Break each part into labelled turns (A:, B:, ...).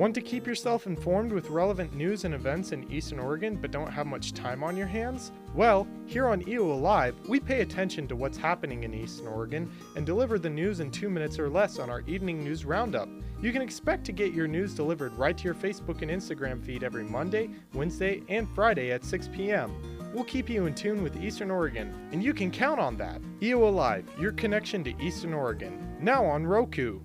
A: Want to keep yourself informed with relevant news and events in Eastern Oregon but don't have much time on your hands? Well, here on EO Alive, we pay attention to what's happening in Eastern Oregon and deliver the news in 2 minutes or less on our evening news roundup. You can expect to get your news delivered right to your Facebook and Instagram feed every Monday, Wednesday, and Friday at 6 p.m. We'll keep you in tune with Eastern Oregon, and you can count on that. EO Alive, your connection to Eastern Oregon, now on Roku.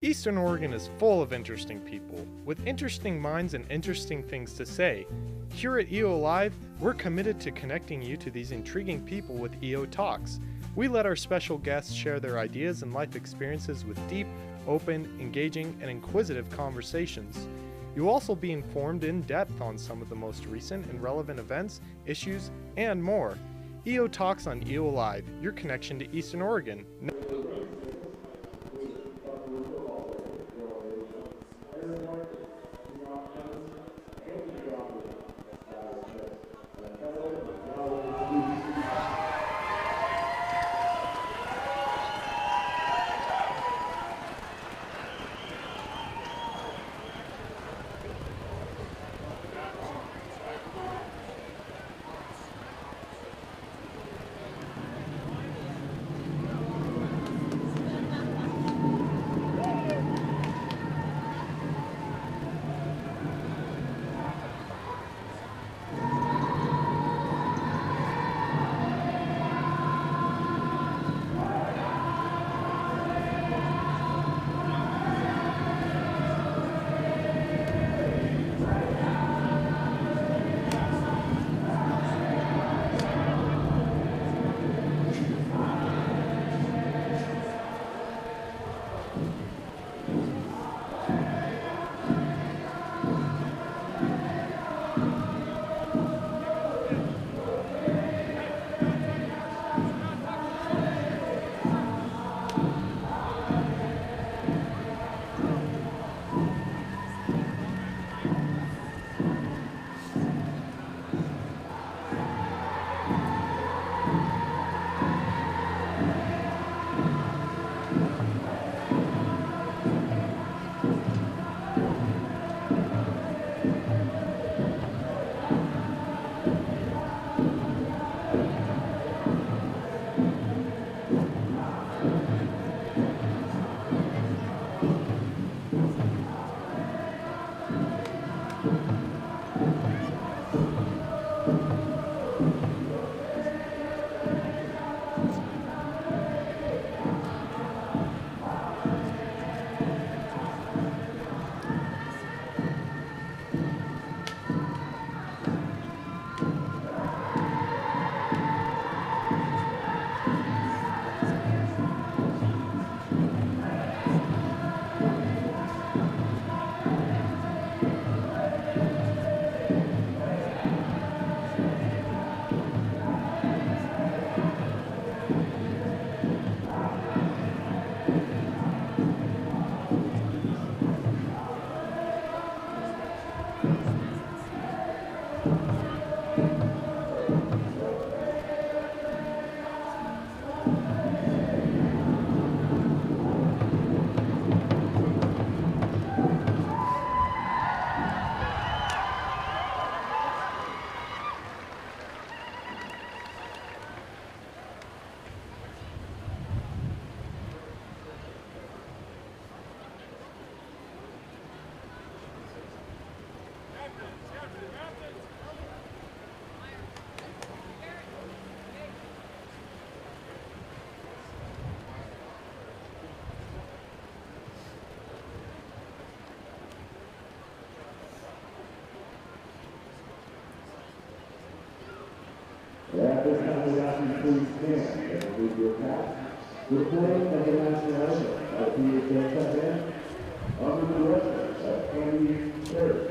A: Eastern Oregon is full of interesting people, with interesting minds and interesting things to say. Here at EO Live, we're committed to connecting you to these intriguing people with EO Talks. We let our special guests share their ideas and life experiences with deep, open, engaging, and inquisitive conversations. You'll also be informed in depth on some of the most recent and relevant events, issues, and more. EO Talks on EO Live, your connection to Eastern Oregon.
B: At this time, we ask you please stand and remove your caps. The playing of the national anthem of PHS under the direction of Andy Terry.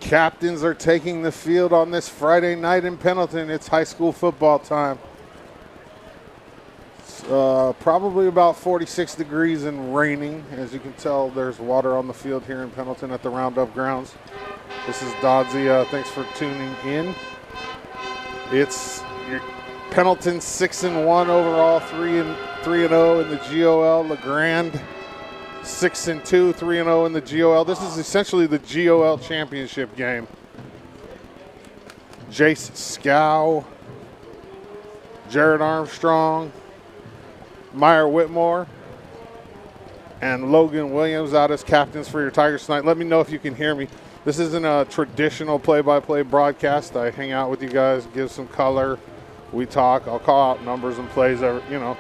C: Captains are taking the field on this Friday night in Pendleton. It's high school football time. It's, probably about 46 degrees and raining. As you can tell, there's water on the field here in Pendleton at the Roundup grounds. This is Dodzy. Thanks for tuning in. It's Pendleton 6-1 overall, 3-0 in the GOL. LeGrand 6-2, 3-0 in the GOL. This is essentially the GOL championship game. Jace Scow, Jared Armstrong, Meyer Whitmore, and Logan Williams out as captains for your Tigers tonight. Let me know if you can hear me. This isn't a traditional play-by-play broadcast. I hang out with you guys, give some color. We talk. I'll call out numbers and plays, you know.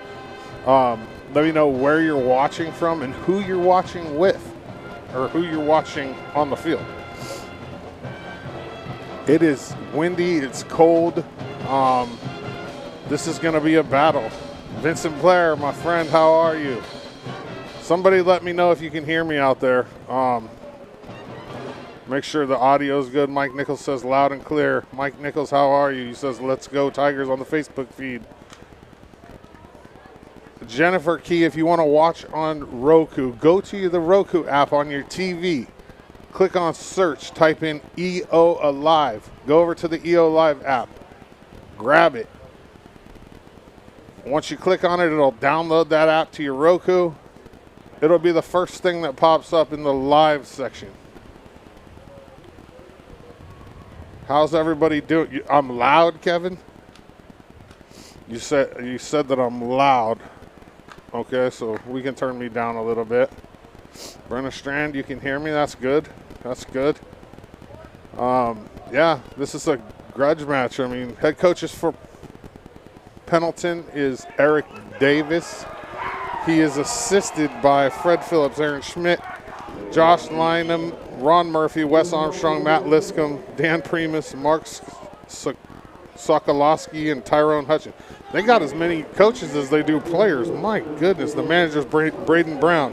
C: Let me know where you're watching from and who you're watching with, or who you're watching on the field. It is windy. It's cold. This is going to be a battle. Vincent Blair, my friend, how are you? Somebody let me know if you can hear me out there. Make sure the audio is good. Mike Nichols says loud and clear. Mike Nichols, how are you? He says, let's go Tigers on the Facebook feed. Jennifer Key, if you want to watch on Roku, go to the Roku app on your TV. Click on search, type in EO Alive. Go over to the EO Live app. Grab it. Once you click on it, it'll download that app to your Roku. It'll be the first thing that pops up in the live section. How's everybody doing? I'm loud, Kevin? You said that I'm loud. Okay, so we can turn me down a little bit. Brenna Strand, you can hear me? That's good. That's good. Yeah, this is a grudge match. I mean, head coaches for Pendleton is Eric Davis. He is assisted by Fred Phillips, Aaron Schmidt, Josh Lynham, Ron Murphy, Wes Armstrong, Matt Liscombe, Dan Primus, Mark Sokolowski, and Tyrone Hutchins. They got as many coaches as they do players. My goodness, the manager's Braden Brown.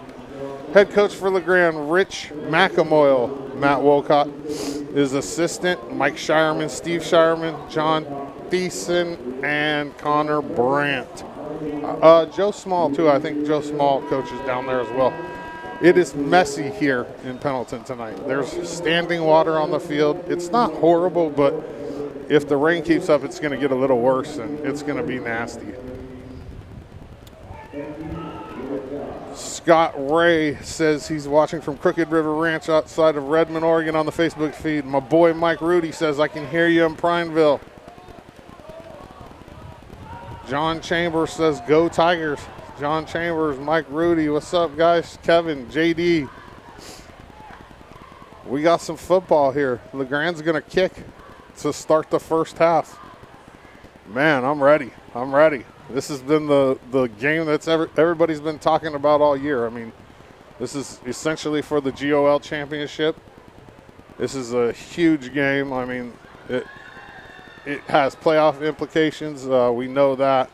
C: Head coach for LeGrand, Rich McAmoyle. Matt Wolcott is assistant. Mike Shireman, Steve Shireman, John Thiessen, and Connor Brandt. Joe Small, too. I think Joe Small coaches down there as well. It is messy here in Pendleton tonight. There's standing water on the field. It's not horrible, but if the rain keeps up, it's going to get a little worse, and it's going to be nasty. Scott Ray says he's watching from Crooked River Ranch outside of Redmond, Oregon on the Facebook feed. My boy Mike Rudy says, I can hear you in Prineville. John Chambers says, go Tigers. John Chambers, Mike Rudy, what's up, guys? Kevin, JD. We got some football here. LeGrand's going to kick to start the first half. Man, I'm ready. I'm ready. This has been the game that's everybody's been talking about all year. I mean, this is essentially for the GOL championship. This is a huge game. I mean, it has playoff implications. We know that.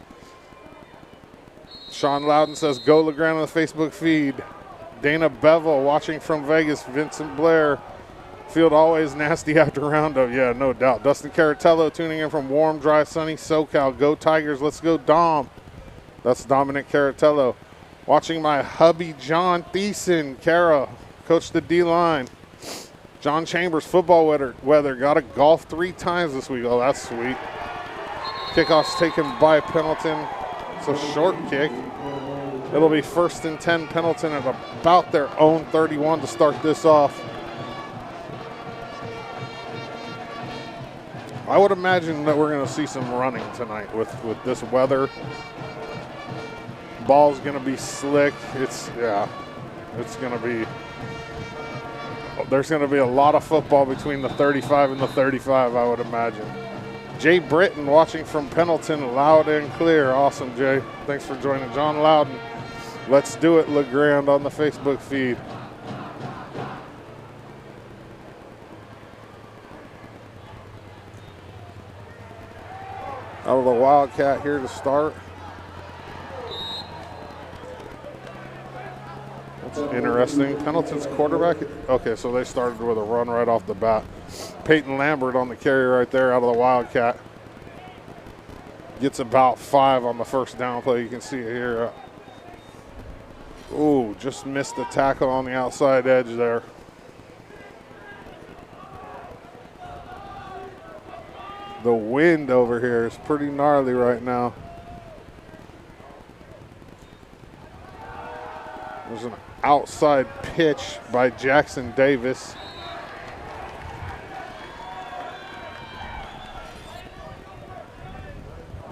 C: Sean Loudon says, go LeGrand on the Facebook feed. Dana Bevel watching from Vegas. Vincent Blair. Field always nasty after Roundup. Yeah, no doubt. Dustin Caratello tuning in from warm, dry, sunny SoCal. Go Tigers. Let's go Dom. That's Dominic Caratello. Watching my hubby, John Thiessen. Kara, coach the D-line. John Chambers, football weather. Got to golf 3 times this week. Oh, that's sweet. Kickoff's taken by Pendleton. It's a short kick. It'll be 1st and 10 Pendleton at about their own 31 to start this off. I would imagine that we're going to see some running tonight with this weather. Ball's going to be slick. It's going to be, there's going to be a lot of football between the 35 and the 35, I would imagine. Jay Britton watching from Pendleton, loud and clear. Awesome, Jay. Thanks for joining. John Loudon, let's do it, LeGrand on the Facebook feed. Out of the Wildcat here to start. That's interesting. Pendleton's quarterback. Okay, so they started with a run right off the bat. Peyton Lambert on the carry right there out of the Wildcat. Gets about 5 on the first down play. You can see it here. Ooh, just missed the tackle on the outside edge there. The wind over here is pretty gnarly right now. There's an outside pitch by Jackson Davis.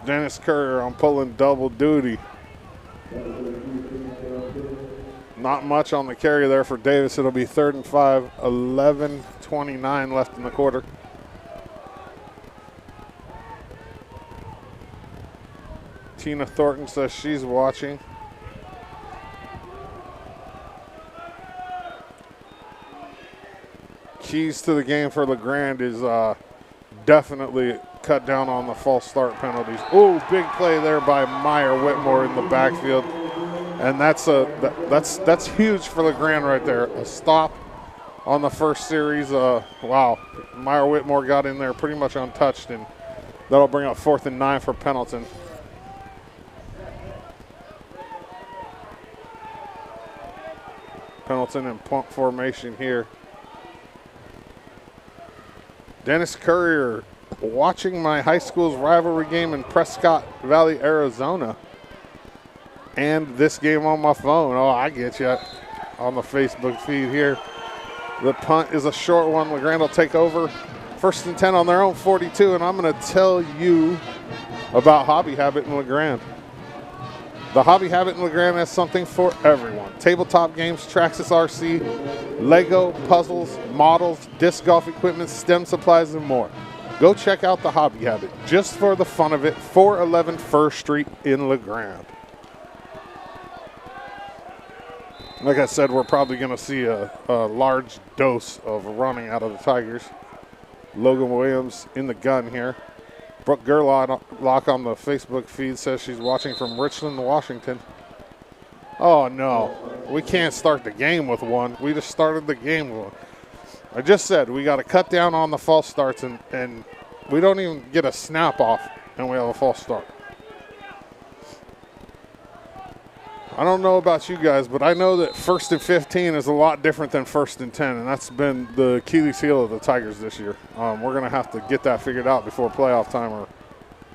C: Dennis Courier on pulling double duty. Not much on the carry there for Davis. It'll be 3rd and 5, 11:29 left in the quarter. Tina Thornton says she's watching. Keys to the game for LeGrand is definitely cut down on the false start penalties. Ooh, big play there by Meyer Whitmore in the backfield. And that's huge for LeGrand right there. A stop on the first series. Wow, Meyer Whitmore got in there pretty much untouched, and that'll bring up 4th and 9 for Pendleton. Pendleton in punt formation here. Dennis Courier watching my high school's rivalry game in Prescott Valley, Arizona. And this game on my phone. Oh, I get you. On the Facebook feed here. The punt is a short one. LeGrand will take over. 1st and 10 on their own 42. And I'm going to tell you about Hobby Habit in LeGrand. The Hobby Habit in LeGrand has something for everyone. Tabletop games, Traxxas RC, Lego, puzzles, models, disc golf equipment, STEM supplies, and more. Go check out the Hobby Habit just for the fun of it. 411 First Street in LeGrand. Like I said, we're probably going to see a large dose of running out of the Tigers. Logan Williams in the gun here. Brooke Gerlach on the Facebook feed says she's watching from Richland, Washington. Oh, no. We can't start the game with one. We just started the game with one. I just said we got to cut down on the false starts, and we don't even get a snap off, and we have a false start. I don't know about you guys, but I know that 1st and 15 is a lot different than 1st and 10, and that's been the Achilles heel of the Tigers this year. We're going to have to get that figured out before playoff time, or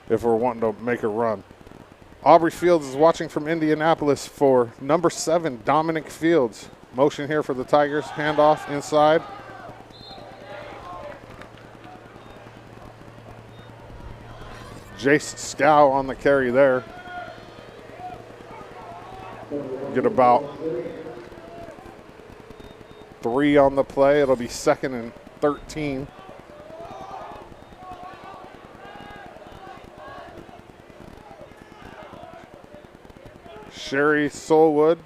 C: if we're wanting to make a run. Aubrey Fields is watching from Indianapolis for number 7, Dominic Fields. Motion here for the Tigers. Handoff inside. Jace Scow on the carry there. Get about 3 on the play. It'll be 2nd and 13. Sherry Solwood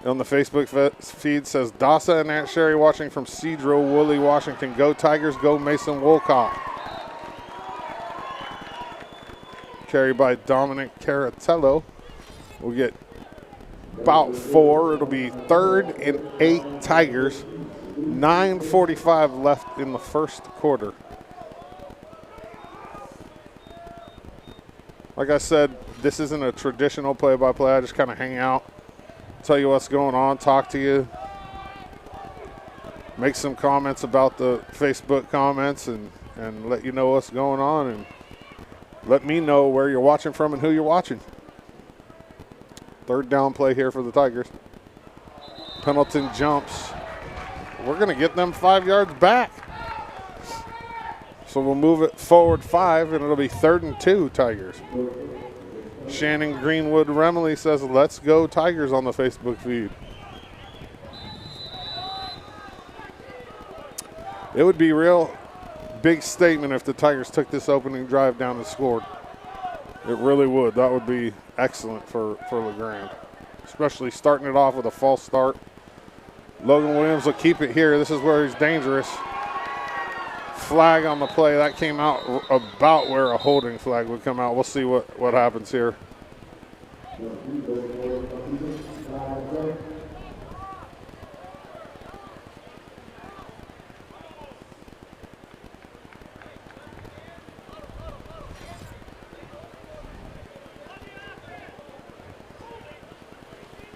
C: on the Facebook feed says, Dasa and Aunt Sherry watching from Cedro Woolley, Washington. Go Tigers, go Mason Wolcott. Carry by Dominic Caratello. We'll get about 4. It'll be 3rd and 8 Tigers. 9:45 left in the first quarter. Like I said, this isn't a traditional play-by-play. I just kind of hang out, tell you what's going on, talk to you, make some comments about the Facebook comments, and let you know what's going on, and let me know where you're watching from and who you're watching. 3rd down play here for the Tigers. Pendleton jumps. We're going to get them 5 yards back. So we'll move it forward 5, and it'll be 3rd and 2 Tigers. Shannon Greenwood Remley says, let's go Tigers on the Facebook feed. It would be a real big statement if the Tigers took this opening drive down and scored. It really would. That would be excellent for LeGrand, especially starting it off with a false start. Logan Williams will keep it here. This is where he's dangerous. Flag on the play. That came out about where a holding flag would come out. We'll see what happens here.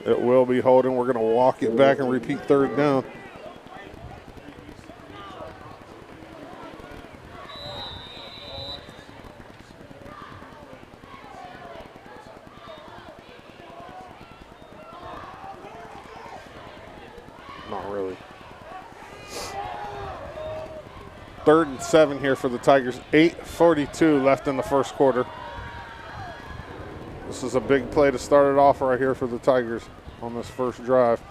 C: It will be holding. We're going to walk it back and repeat third down. Not really. 3rd and 7 here for the Tigers. 8:42 left in the first quarter. This is a big play to start it off right here for the Tigers on this first drive.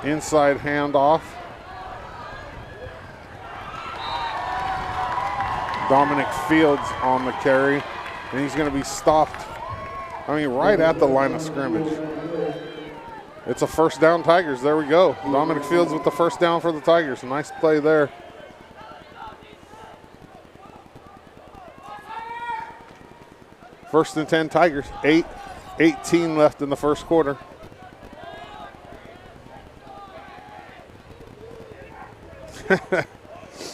C: Inside handoff. Dominic Fields on the carry, and he's going to be stopped, right at the line of scrimmage. It's a first down Tigers. There we go. Dominic Fields with the first down for the Tigers. Nice play there. First and 10 Tigers. 8:18 left in the first quarter.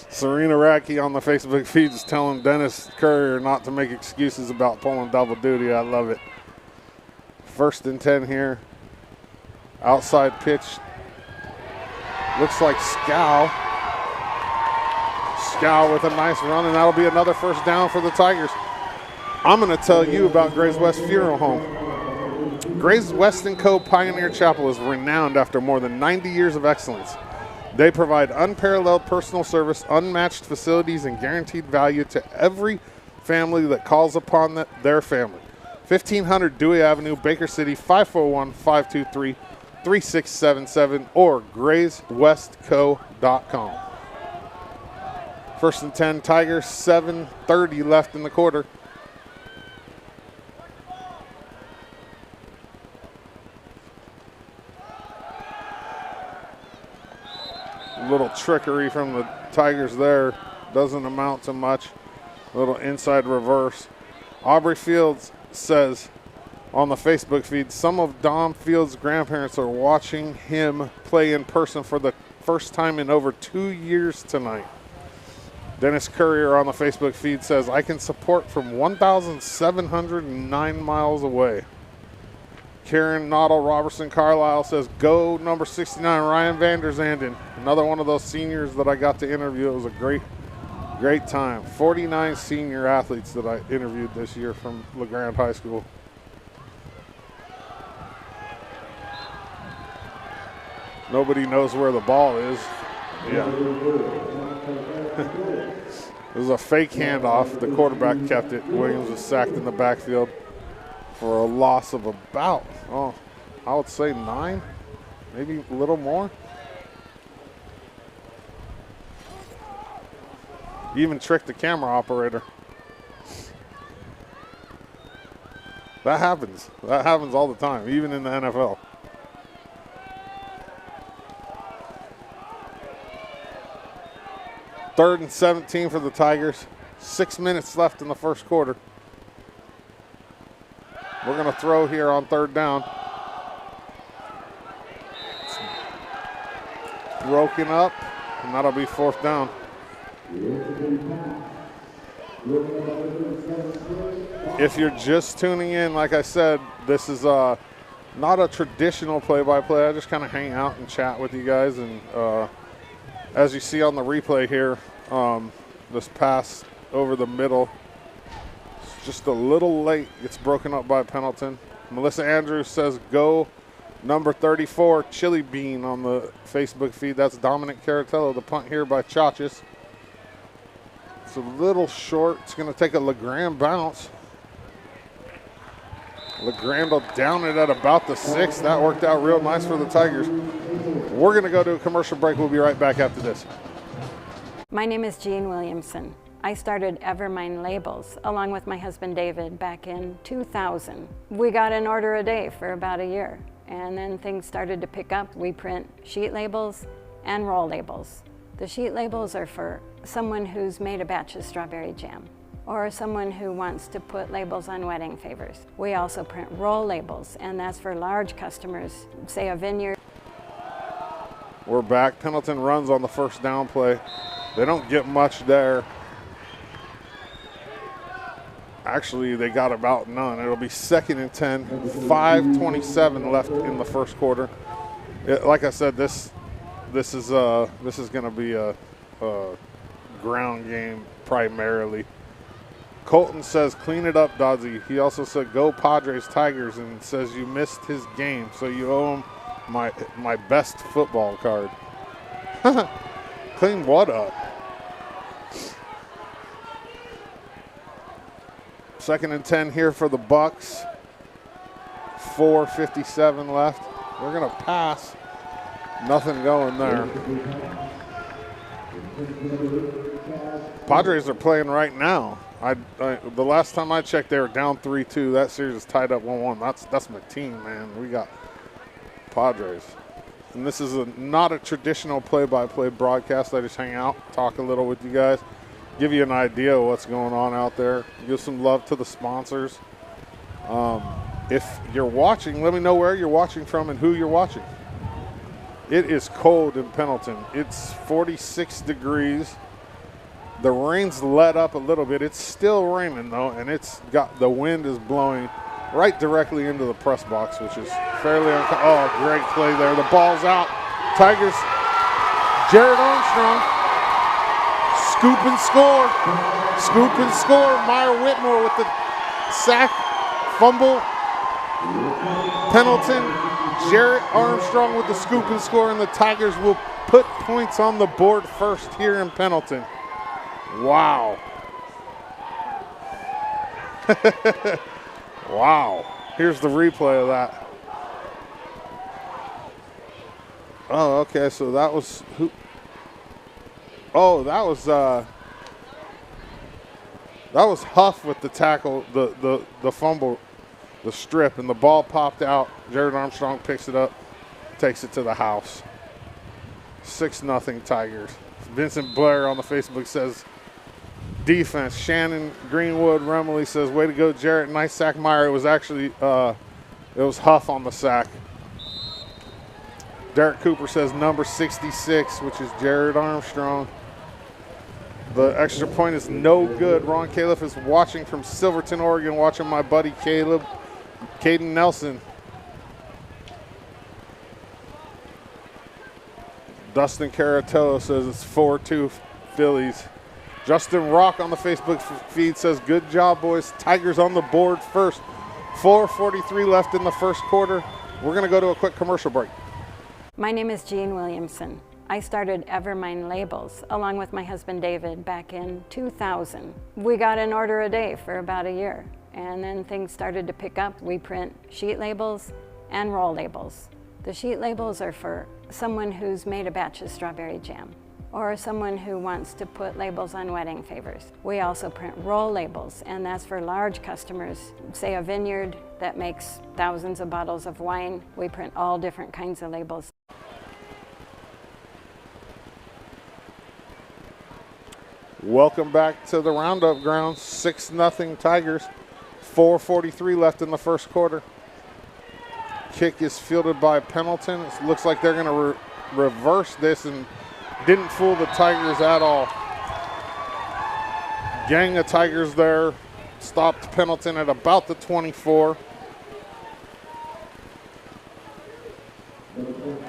C: Serena Radke on the Facebook feed is telling Dennis Courier not to make excuses about pulling double duty. I love it. First and 10 here. Outside pitch. Looks like Scow. Scow with a nice run, and that'll be another first down for the Tigers. I'm going to tell you about Grays West Funeral Home. Grays West & Co. Pioneer Chapel is renowned after more than 90 years of excellence. They provide unparalleled personal service, unmatched facilities, and guaranteed value to every family that calls upon their family. 1500 Dewey Avenue, Baker City, 541-523-3677 or grayswestco.com. First and 10 Tigers, 7:30 left in the quarter. Little trickery from the Tigers there. Doesn't amount to much. Little inside reverse. Aubrey Fields says on the Facebook feed, some of Dom Fields' grandparents are watching him play in person for the first time in over 2 years tonight. Dennis Courier on the Facebook feed says, I can support from 1,709 miles away. Karen Noddle Robertson Carlisle says, go number 69, Ryan Vanderzanden. Another one of those seniors that I got to interview. It was a great time. 49 senior athletes that I interviewed this year from LeGrand High School. Nobody knows where the ball is. Yeah. It was a fake handoff. The quarterback kept it. Williams was sacked in the backfield for a loss of about, I would say 9, maybe a little more. He even tricked the camera operator. That happens. That happens all the time, even in the NFL. Third and 17 for the Tigers. 6 minutes left in the first quarter. We're going to throw here on third down. It's broken up, and that'll be fourth down. If you're just tuning in, like I said, this is not a traditional play-by-play. I just kind of hang out and chat with you guys. And as you see on the replay here, this pass over the middle, just a little late. Gets broken up by Pendleton. Melissa Andrews says, go number 34, Chili Bean on the Facebook feed. That's Dominic Caratello. The punt here by Chachis. It's a little short. It's going to take a LeGrand bounce. LeGrand will down it at about the 6. That worked out real nice for the Tigers. We're going to go to a commercial break. We'll be right back after this.
D: My name is Jean Williamson. I started Evermine Labels along with my husband David back in 2000. We got an order a day for about a year, and then things started to pick up. We print sheet labels and roll labels. The sheet labels are for someone who's made a batch of strawberry jam or someone who wants to put labels on wedding favors. We also print roll labels, and that's for large customers, say a vineyard.
C: We're back. Pendleton runs on the first down play. They don't get much there. Actually, they got about none. It'll be 2nd and 10, 5:27 left in the first quarter. Like I said, this is going to be a ground game primarily. Colton says, clean it up, Dodzy. He also said, go Padres Tigers, and says you missed his game, so you owe him my best football card. Clean what up? 2nd and 10 here for the Bucks. 4:57 left. We're going to pass. Nothing going there. Padres are playing right now. The last time I checked, they were down 3-2. That series is tied up 1-1. That's my team, man. We got Padres. And this is not a traditional play-by-play broadcast. I just hang out, talk a little with you guys, give you an idea of what's going on out there, give some love to the sponsors. If you're watching, let me know where you're watching from and who you're watching. It is cold in Pendleton. It's 46 degrees. The rain's let up a little bit. It's still raining though, and the wind is blowing right directly into the press box, which is fairly oh, great play there. The ball's out. Tigers, Jared Armstrong, scoop and score. Scoop and score. Meyer Whitmore with the sack, fumble. Pendleton, Jarrett Armstrong with the scoop and score, and the Tigers will put points on the board first here in Pendleton. Wow. Wow. Here's the replay of that. Oh, okay, so that was who? Oh, that was Huff with the tackle, the fumble, the strip, and the ball popped out. Jared Armstrong picks it up, takes it to the house. 6-0 Tigers. Vincent Blair on the Facebook says, defense. Shannon Greenwood Remley says, way to go, Jarrett. Nice sack, Meyer. It was actually, it was Huff on the sack. Derek Cooper says number 66, which is Jared Armstrong. The extra point is no good. Ron Califf is watching from Silverton, Oregon, watching my buddy Caden Nelson. Dustin Caratello says it's 4-2 Phillies. Justin Rock on the Facebook feed says, good job, boys. Tigers on the board first. 4:43 left in the first quarter. We're going to go to a quick commercial break.
D: My name is Jean Williamson. I started Evermine Labels along with my husband David back in 2000. We got an order a day for about a year, and then things started to pick up. We print sheet labels and roll labels. The sheet labels are for someone who's made a batch of strawberry jam, or someone who wants to put labels on wedding favors. We also print roll labels, and that's for large customers, say a vineyard that makes thousands of bottles of wine. We print all different kinds of labels.
C: Welcome back to the Roundup grounds. 6-0 Tigers. 4:43 left in the first quarter. Kick is fielded by Pendleton. It looks like they're going to reverse this, and didn't fool the Tigers at all. Gang of Tigers there. Stopped Pendleton at about the 24.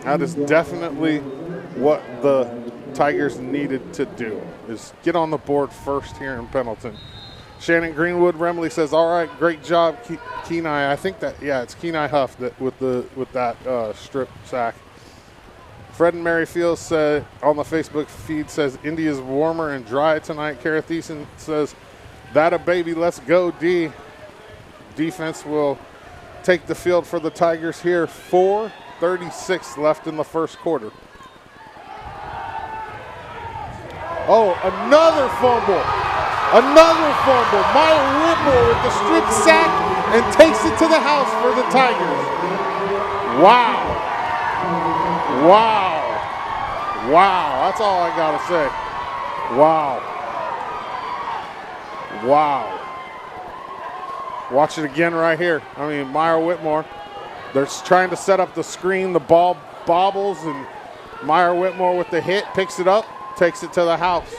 C: That is definitely what the Tigers needed to do, is get on the board first here in Pendleton. Shannon Greenwood Remley says, all right, great job, Kenai. I think that, yeah, it's Kenai Huff that with that strip sack. Fred and Mary Fields said on the Facebook feed says, India's warmer and dry tonight. Kara Thiessen says, that a baby, let's go, D. Defense will take the field for the Tigers here. 4:36 left in the first quarter. Oh, another fumble. Another fumble. Meyer Whitmore with the strip sack and takes it to the house for the Tigers. Wow. Wow. Wow. That's all I got to say. Wow. Wow. Watch it again right here. I mean, Meyer Whitmore. They're trying to set up the screen. The ball bobbles, and Meyer Whitmore with the hit picks it up, takes it to the house.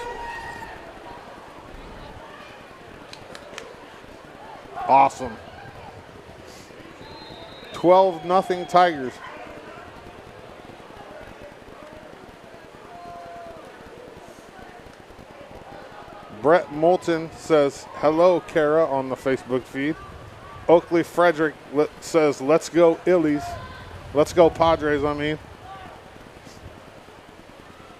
C: Awesome. 12-0 Tigers. Brett Moulton says, hello, Kara, on the Facebook feed. Oakley Frederick says, let's go Illies. Let's go Padres, I mean.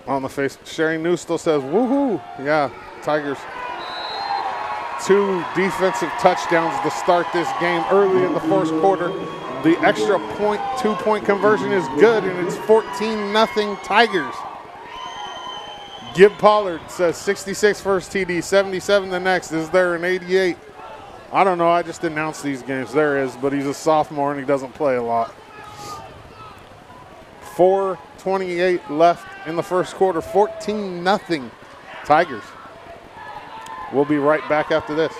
C: On the face, Sherry Newstill says, woohoo. Yeah, Tigers. 2 defensive touchdowns to start this game early in the first quarter. The extra point, 2-point conversion is good, and it's 14-0 Tigers. Gib Pollard says 66 first TD, 77 the next. Is there an 88? I don't know. I just announced these games. There is, but he's a sophomore and he doesn't play a lot. 4:28 left in the first quarter. 14-0 Tigers. We'll be right back after this.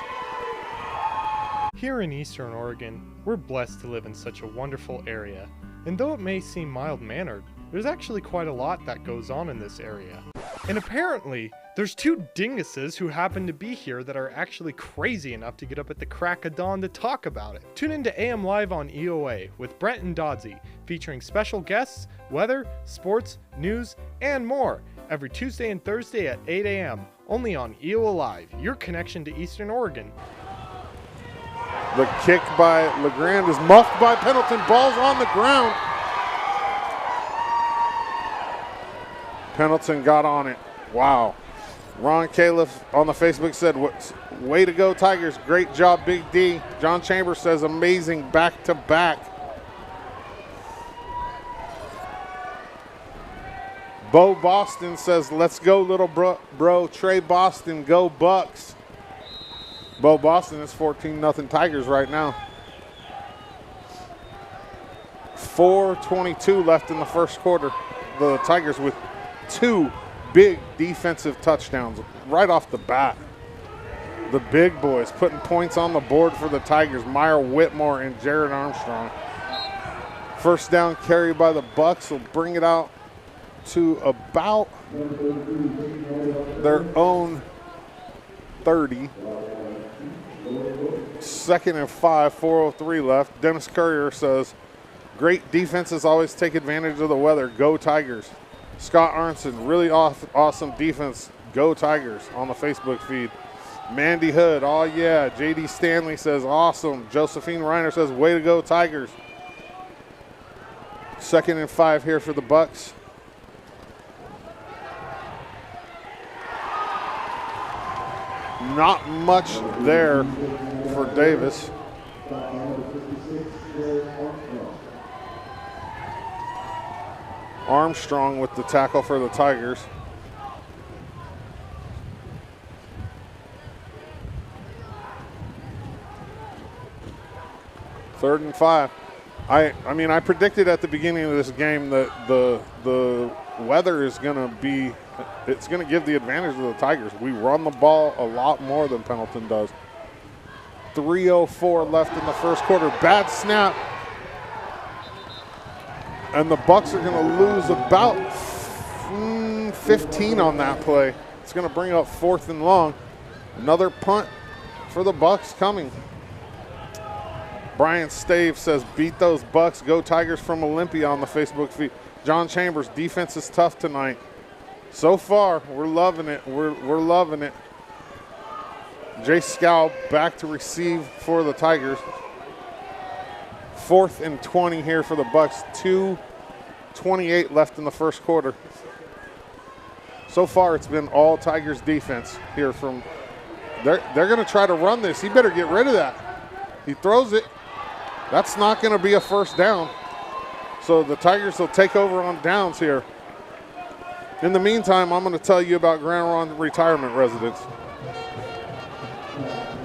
A: Here in Eastern Oregon, we're blessed to live in such a wonderful area. And though it may seem mild-mannered, there's actually quite a lot that goes on in this area. And apparently, there's 2 dinguses who happen to be here that are actually crazy enough to get up at the crack of dawn to talk about it. Tune in to AM Live on EOA with Brent and Dodsey, featuring special guests, weather, sports, news, and more, every Tuesday and Thursday at 8 a.m., only on EOA Live, your connection to Eastern Oregon.
C: The kick by LeGrand is muffed by Pendleton. Ball's on the ground. Pendleton got on it. Wow. Ron Califf on the Facebook said, way to go, Tigers. Great job, Big D. John Chambers says, amazing back-to-back. Bo Boston says, let's go, little bro. Trey Boston, go Bucks. Bo Boston is 14-0 Tigers right now. 4:22 left in the first quarter. The Tigers with 2 big defensive touchdowns right off the bat. The big boys putting points on the board for the Tigers. Meyer Whitmore and Jared Armstrong. First down carry by the Bucks will bring it out to about their own 30. 2nd and 5, 4:03 left. Dennis Courier says, great defenses always take advantage of the weather. Go Tigers. Scott Arnson, really awesome defense. Go Tigers on the Facebook feed. Mandy Hood, oh yeah. JD Stanley says, awesome. Josephine Reiner says, way to go Tigers. 2nd and 5 here for the Bucks. Not much there for Davis. Armstrong with the tackle for the Tigers. Third and 5. I mean, I predicted at the beginning of this game that the weather is going to be, it's going to give the advantage to the Tigers. We run the ball a lot more than Pendleton does. 3:04 left in the first quarter. Bad snap. And the Bucks are going to lose about 15 on that play. It's going to bring up 4th and long. Another punt for the Bucks coming. Brian Stave says, beat those Bucks. Go Tigers from Olympia on the Facebook feed. John Chambers, defense is tough tonight. So far, we're loving it. We're loving it. Jay Scow back to receive for the Tigers. 4th and 20 here for the Bucks. 2:28 left in the first quarter. So far, it's been all Tigers defense here from. They're going to try to run this. He better get rid of that. He throws it. That's not going to be a first down. So the Tigers will take over on downs here. In the meantime, I'm going to tell you about Grand Ronde Retirement Residence.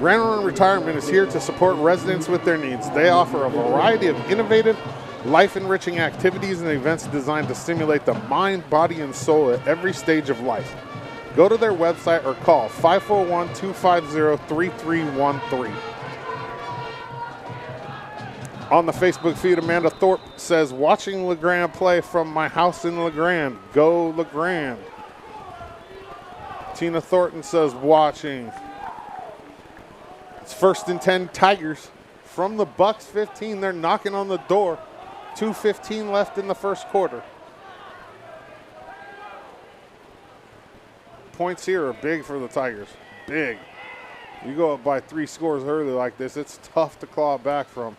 C: Grand Ronde Retirement is here to support residents with their needs. They offer a variety of innovative, life-enriching activities and events designed to stimulate the mind, body, and soul at every stage of life. Go to their website or call 541-250-3313. On the Facebook feed, Amanda Thorpe says, watching LeGrand play from my house in LeGrand. Go LeGrand. Tina Thornton says, watching. It's 1st and 10 Tigers from the Bucks 15. They're knocking on the door. 2:15 left in the first quarter. Points here are big for the Tigers. Big. You go up by 3 scores early like this, it's tough to claw back from.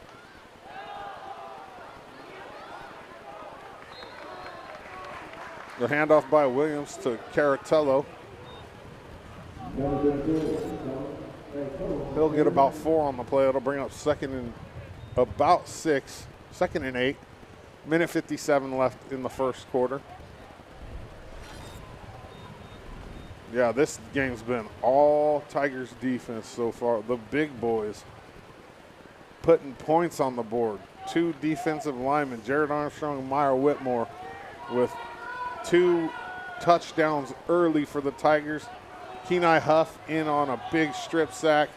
C: The handoff by Williams to Caratello. He'll get about 4 on the play. It'll bring up 2nd and about 6. 2nd and 8. Minute 57 left in the first quarter. Yeah, this game's been all Tigers defense so far. The big boys putting points on the board. 2 defensive linemen, Jared Armstrong and Meyer Whitmore, with 2 touchdowns early for the Tigers. Kenai Huff in on a big strip sack,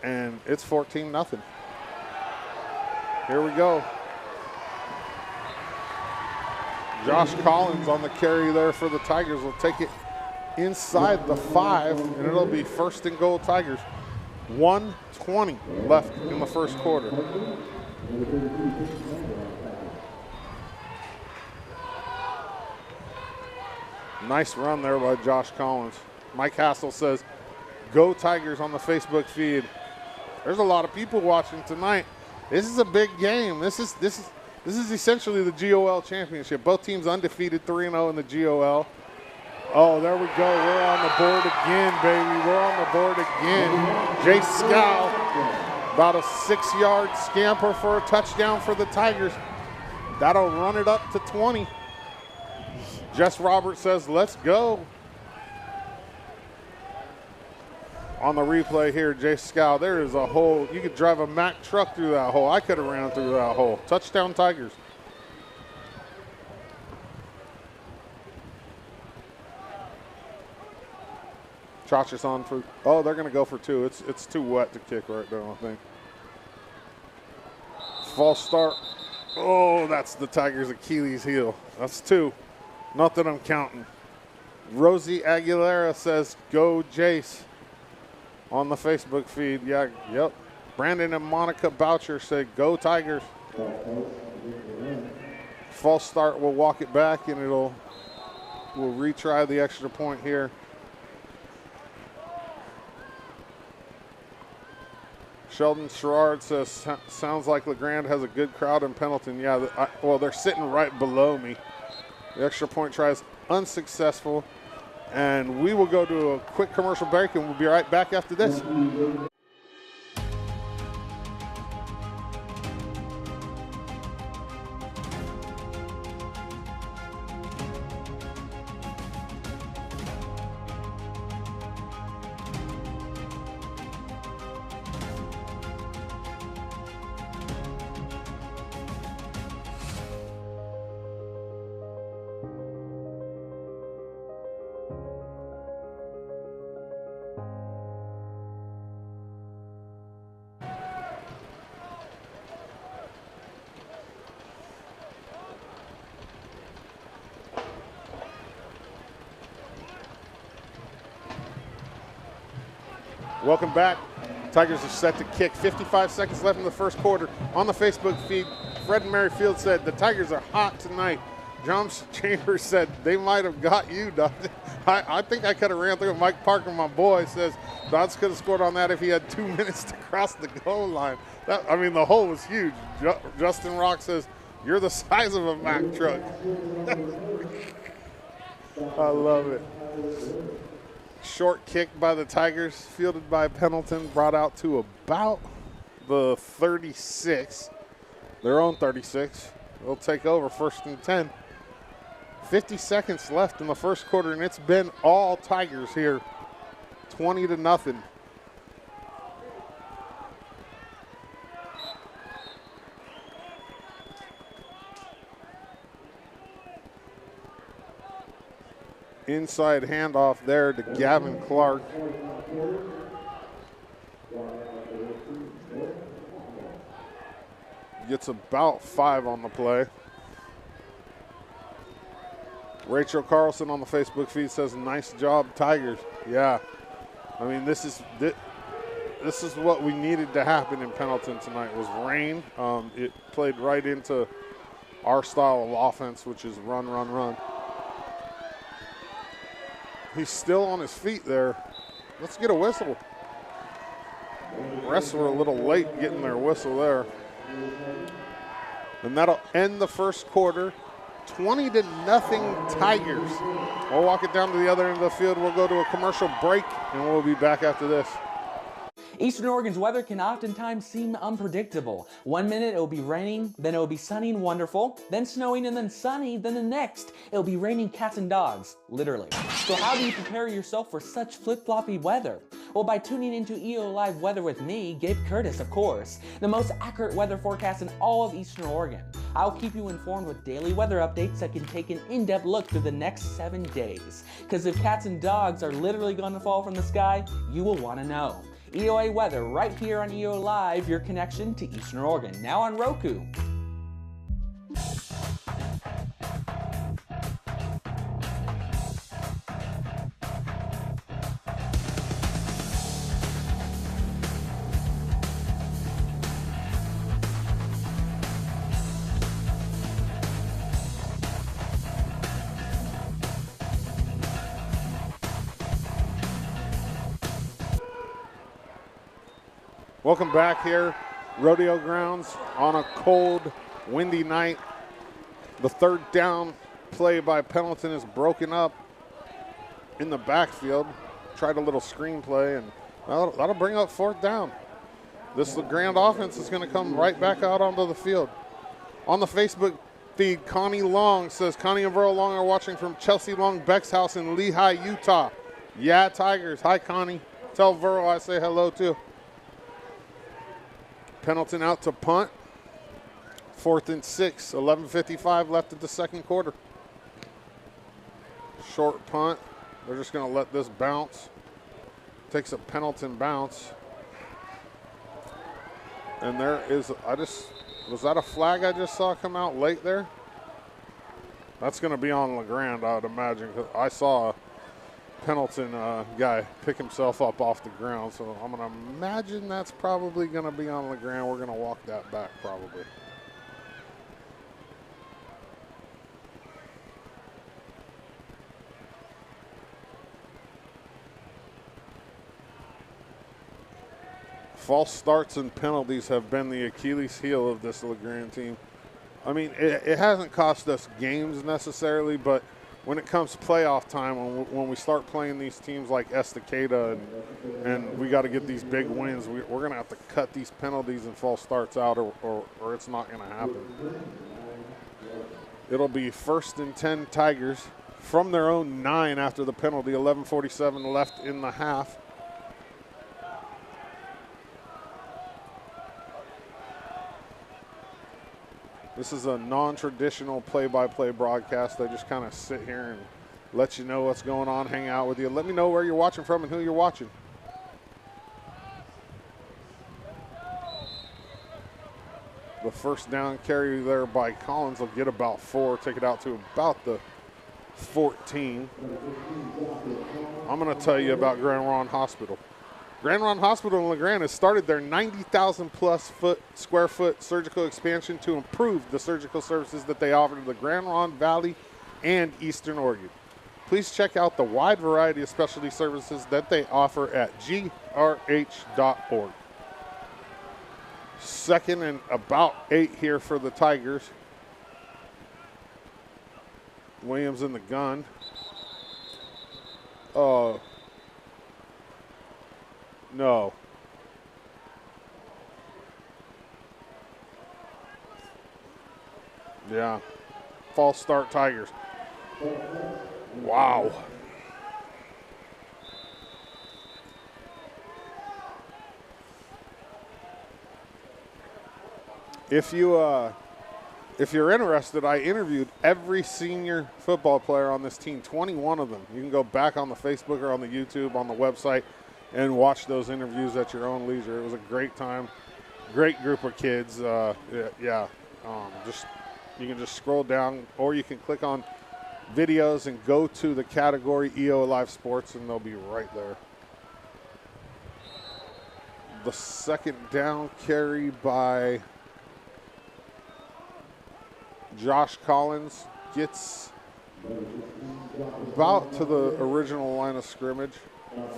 C: and it's 14-0. Here we go. Josh Collins on the carry there for the Tigers will take it inside the 5, and it'll be 1st and goal Tigers. 1:20 left in the first quarter. Nice run there by Josh Collins. Mike Hassel says, "Go Tigers" on the Facebook feed. There's a lot of people watching tonight. This is a big game. This is essentially the GOL championship. Both teams undefeated, 3-0 in the GOL. Oh, there we go. We're on the board again, baby. We're on the board again. Jace Scow, about a 6-yard scamper for a touchdown for the Tigers. That'll run it up to 20. Jess Roberts says, "Let's go." On the replay here, Jace Scow, there is a hole. You could drive a Mack truck through that hole. I could have ran through that hole. Touchdown Tigers. Chachas on for, oh, they're going to go for 2. It's too wet to kick right now, I think. False start. Oh, that's the Tigers' Achilles heel. That's 2. Not that I'm counting. Rosie Aguilera says, "Go Jace" on the Facebook feed. Yeah, yep. Brandon and Monica Boucher say, "Go Tigers." False start will walk it back, and we'll retry the extra point here. Sheldon Sherrard says, "Sounds like LeGrand has a good crowd in Pendleton." Yeah, well, they're sitting right below me. The extra point try is unsuccessful, and we will go to a quick commercial break, and we'll be right back after this. Welcome back. Tigers are set to kick. 55 seconds left in the first quarter. On the Facebook feed, Fred Merrifield said, "The Tigers are hot tonight." John Chambers said, "They might have got you, Dodge." I think I could have ran through it. Mike Parker, my boy, says Dodge could have scored on that if he had 2 minutes to cross the goal line. The hole was huge. Justin Rock says, "You're the size of a Mack truck." I love it. Short kick by the Tigers, fielded by Pendleton, brought out to about the 36, their own 36. They'll take over 1st and 10. 50 seconds left in the first quarter, and it's been all Tigers here, 20-0. Inside handoff there to Gavin Clark. Gets about 5 on the play. Rachel Carlson on the Facebook feed says, "Nice job, Tigers." Yeah, I mean, this is what we needed to happen in Pendleton tonight was rain. It played right into our style of offense, which is run, run, run. He's still on his feet there. Let's get a whistle. The refs were a little late getting their whistle there. And that'll end the first quarter. 20-0 Tigers. We'll walk it down to the other end of the field. We'll go to a commercial break, and we'll be back after this.
E: Eastern Oregon's weather can oftentimes seem unpredictable. 1 minute it'll be raining, then it'll be sunny and wonderful, then snowing and then sunny, then the next it'll be raining cats and dogs, literally. So how do you prepare yourself for such flip-floppy weather? Well, by tuning into EO Live Weather with me, Gabe Curtis, of course, the most accurate weather forecast in all of Eastern Oregon. I'll keep you informed with daily weather updates that can take an in-depth look through the next 7 days. Because if cats and dogs are literally going to fall from the sky, you will want to know. EOA Weather right here on EO Live, your connection to Eastern Oregon, now on Roku.
C: Welcome back here, Rodeo Grounds on a cold, windy night. The third down play by Pendleton is broken up in the backfield. Tried a little screen play, and that'll bring up fourth down. This LeGrand offense is going to come right back out onto the field. On the Facebook feed, Connie Long says, Connie and Verl Long are watching from Chelsea Long Beck's house in Lehi, Utah. Yeah, Tigers. Hi, Connie. Tell Verl I say hello, too. Pendleton out to punt. 4th and 6, 11:55 left of the second quarter. Short punt. They're just going to let this bounce. Takes a Pendleton bounce. And there is, was that a flag I just saw come out late there? That's going to be on LeGrand, I would imagine, because I saw a Pendleton guy pick himself up off the ground, so I'm going to imagine that's probably going to be on LeGrand. We're going to walk that back probably. False starts and penalties have been the Achilles heel of this LeGrand team. I mean, it hasn't cost us games necessarily, but when it comes to playoff time, when we start playing these teams like Estacada and we got to get these big wins, we're going to have to cut these penalties and false starts out or it's not going to happen. It'll be 1st and 10 Tigers from their own 9 after the penalty, 11:47 left in the half. This is a non-traditional play-by-play broadcast. I just kind of sit here and let you know what's going on, hang out with you. Let me know where you're watching from and who you're watching. The first down carry there by Collins will get about 4, take it out to about the 14. I'm going to tell you about Grand Ronde Hospital. Grand Ronde Hospital in LeGrand has started their 90,000 plus square foot surgical expansion to improve the surgical services that they offer to the Grand Ronde Valley and Eastern Oregon. Please check out the wide variety of specialty services that they offer at grh.org. 2nd and about 8 here for the Tigers. Williams in the gun. No. Yeah. False start Tigers. Wow. If you're interested, I interviewed every senior football player on this team, 21 of them. You can go back on the Facebook or on the YouTube, on the website, and watch those interviews at your own leisure. It was a great time, great group of kids. You can just scroll down, or you can click on videos and go to the category EO Live Sports, and they'll be right there. The second down carry by Josh Collins gets about to the original line of scrimmage.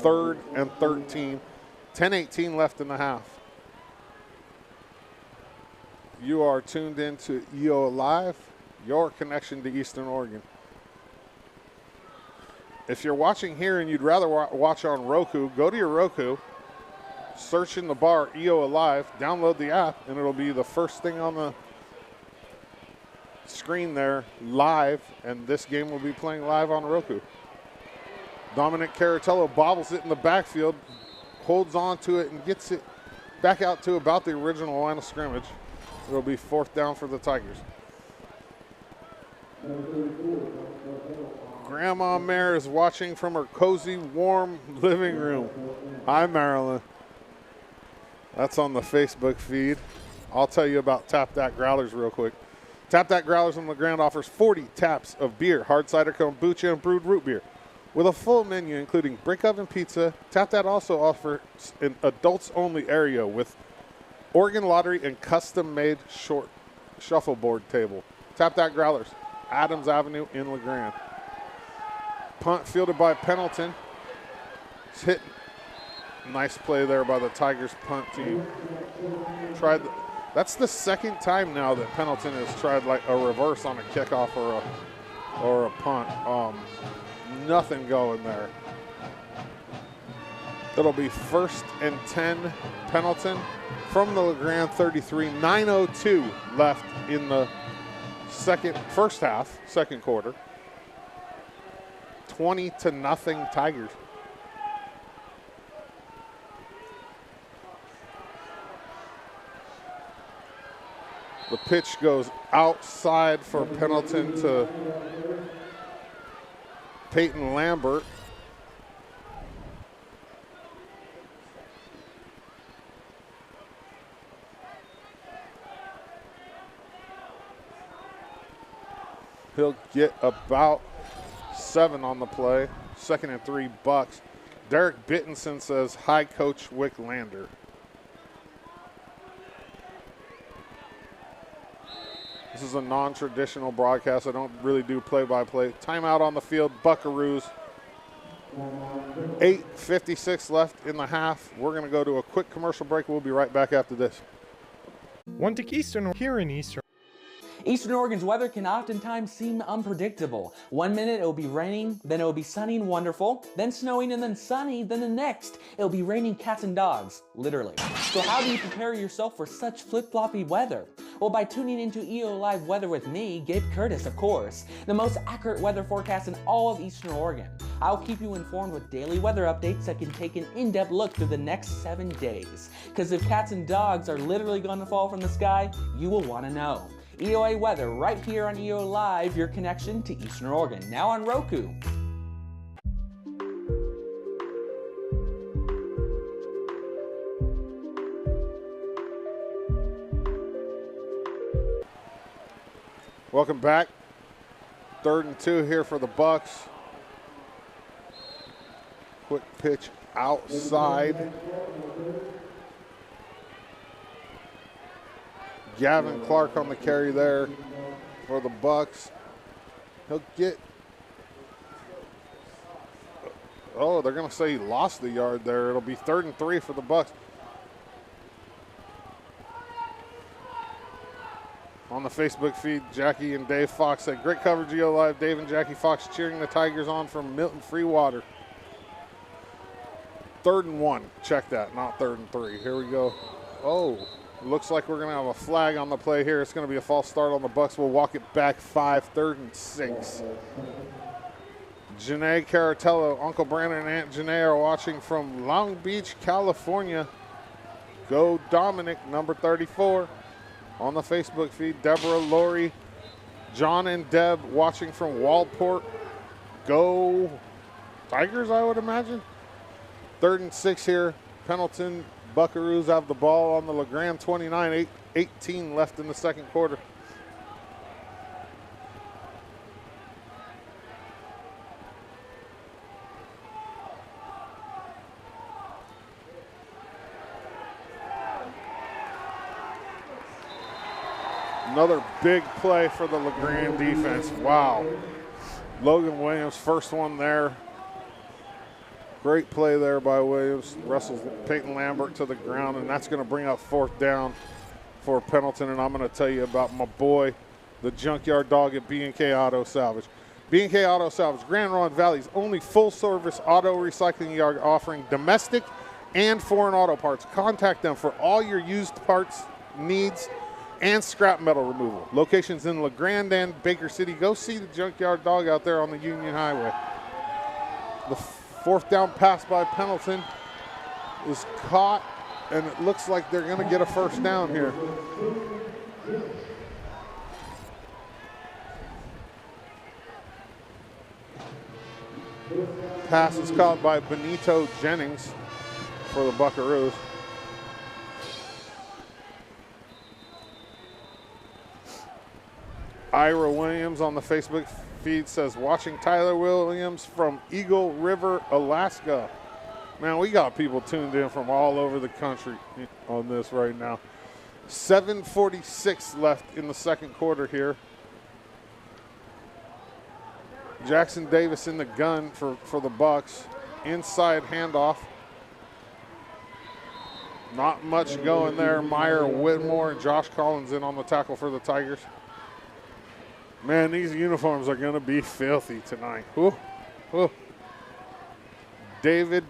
C: 3rd and 13. 10:18 left in the half. You are tuned into EO Live, your connection to Eastern Oregon. If you're watching here and you'd rather watch on Roku, go to your Roku, search in the bar EO Alive, download the app, and it'll be the first thing on the screen there live, and this game will be playing live on Roku. Dominic Caratello bobbles it in the backfield, holds on to it, and gets it back out to about the original line of scrimmage. It'll be 4th down for the Tigers. Grandma Mare is watching from her cozy, warm living room. Hi, Marilyn. That's on the Facebook feed. I'll tell you about Tap That Growlers real quick. Tap That Growlers on LeGrand offers 40 taps of beer, hard cider, kombucha, and brewed root beer. With a full menu including brick oven pizza, Tap That also offers an adults-only area with Oregon Lottery and custom-made short shuffleboard table. Tap That Growlers, Adams Avenue in LeGrand. Punt fielded by Pendleton. It's hit. Nice play there by the Tigers punt team. That's the second time now that Pendleton has tried like a reverse on a kickoff or a punt. Nothing going there. It'll be 1st and 10 Pendleton from the LeGrand 33. 9:02 left in the first half, second quarter. 20-0 Tigers. The pitch goes outside for Pendleton to Peyton Lambert. He'll get about 7 on the play. 2nd and 3 Bucks. Derek Bittenson says, hi, Coach Wicklander. This is a non-traditional broadcast. I don't really do play-by-play. Timeout on the field, Buckaroos. 8:56 left in the half. We're going to go to a quick commercial break. We'll be right back after this.
A: One to Eastern here in Eastern.
E: Eastern Oregon's weather can oftentimes seem unpredictable. One minute it'll be raining, then it'll be sunny and wonderful, then snowing and then sunny, then the next it'll be raining cats and dogs, literally. So how do you prepare yourself for such flip-floppy weather? Well, by tuning into EO Live Weather with me, Gabe Curtis, of course, the most accurate weather forecast in all of Eastern Oregon. I'll keep you informed with daily weather updates that can take an in-depth look through the next 7 days. Because if cats and dogs are literally going to fall from the sky, you will want to know. EOA Weather right here on EO Live, your connection to Eastern Oregon, now on Roku.
C: Welcome back. 3rd and 2 here for the Bucks. Quick pitch outside. Gavin Clark on the carry there for the Bucks. He'll get, oh, they're going to say he lost the yard there. It'll be 3rd and 3 for the Bucks. On the Facebook feed, Jackie and Dave Fox said, great coverage, EO Live. Dave and Jackie Fox cheering the Tigers on from Milton Freewater. 3rd and 1. Check that, not 3rd and 3. Here we go. Oh, looks like we're going to have a flag on the play here. It's going to be a false start on the Bucks. We'll walk it back 5, 3rd and 6. Janae Caratello, Uncle Brandon and Aunt Janae are watching from Long Beach, California. Go Dominic, number 34. On the Facebook feed, Deborah, Lori, John and Deb watching from Waldport. Go Tigers, I would imagine. 3rd and 6 here. Pendleton Buckaroos have the ball on the LeGrand 29, 18 left in the second quarter. Another big play for the LeGrand defense. Wow. Logan Williams, first one there. Great play there by Williams. Wrestles Peyton Lambert to the ground, and that's going to bring up 4th down for Pendleton. And I'm going to tell you about my boy, the junkyard dog at B&K Auto Salvage. B&K Auto Salvage, Grand Ronde Valley's only full-service auto recycling yard offering domestic and foreign auto parts. Contact them for all your used parts needs and scrap metal removal. Locations in LeGrand and Baker City. Go see the junkyard dog out there on the Union Highway. The 4th down pass by Pendleton is caught, and it looks like they're going to get a 1st down here. Pass is caught by Benito Jennings for the Buckaroos. Ira Williams on the Facebook feed says, watching Tyler Williams from Eagle River, Alaska. Man, we got people tuned in from all over the country on this right now. 7:46 left in the 2nd quarter here. Jackson Davis in the gun for the Bucks. Inside handoff. Not much going there. Meyer Whitmore and Josh Collins in on the tackle for the Tigers. Man, these uniforms are going to be filthy tonight. Ooh, ooh. David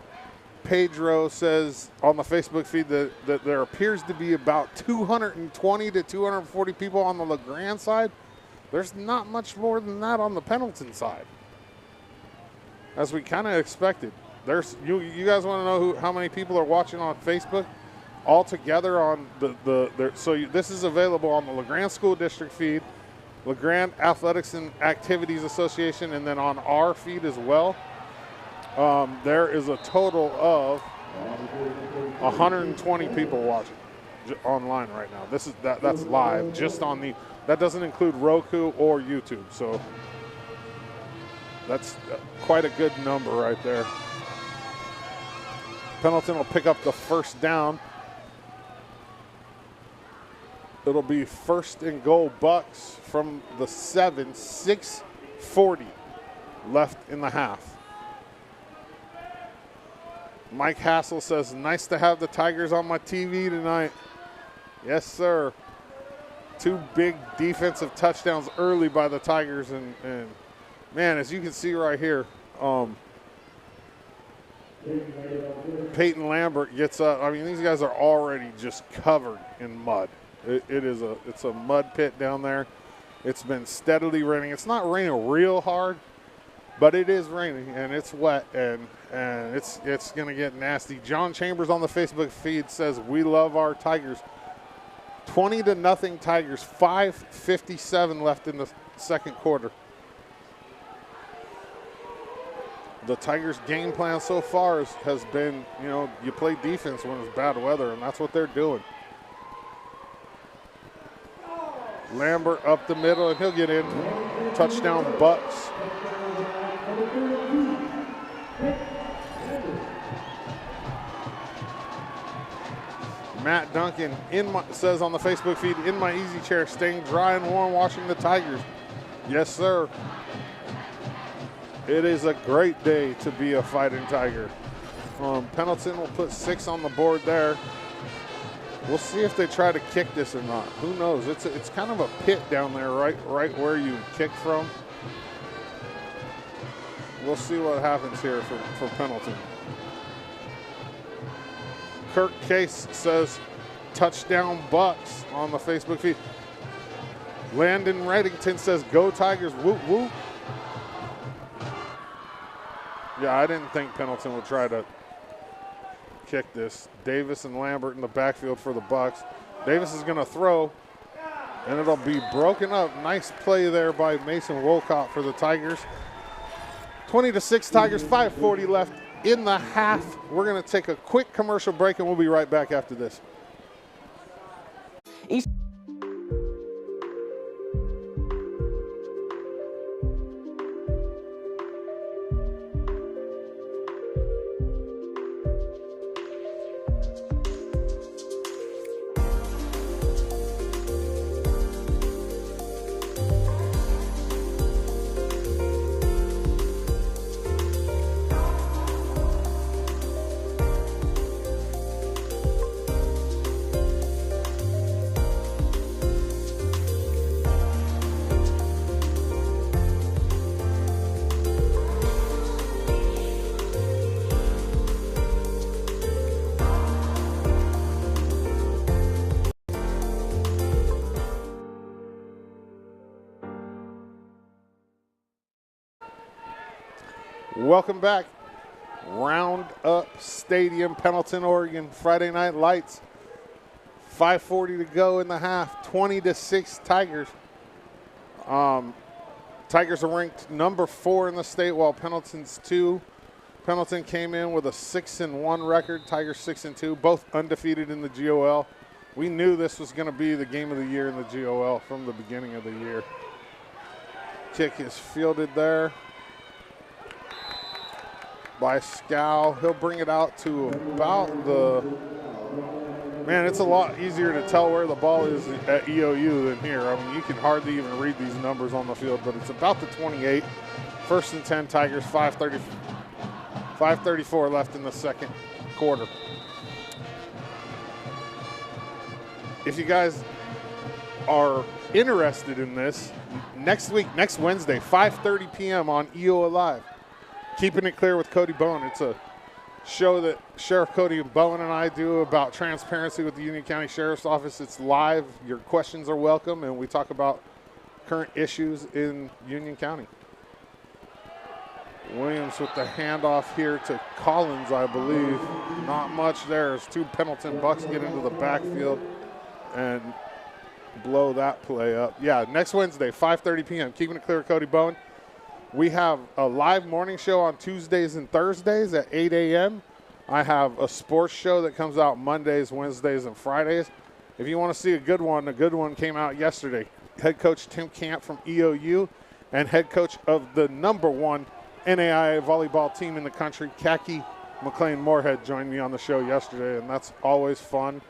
C: Pedro says on the Facebook feed that there appears to be about 220 to 240 people on the LeGrand side. There's not much more than that on the Pendleton side, as we kind of expected. There's you guys want to know how many people are watching on Facebook? All together on this is available on the LeGrand School District feed, LeGrand Athletics and Activities Association, and then on our feed as well. There is a total of 120 people watching online right now. That's live, just on the. That doesn't include Roku or YouTube, so that's quite a good number right there. Pendleton will pick up the 1st down. It'll be 1st and goal Bucks from the 7, 6:40 left in the half. Mike Hassel says, nice to have the Tigers on my TV tonight. Yes, sir. 2 big defensive touchdowns early by the Tigers, and man, as you can see right here, Peyton Lambert gets up. I mean, these guys are already just covered in mud. It's a mud pit down there. It's been steadily raining. It's not raining real hard, but it is raining and it's wet, and it's gonna get nasty. John Chambers on the Facebook feed says, we love our Tigers. 20-0 Tigers, 5:57 left in the 2nd quarter. The Tigers' game plan so far has been, you play defense when it's bad weather, and that's what they're doing. Lambert up the middle, and he'll get in. Touchdown Bucks. Matt Duncan says on the Facebook feed, in my easy chair, staying dry and warm, watching the Tigers. Yes, sir. It is a great day to be a Fighting Tiger. Pendleton will put 6 on the board there. We'll see if they try to kick this or not. Who knows? It's kind of a pit down there, right where you kick from. We'll see what happens here for Pendleton. Kirk Case says, touchdown Bucks on the Facebook feed. Landon Reddington says, go Tigers, whoop, whoop. Yeah, I didn't think Pendleton would try to kick this. Davis and Lambert in the backfield for the Bucks. Davis is going to throw, and it'll be broken up. Nice play there by Mason Wolcott for the Tigers. 20-6 Tigers, 5:40 left in the half. We're going to take a quick commercial break, and we'll be right back after this. Welcome back. Roundup Stadium, Pendleton, Oregon. Friday Night Lights. 5:40 to go in the half. 20-6 Tigers. Tigers are ranked number 4 in the state, while Pendleton's 2. Pendleton came in with a 6-1 record. Tigers 6-2, both undefeated in the GOL. We knew this was going to be the game of the year in the GOL from the beginning of the year. Kick is fielded there by Scow. He'll bring it out to about the, man, it's a lot easier to tell where the ball is at EOU than here. I mean, you can hardly even read these numbers on the field, but it's about the 28. 1st and 10, Tigers, 5:34 left in the second quarter. If you guys are interested in this, next week, next Wednesday, 5:30 p.m. on EO Alive, Keeping It Clear with Cody Bowen. It's a show that Sheriff Cody Bowen and I do about transparency with the Union County Sheriff's Office. It's live. Your questions are welcome, and we talk about current issues in Union County. Williams with the handoff here to Collins, I believe. Not much there as 2 Pendleton Bucks get into the backfield and blow that play up. Yeah, next Wednesday, 5:30 p.m. Keeping It Clear with Cody Bowen. We have a live morning show on Tuesdays and Thursdays at 8 a.m. I have a sports show that comes out Mondays, Wednesdays, and Fridays. If you want to see a good one came out yesterday. Head coach Tim Camp from EOU and head coach of the #1 NAIA volleyball team in the country, Khaki McLean Moorhead, joined me on the show yesterday, and that's always fun.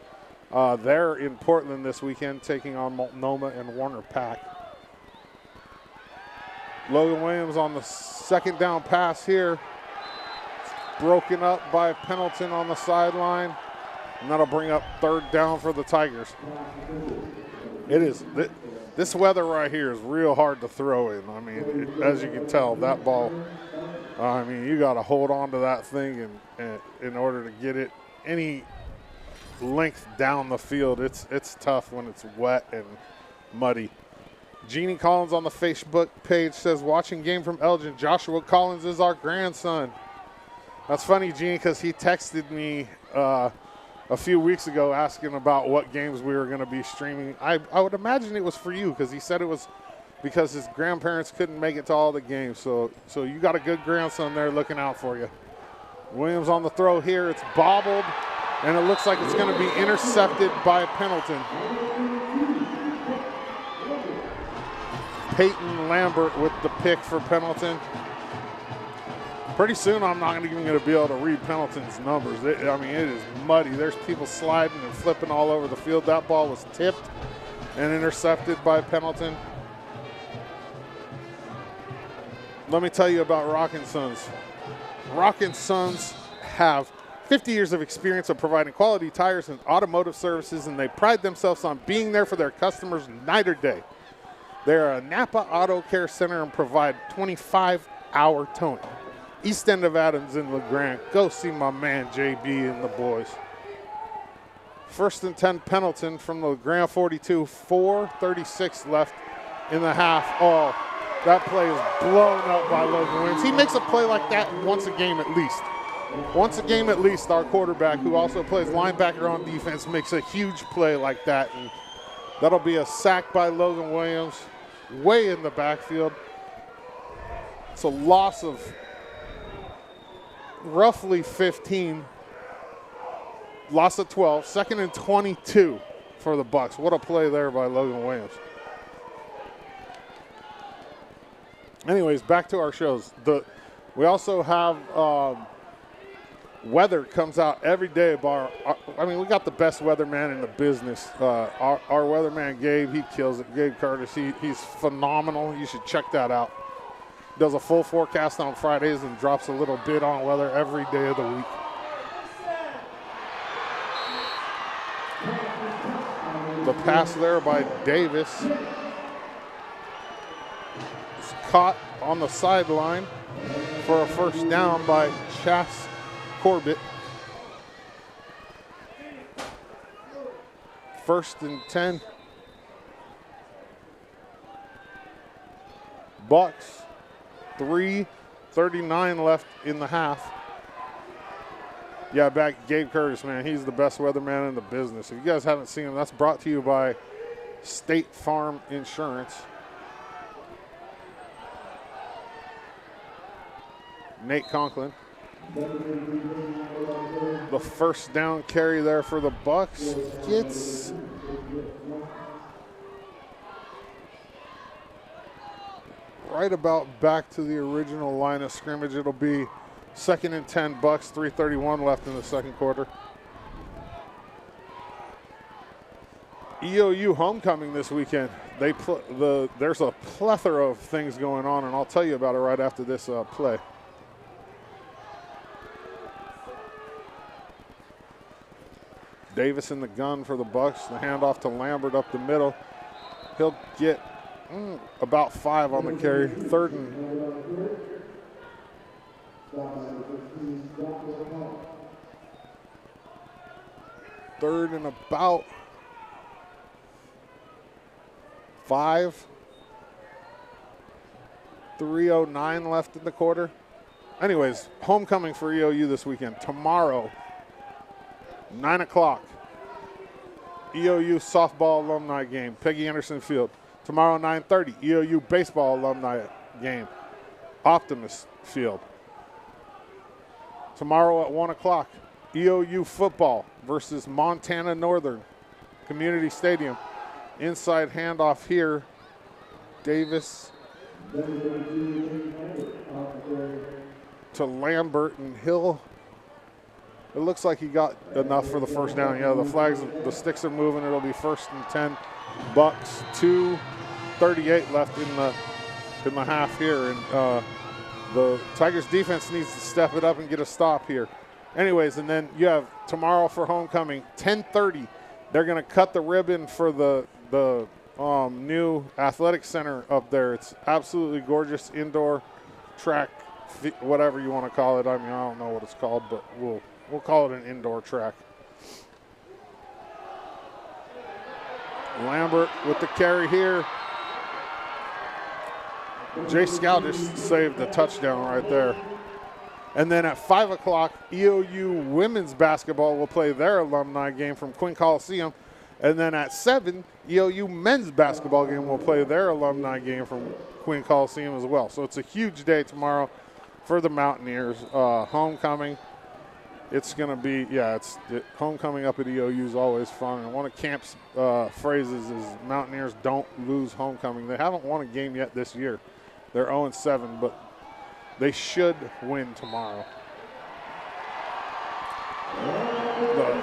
C: They're in Portland this weekend taking on Multnomah and Warner Pack. Logan Williams on the second down pass here. It's broken up by Pendleton on the sideline, and that'll bring up 3rd down for the Tigers. It is, this weather right here is real hard to throw in. I mean, as you can tell, that ball, I mean, you got to hold on to that thing and in order to get it any length down the field. It's tough when it's wet and muddy. Jeannie Collins on the Facebook page says, watching game from Elgin, Joshua Collins is our grandson. That's funny, Jeannie, because he texted me a few weeks ago asking about what games we were going to be streaming. I would imagine it was for you, because he said it was because his grandparents couldn't make it to all the games. So you got a good grandson there looking out for you. Williams on the throw here. It's bobbled, and it looks like it's going to be intercepted by Pendleton. Peyton Lambert with the pick for Pendleton. Pretty soon I'm not even going to be able to read Pendleton's numbers. I mean, it is muddy. There's people sliding and flipping all over the field. That ball was tipped and intercepted by Pendleton. Let me tell you about Rockin' Sons. Rockin' Sons have 50 years of experience of providing quality tires and automotive services, and they pride themselves on being there for their customers night or day. They're a Napa Auto Care Center and provide 25-hour towing. East End of Adams in LeGrand. Go see my man JB and the boys. 1st and 10 Pendleton from the LeGrand 42. 4:36 left in the half. Oh, that play is blown up by Logan Williams. He makes a play like that once a game at least. Once a game at least, our quarterback, who also plays linebacker on defense, makes a huge play like that. And that'll be a sack by Logan Williams, way in the backfield. It's a loss of roughly 15, loss of 12, 2nd and 22 for the Bucks. What a play there by Logan Williams. Anyways, back to our shows. We also have weather comes out every day. I mean, we got the best weatherman in the business. Our weatherman, Gabe, he kills it. Gabe Curtis, he's phenomenal. You should check that out. Does a full forecast on Fridays and drops a little bit on weather every day of the week. The pass there by Davis is caught on the sideline for a 1st down by Chas Corbett. 1st and 10. Bucks. 3 2:39 left in the half. Yeah, back Gabe Curtis, man. He's the best weatherman in the business. If you guys haven't seen him, that's brought to you by State Farm Insurance. Nate Conklin. The first down carry there for the Bucks gets right about back to the original line of scrimmage. It'll be 2nd and 10 Bucks, 3:31 left in the second quarter. EOU homecoming this weekend. There's a plethora of things going on, and I'll tell you about it right after this play. Davis in the gun for the Bucks. The handoff to Lambert up the middle. He'll get about 5 on the carry. Third and about 5. 3:09 left in the quarter. Anyways, homecoming for EOU this weekend. Tomorrow, 9 o'clock, EOU softball alumni game, Peggy Anderson Field. Tomorrow, 9:30, EOU baseball alumni game, Optimist Field. Tomorrow at 1 o'clock, EOU football versus Montana Northern, Community Stadium. Inside handoff here, Davis to Lambert, and it looks like he got enough for the first down. Yeah, the sticks are moving. It'll be 1st and 10 Bucks. 2:38 left in the half here, and the Tigers defense needs to step it up and get a stop here. Anyways, and then you have tomorrow for homecoming, 10:30. They're going to cut the ribbon for the new athletic center up there. It's absolutely gorgeous indoor track, whatever you want to call it. I mean, I don't know what it's called, but we'll call it an indoor track. Lambert with the carry here. Jay Scout just saved a touchdown right there. And then at 5 o'clock, EOU women's basketball will play their alumni game from Quinn Coliseum. And then at 7, EOU men's basketball game will play their alumni game from Quinn Coliseum as well. So it's a huge day tomorrow for the Mountaineers. Homecoming. It's going to be, homecoming up at EOU is always fun. And one of Camp's phrases is Mountaineers don't lose homecoming. They haven't won a game yet this year. They're 0-7, but they should win tomorrow. The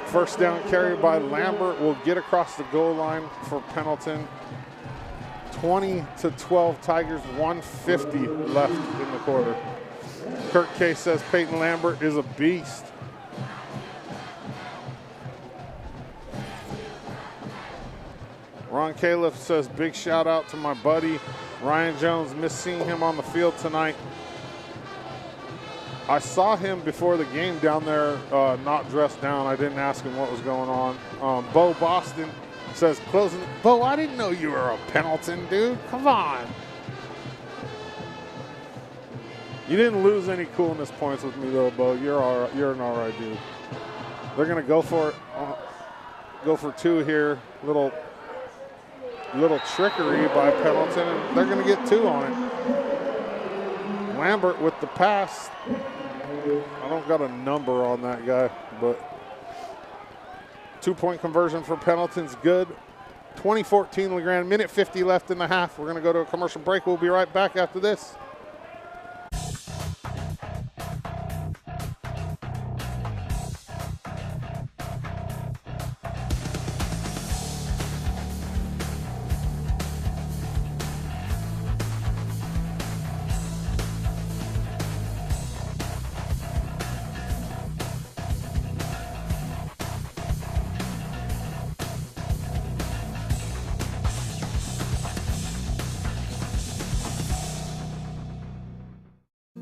C: first down carry by Lambert will get across the goal line for Pendleton. 20-12 Tigers, 150 left in the quarter. Kurt K says Peyton Lambert is a beast. Ron Califf says big shout out to my buddy Ryan Jones. Missed seeing him on the field tonight. I saw him before the game down there, not dressed down. I didn't ask him what was going on. Bo Boston says closing. Bo, I didn't know you were a Pendleton dude. Come on. You didn't lose any coolness points with me though, Bo. You're an all right dude. They're gonna go for it. Go for 2 here. Little trickery by Pendleton, and they're gonna get 2 on it. Lambert with the pass. I don't got a number on that guy, but 2-point conversion for Pendleton's good. 20-14 LeGrand, minute 50 left in the half. We're gonna go to a commercial break. We'll be right back after this.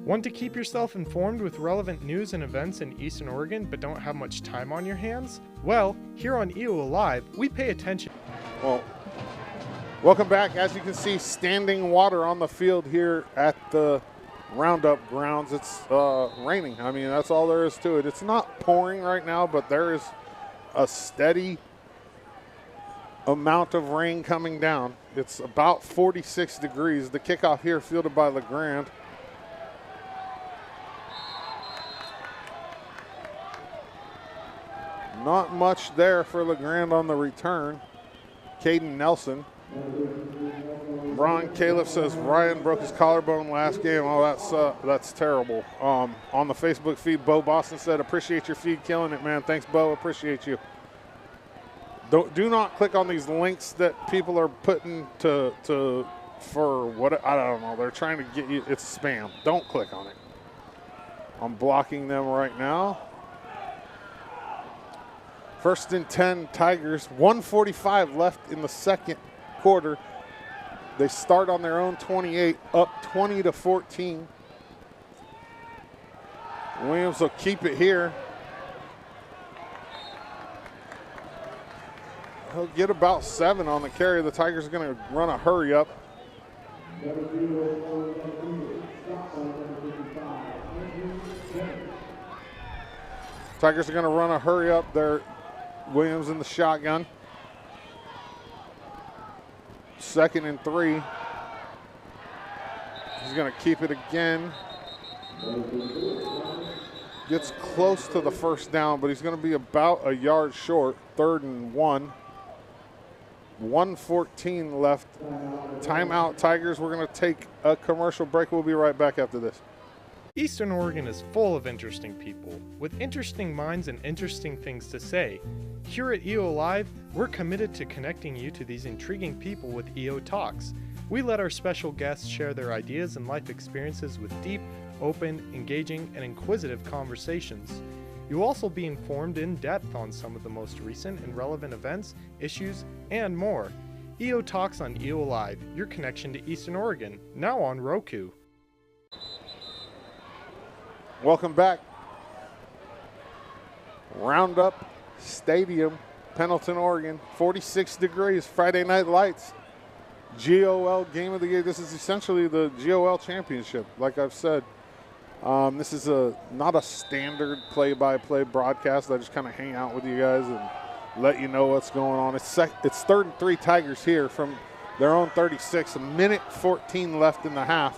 A: Want to keep yourself informed with relevant news and events in Eastern Oregon but don't have much time on your hands? Well, here on EOU Live, we pay attention.
C: Well, welcome back. As you can see, standing water on the field here at the Roundup grounds. It's raining. I mean, that's all there is to it. It's not pouring right now, but there is a steady amount of rain coming down. It's about 46 degrees. The kickoff here fielded by LeGrand. Not much there for LeGrand on the return. Caden Nelson. Ron Califf says Ryan broke his collarbone last game. Oh, that's terrible. On the Facebook feed, Bo Boston said, appreciate your feed, killing it, man. Thanks, Bo. Appreciate you. Do not click on these links that people are putting for what, I don't know. They're trying to get you. It's spam. Don't click on it. I'm blocking them right now. 1st and 10 Tigers. 1:45 left in the second quarter. They start on their own 28, up 20-14. Williams will keep it here. He'll get about 7 on the carry. The Tigers are going to run a hurry up. Tigers are going to run a hurry up there. Williams in the shotgun. 2nd and 3. He's going to keep it again. Gets close to the first down, but he's going to be about a yard short. 3rd and 1. 1:14 left. Timeout, Tigers. We're going to take a commercial break. We'll be right back after this.
A: Eastern Oregon is full of interesting people, with interesting minds and interesting things to say. Here at EO Live, we're committed to connecting you to these intriguing people with EO Talks. We let our special guests share their ideas and life experiences with deep, open, engaging, and inquisitive conversations. You'll also be informed in depth on some of the most recent and relevant events, issues, and more. EO Talks on EO Live, your connection to Eastern Oregon, now on Roku.
C: Welcome back. Roundup Stadium, Pendleton, Oregon. 46 degrees, Friday Night Lights. GOL game of the year. This is essentially the GOL championship, like I've said. This is not a standard play-by-play broadcast. I just kind of hang out with you guys and let you know what's going on. It's 3rd and 3 Tigers here from their own 36. 1:14 left in the half.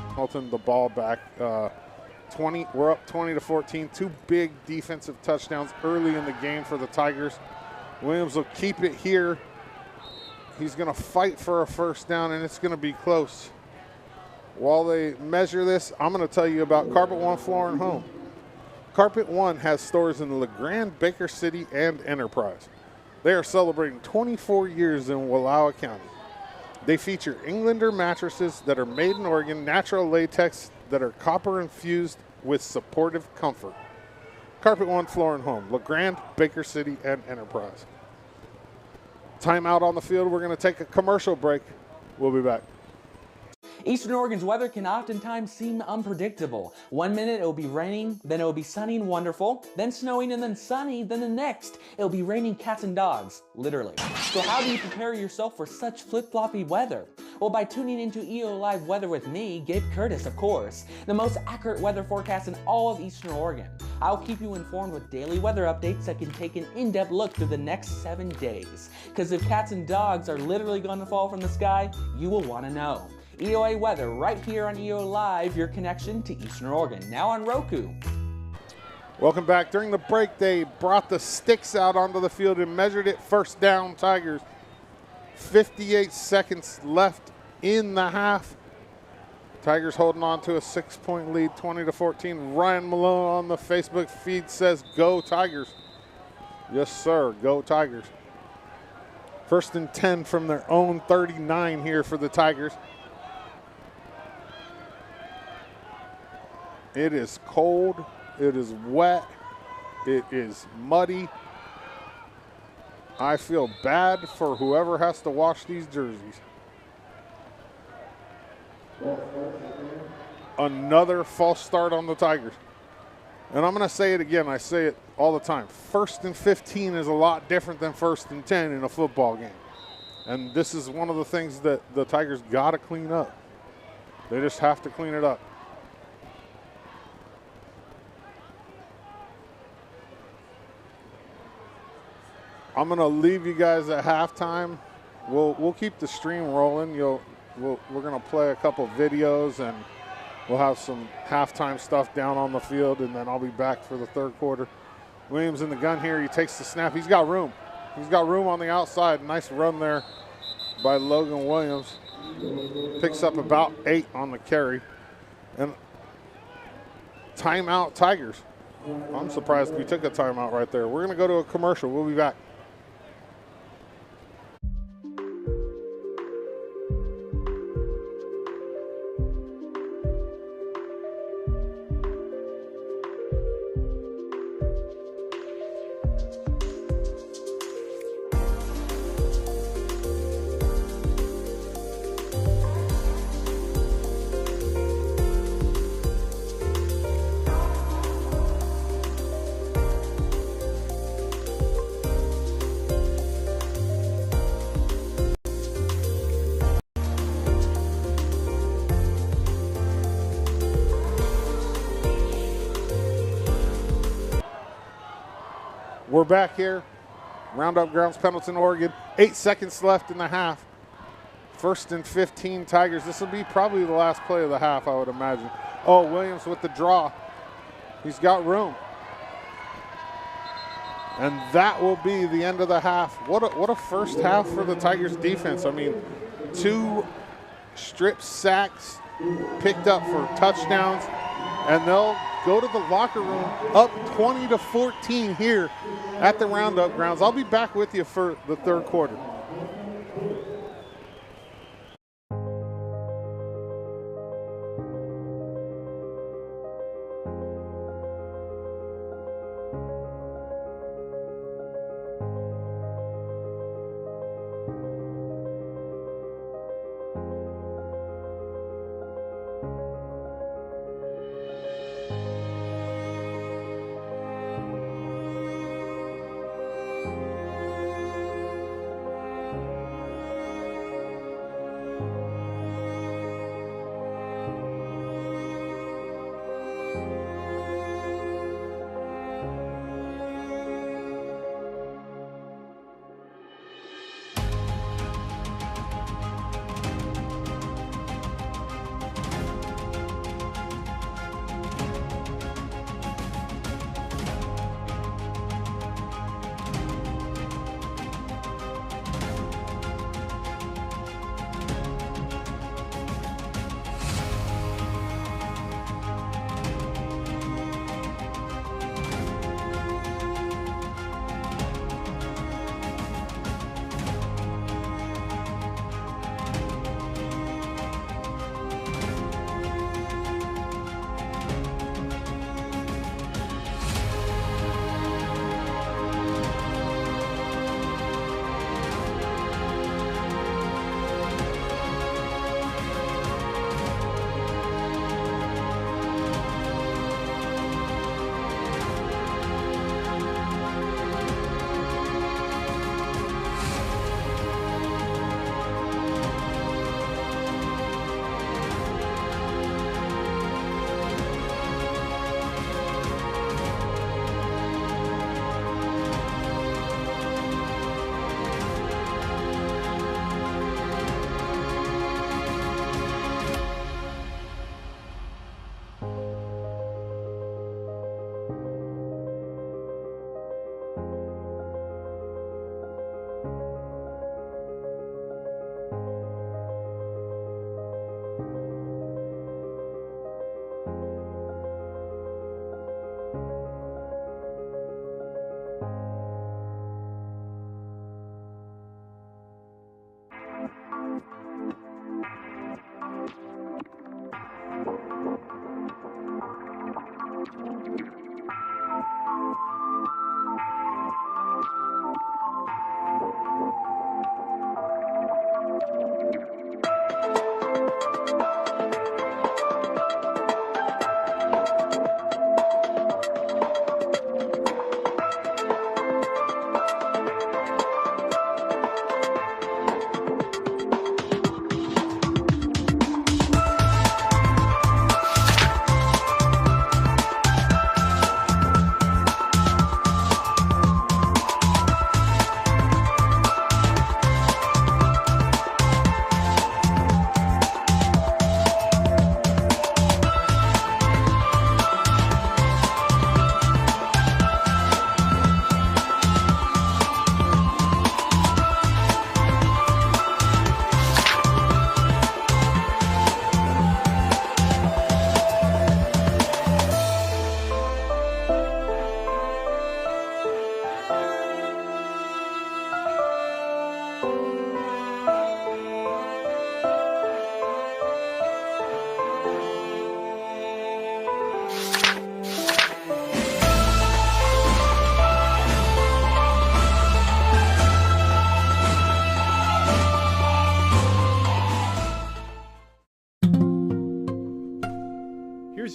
C: Pendleton the ball back. We're up 20-14. 2 big defensive touchdowns early in the game for the Tigers. Williams will keep it here. He's going to fight for a first down, and it's going to be close. While they measure this, I'm going to tell you about Carpet One Floor and Home. Carpet One has stores in LeGrand, Baker City, and Enterprise. They are celebrating 24 years in Wallowa County. They feature Englander mattresses that are made in Oregon, natural latex that are copper infused with supportive comfort. Carpet One Floor and Home, LeGrand, Baker City, and Enterprise. Timeout on the field. We're going to take a commercial break. We'll be back.
E: Eastern Oregon's weather can oftentimes seem unpredictable. One minute it'll be raining, then it'll be sunny and wonderful, then snowing and then sunny, then the next it'll be raining cats and dogs, literally. So how do you prepare yourself for such flip-floppy weather? Well, by tuning into EO Live Weather with me, Gabe Curtis, of course, the most accurate weather forecast in all of Eastern Oregon. I'll keep you informed with daily weather updates that can take an in-depth look through the next 7 days. Because if cats and dogs are literally going to fall from the sky, you will want to know. EOA Weather right here on EO Live, your connection to Eastern Oregon, now on Roku.
C: Welcome back. During the break, they brought the sticks out onto the field and measured it. First down, Tigers. 58 seconds left in the half. Tigers holding on to a 6-point lead, 20-14. Ryan Malone on the Facebook feed says, go Tigers. Yes, sir, go Tigers. 1st and 10 from their own 39 here for the Tigers. It is cold, it is wet, it is muddy. I feel bad for whoever has to wash these jerseys. Another false start on the Tigers. And I'm going to say it again, I say it all the time. 1st and 15 is a lot different than 1st and 10 in a football game. And this is one of the things that the Tigers got to clean up. They just have to clean it up. I'm going to leave you guys at halftime. We'll keep the stream rolling. We're going to play a couple videos, and we'll have some halftime stuff down on the field, and then I'll be back for the third quarter. Williams in the gun here. He takes the snap. He's got room. He's got room on the outside. Nice run there by Logan Williams. Picks up about 8 on the carry. And timeout Tigers. I'm surprised we took a timeout right there. We're going to go to a commercial. We'll be back. We're back here, Roundup Grounds, Pendleton, Oregon. 8 seconds left in the half. 1st and 15 Tigers. This will be probably the last play of the half, I would imagine. Oh, Williams with the draw. He's got room. And that will be the end of the half. What a first half for the Tigers defense. I mean, 2 strip sacks picked up for touchdowns, and they'll go to the locker room up 20-14 here at the Roundup Grounds. I'll be back with you for the third quarter.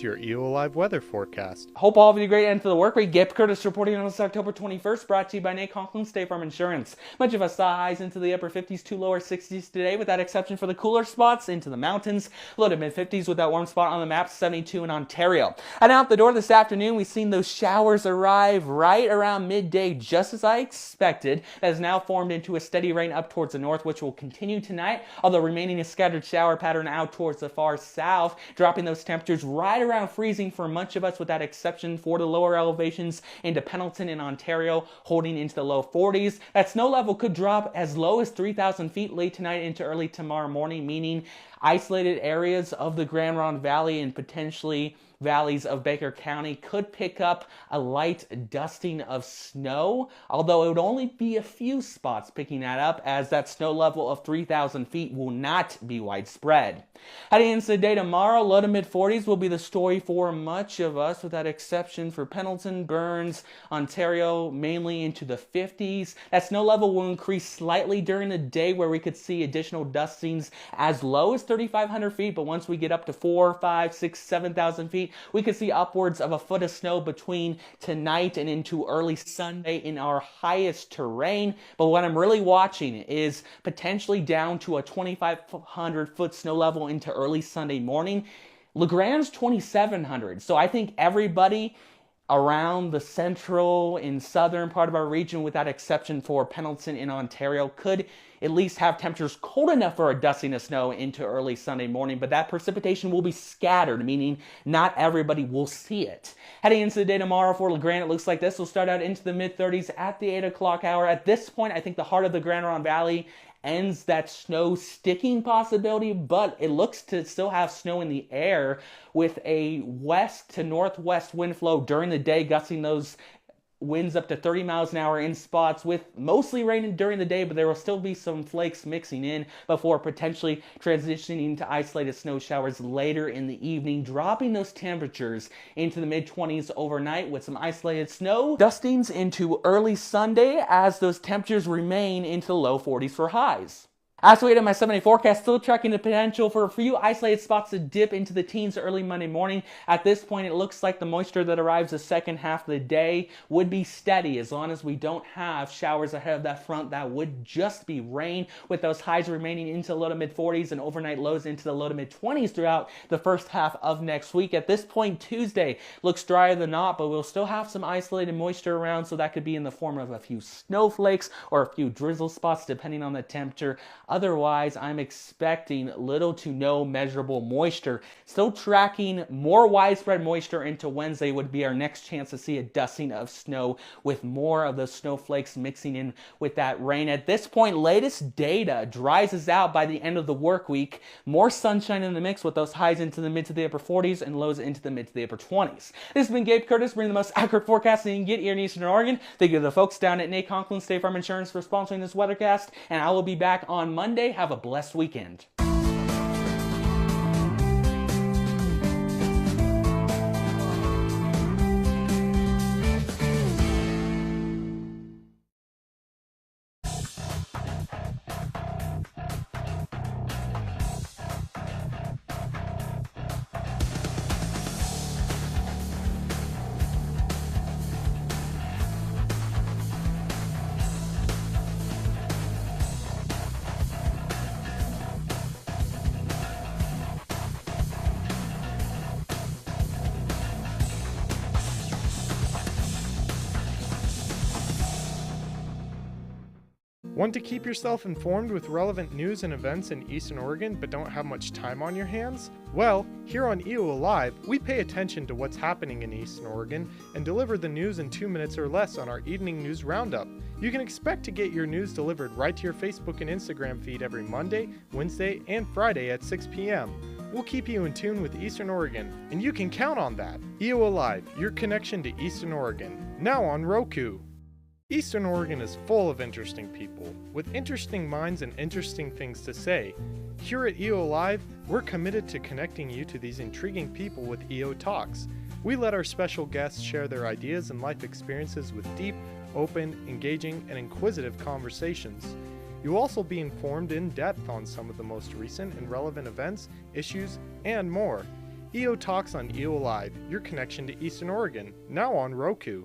A: here's your EO Live weather forecast.
E: Hope all of you great end to the work week. Gabe Curtis reporting on this October 21st, brought to you by Nate Conklin, State Farm Insurance. Much of us saw highs into the upper 50s to lower 60s today, with that exception for the cooler spots into the mountains. Low to mid 50s with that warm spot on the map, 72 in Ontario. And out the door this afternoon, we've seen those showers arrive right around midday, just as I expected. That has now formed into a steady rain up towards the north, which will continue tonight, although remaining a scattered shower pattern out towards the far south, dropping those temperatures right around freezing for much of us, with that exception for the lower elevations into Pendleton in Ontario, holding into the low 40s. That snow level could drop as low as 3,000 feet late tonight into early tomorrow morning, meaning isolated areas of the Grand Ronde Valley and potentially valleys of Baker County could pick up a light dusting of snow, although it would only be a few spots picking that up, as that snow level of 3,000 feet will not be widespread. Heading into the day tomorrow, low to mid 40s will be the story for much of us, with that exception for Pendleton, Burns, Ontario, mainly into the 50s. That snow level will increase slightly during the day, where we could see additional dustings as low as 3,500 feet, but once we get up to 4, 5, 6, 7,000 feet, we could see upwards of a foot of snow between tonight and into early Sunday in our highest terrain. But what I'm really watching is potentially down to a 2,500 foot snow level into early Sunday morning. LeGrand's 2,700. So I think everybody around the central and southern part of our region, with that exception for Pendleton in Ontario, could at least have temperatures cold enough for a dusting of snow into early Sunday morning, but that precipitation will be scattered, meaning not everybody will see it. Heading into the day tomorrow for LeGrand, it looks like this will start out into the mid-30s at the 8 o'clock hour. At this point, I think the heart of the Grand Ronde Valley ends that snow sticking possibility, but it looks to still have snow in the air, with a west to northwest wind flow during the day, gusting those winds up to 30 miles an hour in spots, with mostly rain during the day, but there will still be some flakes mixing in before potentially transitioning to isolated snow showers later in the evening, dropping those temperatures into the mid-20s overnight, with some isolated snow dustings into early Sunday, as those temperatures remain into the low 40s for highs. As we wait on my 7-day forecast, still tracking the potential for a few isolated spots to dip into the teens early Monday morning. At this point, it looks like the moisture that arrives the second half of the day would be steady, as long as we don't have showers ahead of that front. That would just be rain, with those highs remaining into the low to mid 40s and overnight lows into the low to mid 20s throughout the first half of next week. At this point, Tuesday looks drier than not, but we'll still have some isolated moisture around, so that could be in the form of a few snowflakes or a few drizzle spots, depending on the temperature. Otherwise, I'm expecting little to no measurable moisture. Still tracking more widespread moisture into Wednesday would be our next chance to see a dusting of snow, with more of those snowflakes mixing in with that rain. At this point, latest data dries us out by the end of the work week. More sunshine in the mix, with those highs into the mid to the upper 40s and lows into the mid to the upper 20s. This has been Gabe Curtis, bringing the most accurate forecasting you can get here in Eastern Oregon. Thank you to the folks down at Nate Conklin, State Farm Insurance, for sponsoring this weathercast, and I will be back on Monday. Have a blessed weekend.
A: Want to keep yourself informed with relevant news and events in Eastern Oregon but don't have much time on your hands? Well, here on EO Live, we pay attention to what's happening in Eastern Oregon and deliver the news in 2 minutes or less on our evening news roundup. You can expect to get your news delivered right to your Facebook and Instagram feed every Monday, Wednesday, and Friday at 6 p.m. We'll keep you in tune with Eastern Oregon, and you can count on that. EO Live, your connection to Eastern Oregon, now on Roku. Eastern Oregon is full of interesting people, with interesting minds and interesting things to say. Here at EO Live, we're committed to connecting you to these intriguing people with EO Talks. We let our special guests share their ideas and life experiences with deep, open, engaging, and inquisitive conversations. You'll also be informed in depth on some of the most recent and relevant events, issues, and more. EO Talks on EO Live, your connection to Eastern Oregon, now on Roku.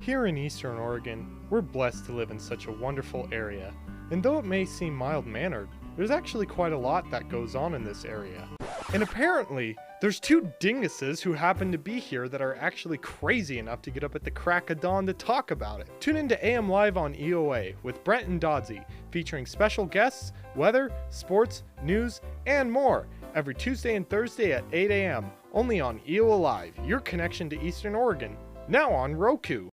A: Here in Eastern Oregon, we're blessed to live in such a wonderful area, and though it may seem mild-mannered, there's actually quite a lot that goes on in this area. And apparently, there's two dinguses who happen to be here that are actually crazy enough to get up at the crack of dawn to talk about it. Tune into AM Live on EOA with Brent and Dodsey, featuring special guests, weather, sports, news, and more, every Tuesday and Thursday at 8 a.m., only on EO Live, your connection to Eastern Oregon, now on Roku.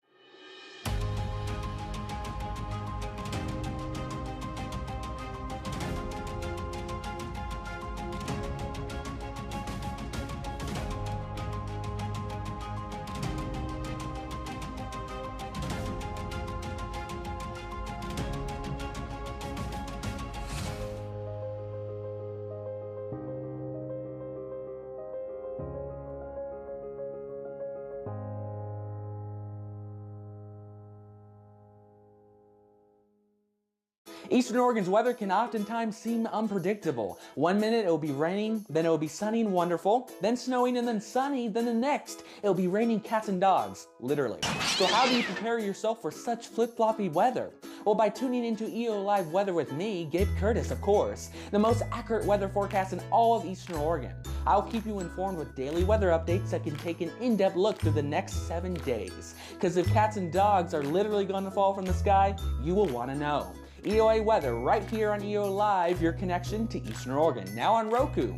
E: Eastern Oregon's weather can oftentimes seem unpredictable. One minute it'll be raining, then it'll be sunny and wonderful, then snowing and then sunny, then the next it'll be raining cats and dogs, literally. So how do you prepare yourself for such flip-floppy weather? Well, by tuning into EO Live Weather with me, Gabe Curtis, of course, the most accurate weather forecast in all of Eastern Oregon. I'll keep you informed with daily weather updates that can take an in-depth look through the next 7 days. Because if cats and dogs are literally going to fall from the sky, you will want to know. EOA weather right here on EO Live, your connection to Eastern Oregon, now on Roku.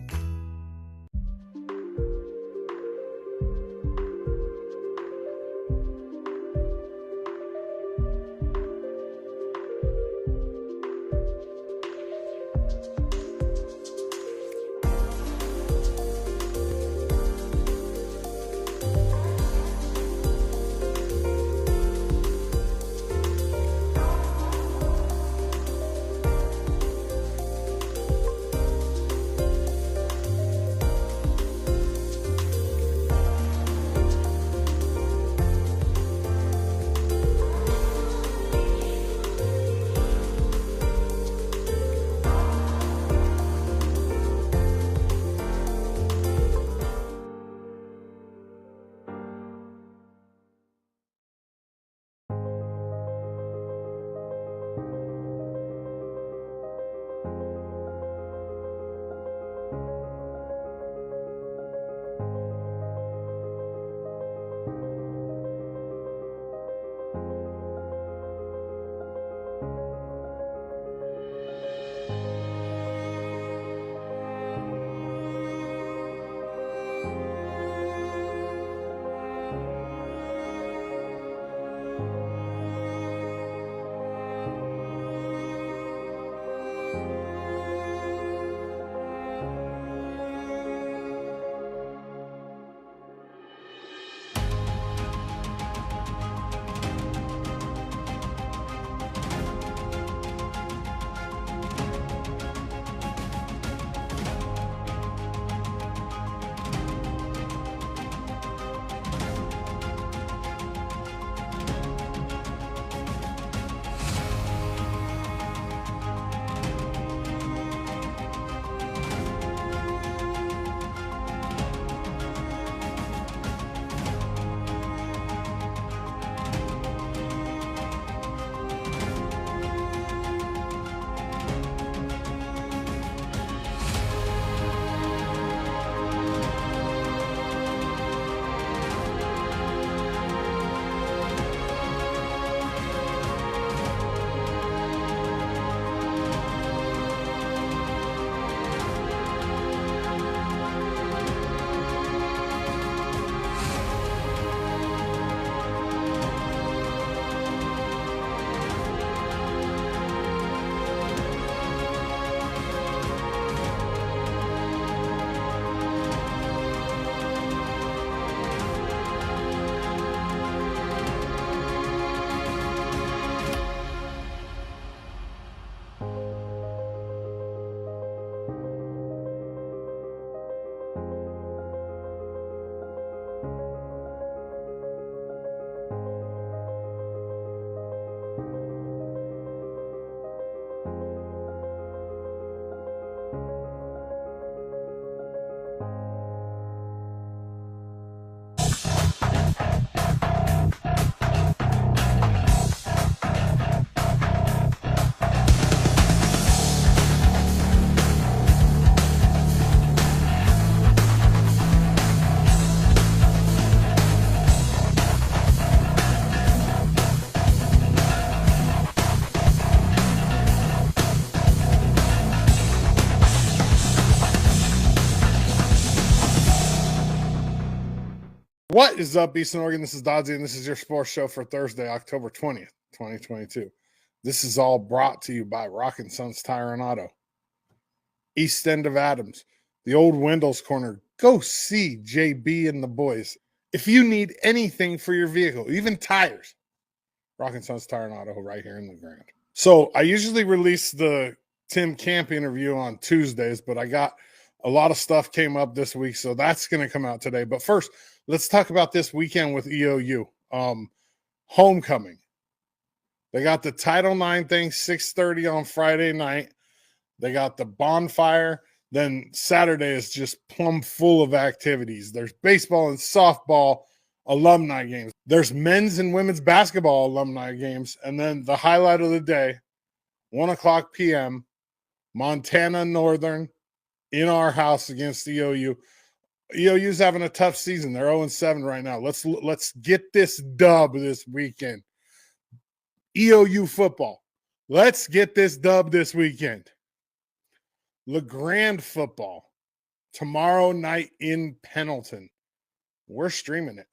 C: What is up, Eastern Oregon? This is Dodzy, and this is your sports show for Thursday, October 20th, 2022. This is all brought to you by Rockin' Sons Tire and Auto. East End of Adams, the old Wendell's Corner. Go see JB and the boys. If you need anything for your vehicle, even tires, Rockin' Sons Tire and Auto right here in the Grand. So I usually release the Tim Camp interview on Tuesdays, but I got a lot of stuff came up this week, so that's going to come out today. But first, let's talk about this weekend with EOU. Homecoming. They got the Title IX thing, 6:30 on Friday night. They got the bonfire. Then Saturday is just plumb full of activities. There's baseball and softball alumni games. There's men's and women's basketball alumni games. And then the highlight of the day, 1 o'clock p.m., Montana Northern in our house against EOU. EOU's having a tough season. They're 0-7 right now. Let's get this dub this weekend. EOU football. Let's get this dub this weekend. LeGrand football tomorrow night in Pendleton. We're streaming it.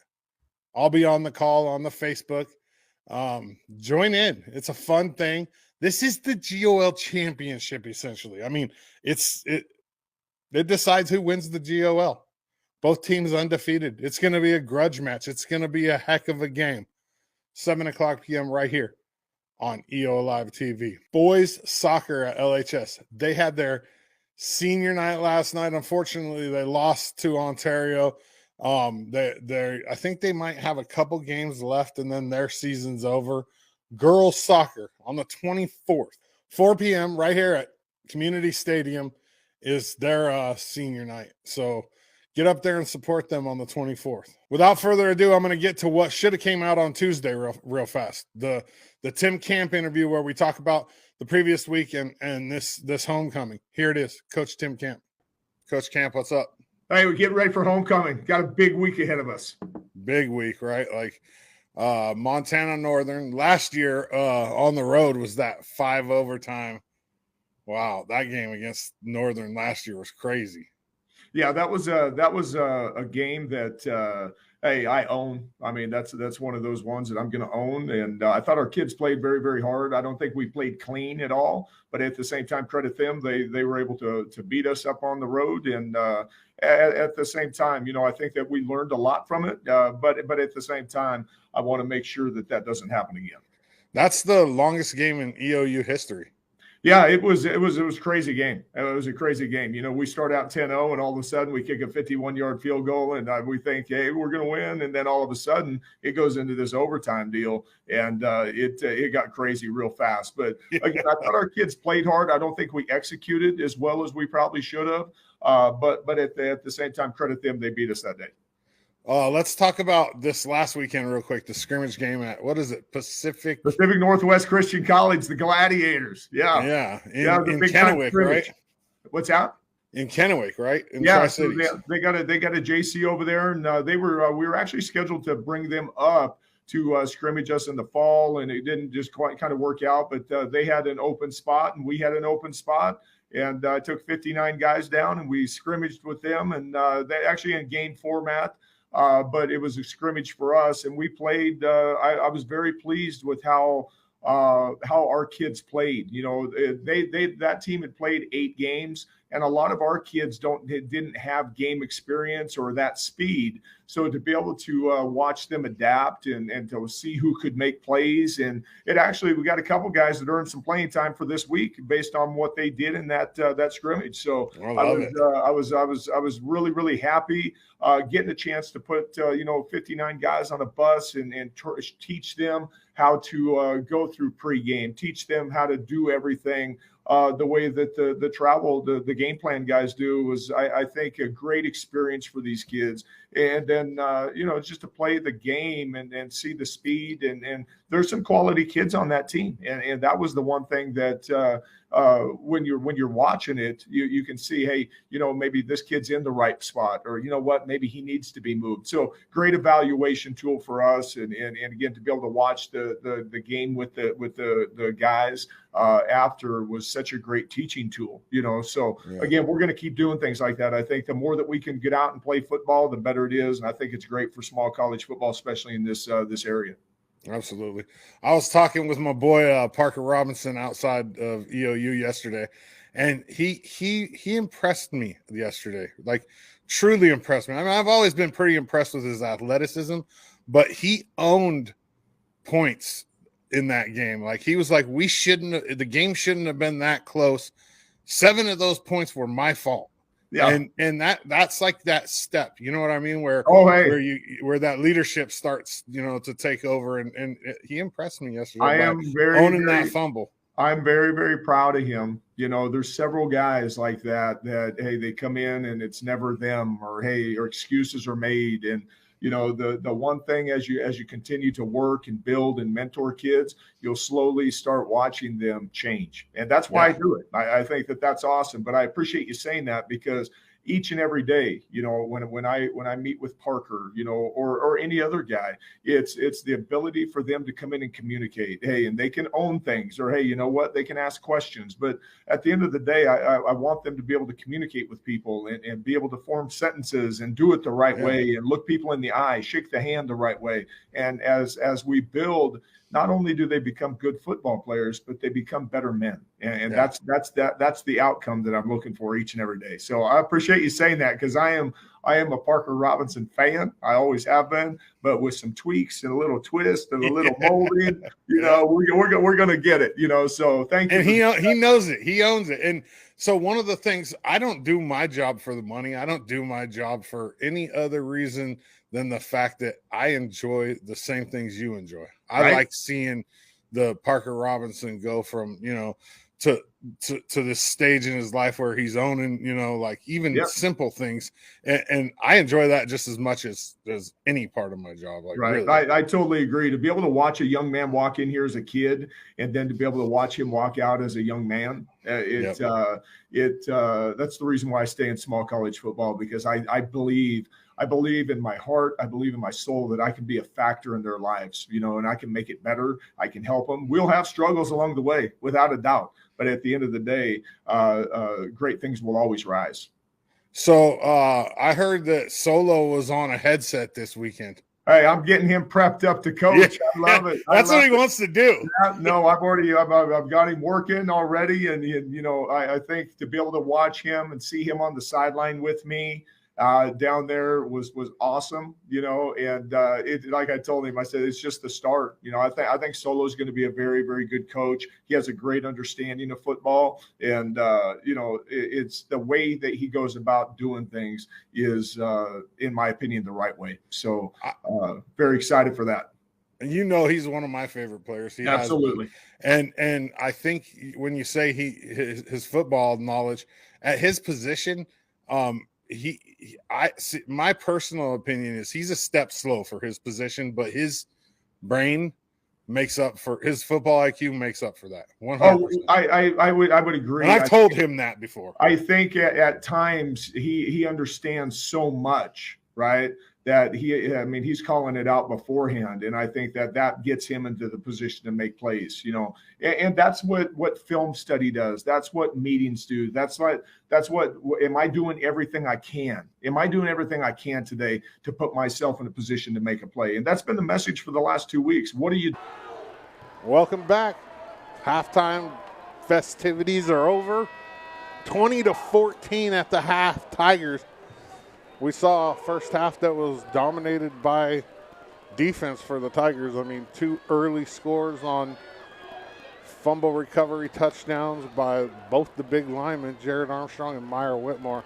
C: I'll be on the call on the Facebook. Join in. It's a fun thing. This is the GOL championship, essentially. I mean, it decides who wins the GOL. Both teams undefeated. It's going to be a grudge match. It's going to be a heck of a game. 7 o'clock p.m. right here on EO Live TV. Boys soccer at LHS. They had their senior night last night. Unfortunately, they lost to Ontario. I think they might have a couple games left, and then their season's over. Girls soccer on the 24th, 4 p.m. right here at Community Stadium is their senior night. So get up there and support them on the 24th. Without further ado, I'm going to get to what should have came out on Tuesday real fast. The Tim Camp interview where we talk about the previous week and this homecoming. Here it is, Coach Tim Camp. Coach Camp, what's up?
F: Hey, we're getting ready for homecoming. Got a big week ahead of us.
C: Big week, right? Like Montana Northern last year on the road was that 5 overtime. Wow, that game against Northern last year was crazy.
F: Yeah, that was a game that hey, I own. I mean, that's one of those ones that I'm going to own. And I thought our kids played very, very hard. I don't think we played clean at all, but at the same time, credit them. They were able to beat us up on the road. And at the same time, I think that we learned a lot from it. But at the same time, I want to make sure that doesn't happen again.
C: That's the longest game in EOU history.
F: Yeah, it was a crazy game. It was a crazy game. We start out 10-0, and all of a sudden we kick a 51-yard field goal, and we think, hey, we're going to win. And then all of a sudden it goes into this overtime deal, and it got crazy real fast. But again, I thought our kids played hard. I don't think we executed as well as we probably should have. But at the same time, credit them. They beat us that day.
C: Let's talk about this last weekend real quick. The scrimmage game at, what is it, Pacific
F: Northwest Christian College, the Gladiators. Yeah.
C: In Kennewick, right?
F: What's that?
C: In Kennewick, right?
F: So they got a JC over there, and we were actually scheduled to bring them up to scrimmage us in the fall, and it didn't just quite kind of work out. But they had an open spot, and we had an open spot. And I took 59 guys down, and we scrimmaged with them, and they actually in game format. But it was a scrimmage for us, and we played. I was very pleased with how our kids played. That team had played 8 games, and a lot of our kids didn't have game experience or that speed. So to be able to watch them adapt and to see who could make plays, and we got a couple guys that earned some playing time for this week based on what they did in that scrimmage. So I was really, really happy getting a chance to put 59 guys on a bus and teach them how to go through pregame, teach them how to do everything the way that the game plan guys do. Was I think a great experience for these kids. And then just to play the game and see the speed, and there's some quality kids on that team, and that was the one thing that when you're watching it, you can see, hey, maybe this kid's in the right spot, or maybe he needs to be moved. So great evaluation tool for us, and again, to be able to watch the game with the guys after was such a great teaching tool, So again, we're going to keep doing things like that. I think the more that we can get out and play football, the better it is. And I think it's great for small college football, especially in this area.
C: Absolutely. I was talking with my boy Parker Robinson outside of EOU yesterday, and he impressed me yesterday. Like, truly impressed me. I mean, I've always been pretty impressed with his athleticism, but he owned points in that game. Like, he was like, the game shouldn't have been that close. 7 of those points were my fault. Yeah. And that's like that step, you know what I mean? Where that leadership starts, to take over. And he impressed me yesterday. I am owning that fumble.
F: I'm very, very proud of him. There's several guys like that, hey, they come in and it's never them, or hey, or excuses are made. And the one thing, as you continue to work and build and mentor kids, you'll slowly start watching them change. And that's why I do it. I think that's awesome. But I appreciate you saying that, because each and every day, when I meet with Parker, or any other guy, it's the ability for them to come in and communicate. Hey, and they can own things, or hey, you know what, they can ask questions. But at the end of the day, I want them to be able to communicate with people and be able to form sentences and do it the right way, and look people in the eye, shake the hand the right way. And as we build, not only do they become good football players, but they become better men. And that's the outcome that I'm looking for each and every day. So I appreciate you saying that, because I am a Parker Robinson fan. I always have been, but with some tweaks and a little twist and a little molding, we're going to get it, so thank you.
C: And he knows it. He owns it. And so one of the things, I don't do my job for the money. I don't do my job for any other reason than the fact that I enjoy the same things you enjoy. I like seeing the Parker Robinson go from, to this stage in his life where he's owning, like even simple things. And I enjoy that just as much as any part of my job. Like,
F: right. Really. I totally agree. To be able to watch a young man walk in here as a kid, and then to be able to watch him walk out as a young man, that's the reason why I stay in small college football, because I believe in my heart, I believe in my soul that I can be a factor in their lives, and I can make it better. I can help them. We'll have struggles along the way, without a doubt. But at the end of the day, great things will always rise.
C: So I heard that Solo was on a headset this weekend.
F: Hey, I'm getting him prepped up to coach. I love it.
C: That's what he wants to do.
F: No, I've got him working already. And I think to be able to watch him and see him on the sideline with me down there was awesome, and like I told him, I said, it's just the start. I think Solo is going to be a very, very good coach. He has a great understanding of football, and it's the way that he goes about doing things is, in my opinion, the right way. So very excited for that.
C: And he's one of my favorite players. He
F: absolutely.
C: And I think when you say his football knowledge at his position, my personal opinion is he's a step slow for his position, but his brain makes up for his football IQ, makes up for that. 100%.
F: I would agree.
C: And I've told him that before.
F: I think at times he understands so much, right, that he's calling it out beforehand, and I think that gets him into the position to make plays, and that's what film study does. That's what meetings do. That's what am I doing everything I can? Am I doing everything I can today to put myself in a position to make a play? And that's been the message for the last 2 weeks. What are you?
C: Welcome back. Halftime festivities are over. 20-14 at the half, Tigers. We saw a first half that was dominated by defense for the Tigers. I mean, 2 early scores on fumble recovery touchdowns by both the big linemen, Jared Armstrong and Meyer Whitmore.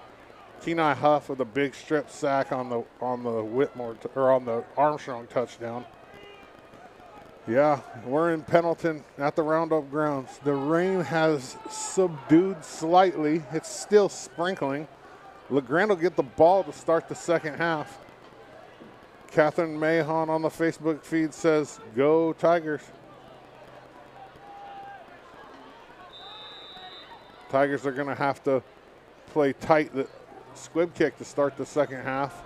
C: Kenai Huff with a big strip sack on the Whitmore or on the Armstrong touchdown. Yeah, we're in Pendleton at the Roundup grounds. The rain has subdued slightly. It's still sprinkling. LeGrand will get the ball to start the second half. Catherine Mahon on the Facebook feed says, "Go Tigers." Tigers are going to have to play tight the squib kick to start the second half.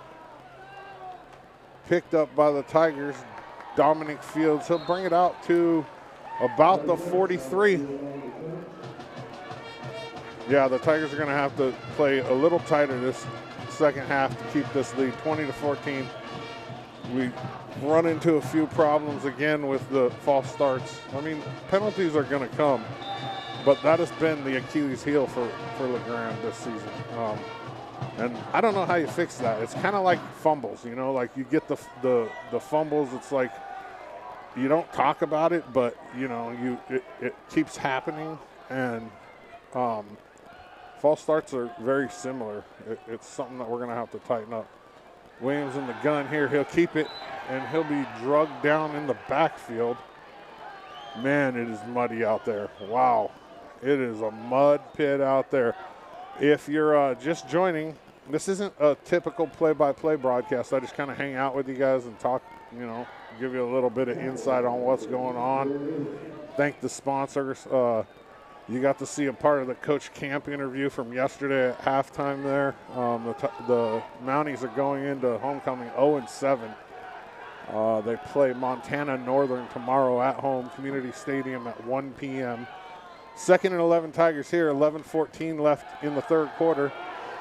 C: Picked up by the Tigers, Dominic Fields. He'll bring it out to about the 43. Yeah, the Tigers are going to have to play a little tighter this second half to keep this lead 20-14. We run into a few problems again with the false starts. I mean, penalties are going to come, but that has been the Achilles heel for LeGrand this season. And I don't know how you fix that. It's kind of like fumbles, you know, like you get the fumbles. It's like you don't talk about it, but, you know, it keeps happening. And false starts are very similar. It's something that we're going to have to tighten up. Williams in the gun here. He'll keep it, and he'll be drugged down in the backfield. Man, it is muddy out there. Wow. It is a mud pit out there. If you're just joining, this isn't a typical play-by-play broadcast. I just kind of hang out with you guys and talk, you know, give you a little bit of insight on what's going on. Thank the sponsors. You got to see a part of the Coach Camp interview from yesterday at halftime there. The Mounties are going into homecoming 0-7. They play Montana Northern tomorrow at home, Community Stadium at 1 p.m. 2nd and 11 Tigers here, 11-14 left in the third quarter.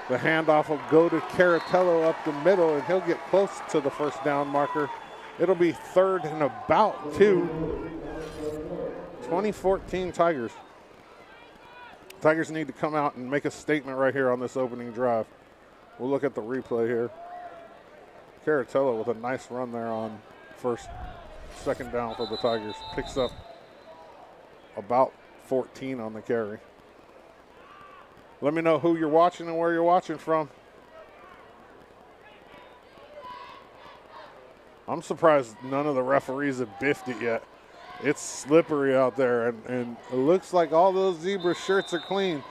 C: The handoff will go to Caratello up the middle, and he'll get close to the first down marker. It'll be 3rd and about 2. 2014 Tigers. Tigers need to come out and make a statement right here on this opening drive. We'll look at the replay here. Caratello with a nice run there on second down for the Tigers. Picks up about 14 on the carry. Let me know who you're watching and where you're watching from. I'm surprised none of the referees have biffed it yet. It's slippery out there, and it looks like all those zebra shirts are clean.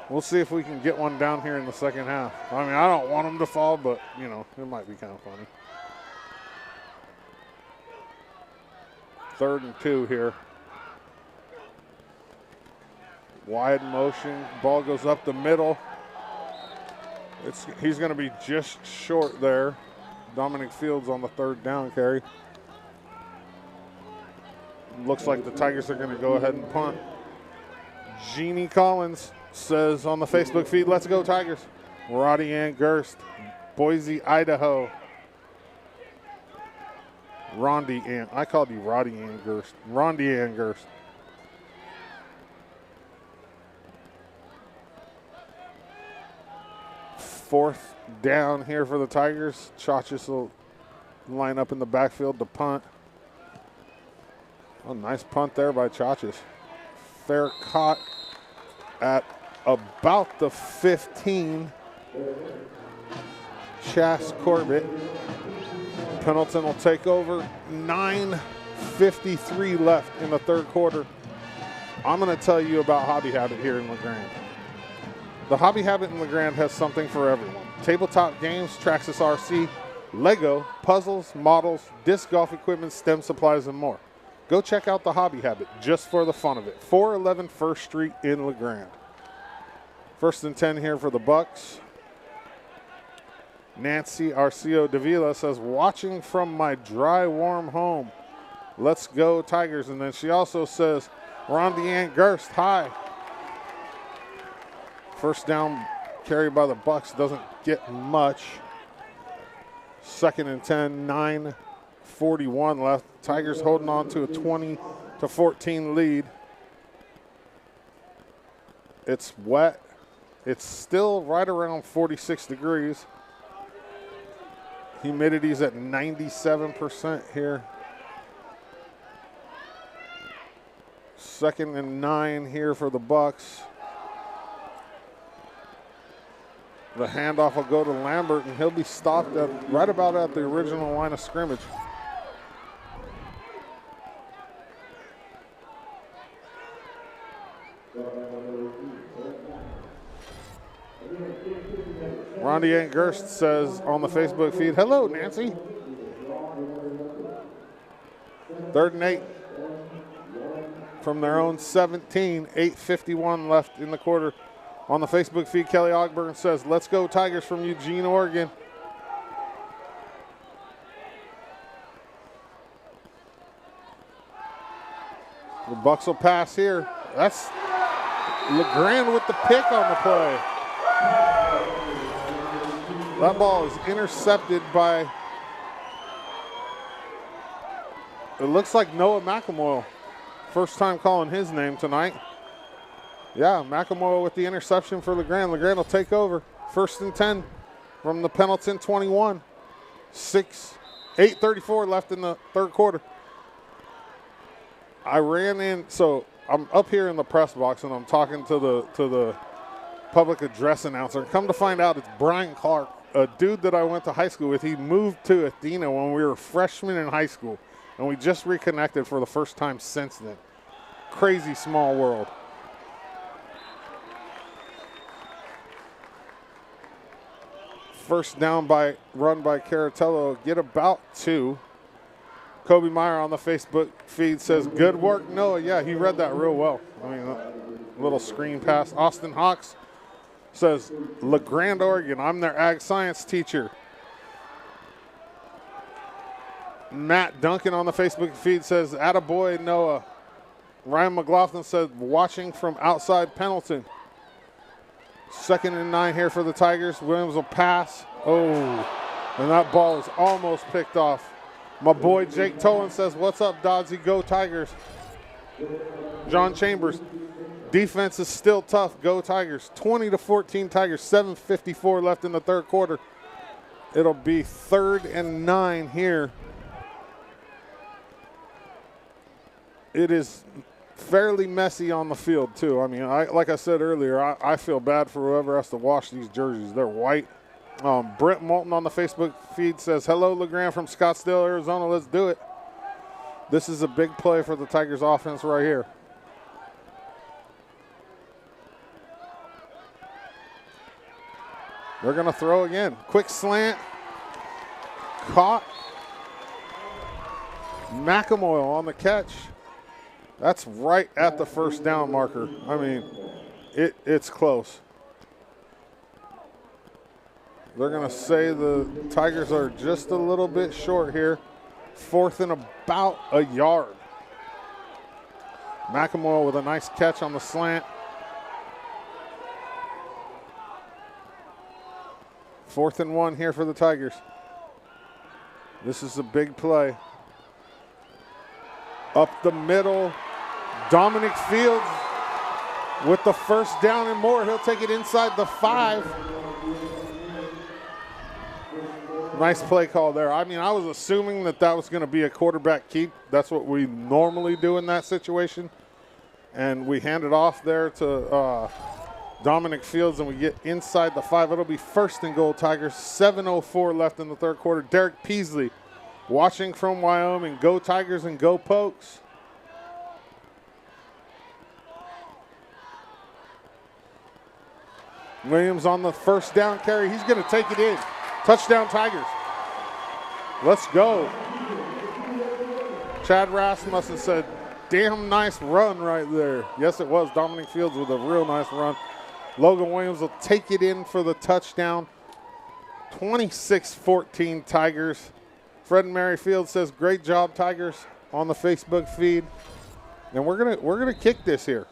C: We'll see if we can get one down here in the second half. I mean, I don't want them to fall, but, you know, it might be kind of funny. 3rd and 2 here. Wide motion, ball goes up the middle. He's going to be just short there. Dominic Fields on the 3rd down carry. Looks like the Tigers are going to go ahead and punt. Jeannie Collins says on the Facebook feed, let's go Tigers. Roddy Ann Gerst, Boise, Idaho. Rondi Ann. I called you Roddy Ann Gerst. Rondi Ann Gerst. Fourth down here for the Tigers. Chachis will line up in the backfield to punt. A nice punt there by Chachis. Fair caught at about the 15. Chas Corbett. Pendleton will take over. 9:53 left in the third quarter. I'm going to tell you about Hobby Habit here in LeGrand. The Hobby Habit in LeGrand has something for everyone. Tabletop games, Traxxas RC, Lego, puzzles, models, disc golf equipment, STEM supplies, and more. Go check out the Hobby Habit just for the fun of it. 411 First Street in LeGrand. 1st and 10 here for the Bucks. Nancy Arcio Davila says, watching from my dry, warm home. Let's go Tigers. And then she also says, Rondi Ann Gerst, hi. First down carry by the Bucks doesn't get much. 2nd and 10, 9:41 left. Tigers holding on to a 20-14 lead. It's wet. It's still right around 46 degrees. Humidity's at 97% here. 2nd and 9 here for the Bucks. The handoff will go to Lambert, and he'll be stopped right about at the original line of scrimmage. Rondi Ann Gerst says on the Facebook feed, hello, Nancy. 3rd and 8 from their own 17, 8:51 left in the quarter. On the Facebook feed, Kelly Ogburn says, let's go Tigers from Eugene, Oregon. The Bucks will pass here. LeGrand with the pick on the play. That ball is intercepted by, it looks like Noah McElmoyle. First time calling his name tonight. Yeah, McElmoyle with the interception for LeGrand. LeGrand will take over. 1st and 10 from the Pendleton 21. 8:34 left in the third quarter. I ran in, so I'm up here in the press box and I'm talking to the public address announcer. Come to find out it's Brian Clark, a dude that I went to high school with. He moved to Athena when we were freshmen in high school, and we just reconnected for the first time since then. Crazy small world. First down run by Caratello. Get about 2. Kobe Meyer on the Facebook feed says, good work, Noah. Yeah, he read that real well. I mean, a little screen pass. Austin Hawks says, LeGrand, Oregon, I'm their ag science teacher. Matt Duncan on the Facebook feed says, attaboy, Noah. Ryan McLaughlin said, watching from outside Pendleton. 2nd and 9 here for the Tigers. Williams will pass. Oh, and that ball is almost picked off. My boy Jake Tolan says, what's up, Doddsy? Go Tigers. John Chambers, defense is still tough. Go Tigers. 20-14 Tigers. 7:54 left in the third quarter. It'll be 3rd and 9 here. It is fairly messy on the field, too. I mean, like I said earlier, I feel bad for whoever has to wash these jerseys. They're white. Brent Moulton on the Facebook feed says, hello, LeGrand from Scottsdale, Arizona. Let's do it. This is a big play for the Tigers offense right here. They're going to throw again. Quick slant. Caught. McElmoyle on the catch. That's right at the first down marker. I mean, it's close. They're going to say the Tigers are just a little bit short here. 4th and about a yard. McElmoyle with a nice catch on the slant. 4th and 1 here for the Tigers. This is a big play. Up the middle, Dominic Fields with the first down and more. He'll take it inside the 5. Nice play call there. I mean, I was assuming that was going to be a quarterback keep. That's what we normally do in that situation. And we hand it off there to Dominic Fields, and we get inside the 5. It'll be 1st and goal, Tigers. 7:04 left in the third quarter. Derek Peasley watching from Wyoming. Go Tigers and go Pokes. Williams on the first down carry. He's going to take it in. Touchdown Tigers. Let's go. Chad Rasmussen said, damn nice run right there. Yes, it was. Dominic Fields with a real nice run. Logan Williams will take it in for the touchdown. 26-14 Tigers. Fred and Mary Field says, great job, Tigers, on the Facebook feed. And we're gonna kick this here.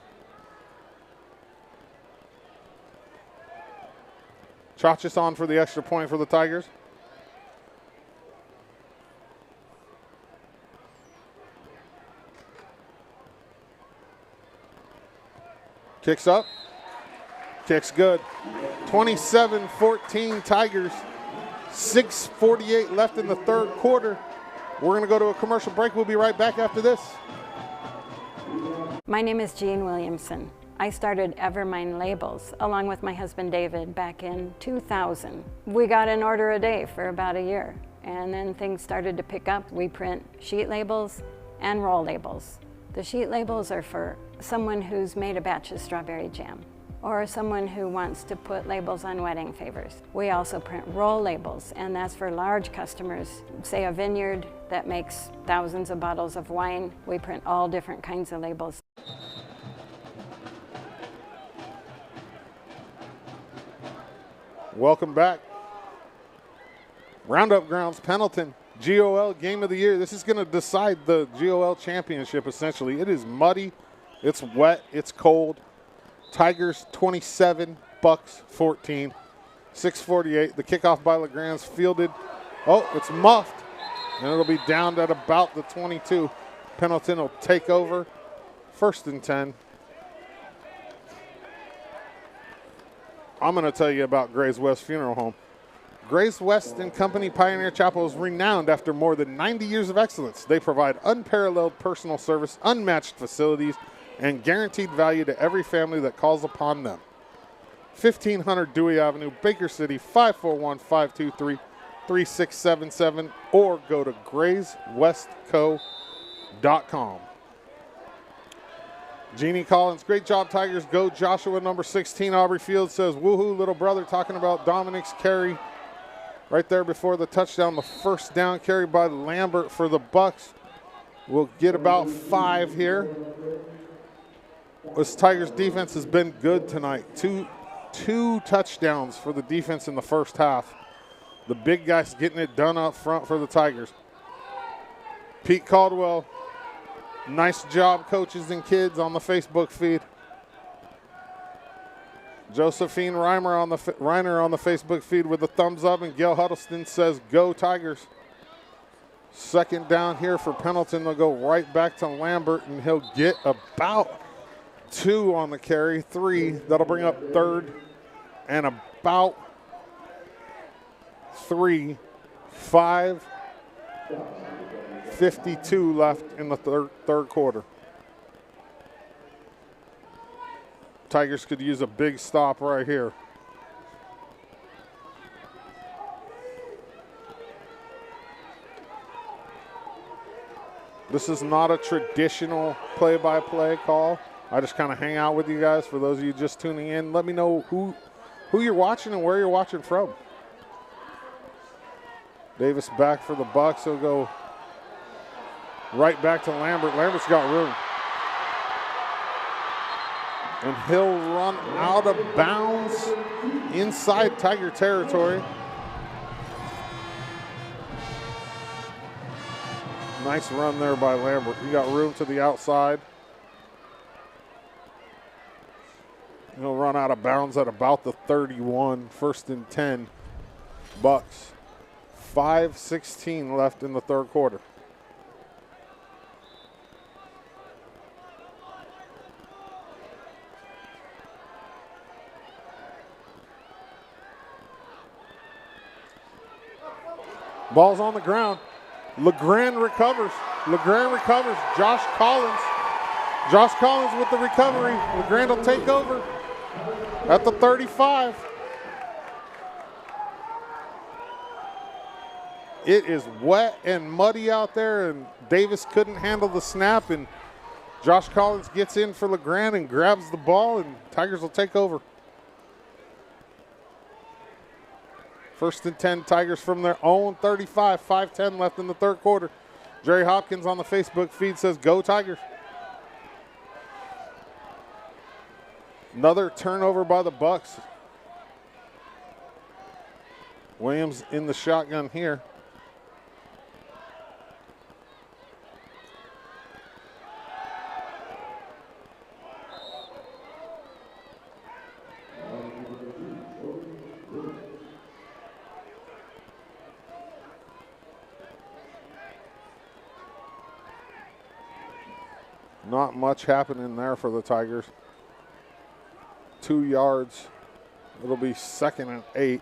C: Chachis on for the extra point for the Tigers. Kicks up. Kicks good. 27-14 Tigers. 6:48 left in the third quarter. We're going to go to a commercial break. We'll be right back after this.
D: My name is Jean Williamson. I started Evermine Labels along with my husband David back in 2000. We got an order a day for about a year, and then things started to pick up. We print sheet labels and roll labels. The sheet labels are for someone who's made a batch of strawberry jam, or someone who wants to put labels on wedding favors. We also print roll labels, and that's for large customers. Say a vineyard that makes thousands of bottles of wine. We print all different kinds of labels.
C: Welcome back. Roundup Grounds, Pendleton, GOL Game of the Year. This is going to decide the GOL championship, essentially. It is muddy, it's wet, it's cold. Tigers 27, Bucks 14. 6:48. The kickoff by LeGrand's fielded. Oh, it's muffed. And it'll be down at about the 22. Pendleton will take over. 1st and 10. I'm going to tell you about Gray's West Funeral Home. Gray's West and Company Pioneer Chapel is renowned after more than 90 years of excellence. They provide unparalleled personal service, unmatched facilities, and guaranteed value to every family that calls upon them. 1500 Dewey Avenue, Baker City, 541-523-3677, or go to grayswestco.com. Jeannie Collins, great job, Tigers. Go Joshua, number 16. Aubrey Fields says, woohoo, little brother, talking about Dominic's carry right there before the touchdown. The 1st down carry by Lambert for the Bucks. We'll get about 5 here. This Tigers defense has been good tonight. Two touchdowns for the defense in the first half. The big guys getting it done up front for the Tigers. Pete Caldwell, nice job, coaches and kids, on the Facebook feed. Josephine Reiner on the Facebook feed with a thumbs up, and Gail Huddleston says, go Tigers. 2nd down here for Pendleton. They'll go right back to Lambert, and he'll get about 2 on the carry, 3. That'll bring up 3rd and about 3. 5:52 left in the third quarter. Tigers could use a big stop right here. This is not a traditional play-by-play call. I just kind of hang out with you guys. For those of you just tuning in, let me know who you're watching and where you're watching from. Davis back for the Bucks. He'll go right back to Lambert. Lambert's got room. And he'll run out of bounds inside Tiger territory. Nice run there by Lambert. He got room to the outside. He'll run out of bounds at about the 31. 1st and 10. Bucks. 5:16 left in the third quarter. Ball's on the ground. LeGrand recovers. Josh Collins. Josh Collins with the recovery. LeGrand will take over at the 35. It is wet and muddy out there, and Davis couldn't handle the snap, and Josh Collins gets in for LeGrand and grabs the ball, and Tigers will take over. 1st and 10, Tigers from their own 35, 5:10 left in the third quarter. Jerry Hopkins on the Facebook feed says, go Tigers. Another turnover by the Bucks. Williams in the shotgun here. Not much happening there for the Tigers. 2 yards. It'll be 2nd and 8.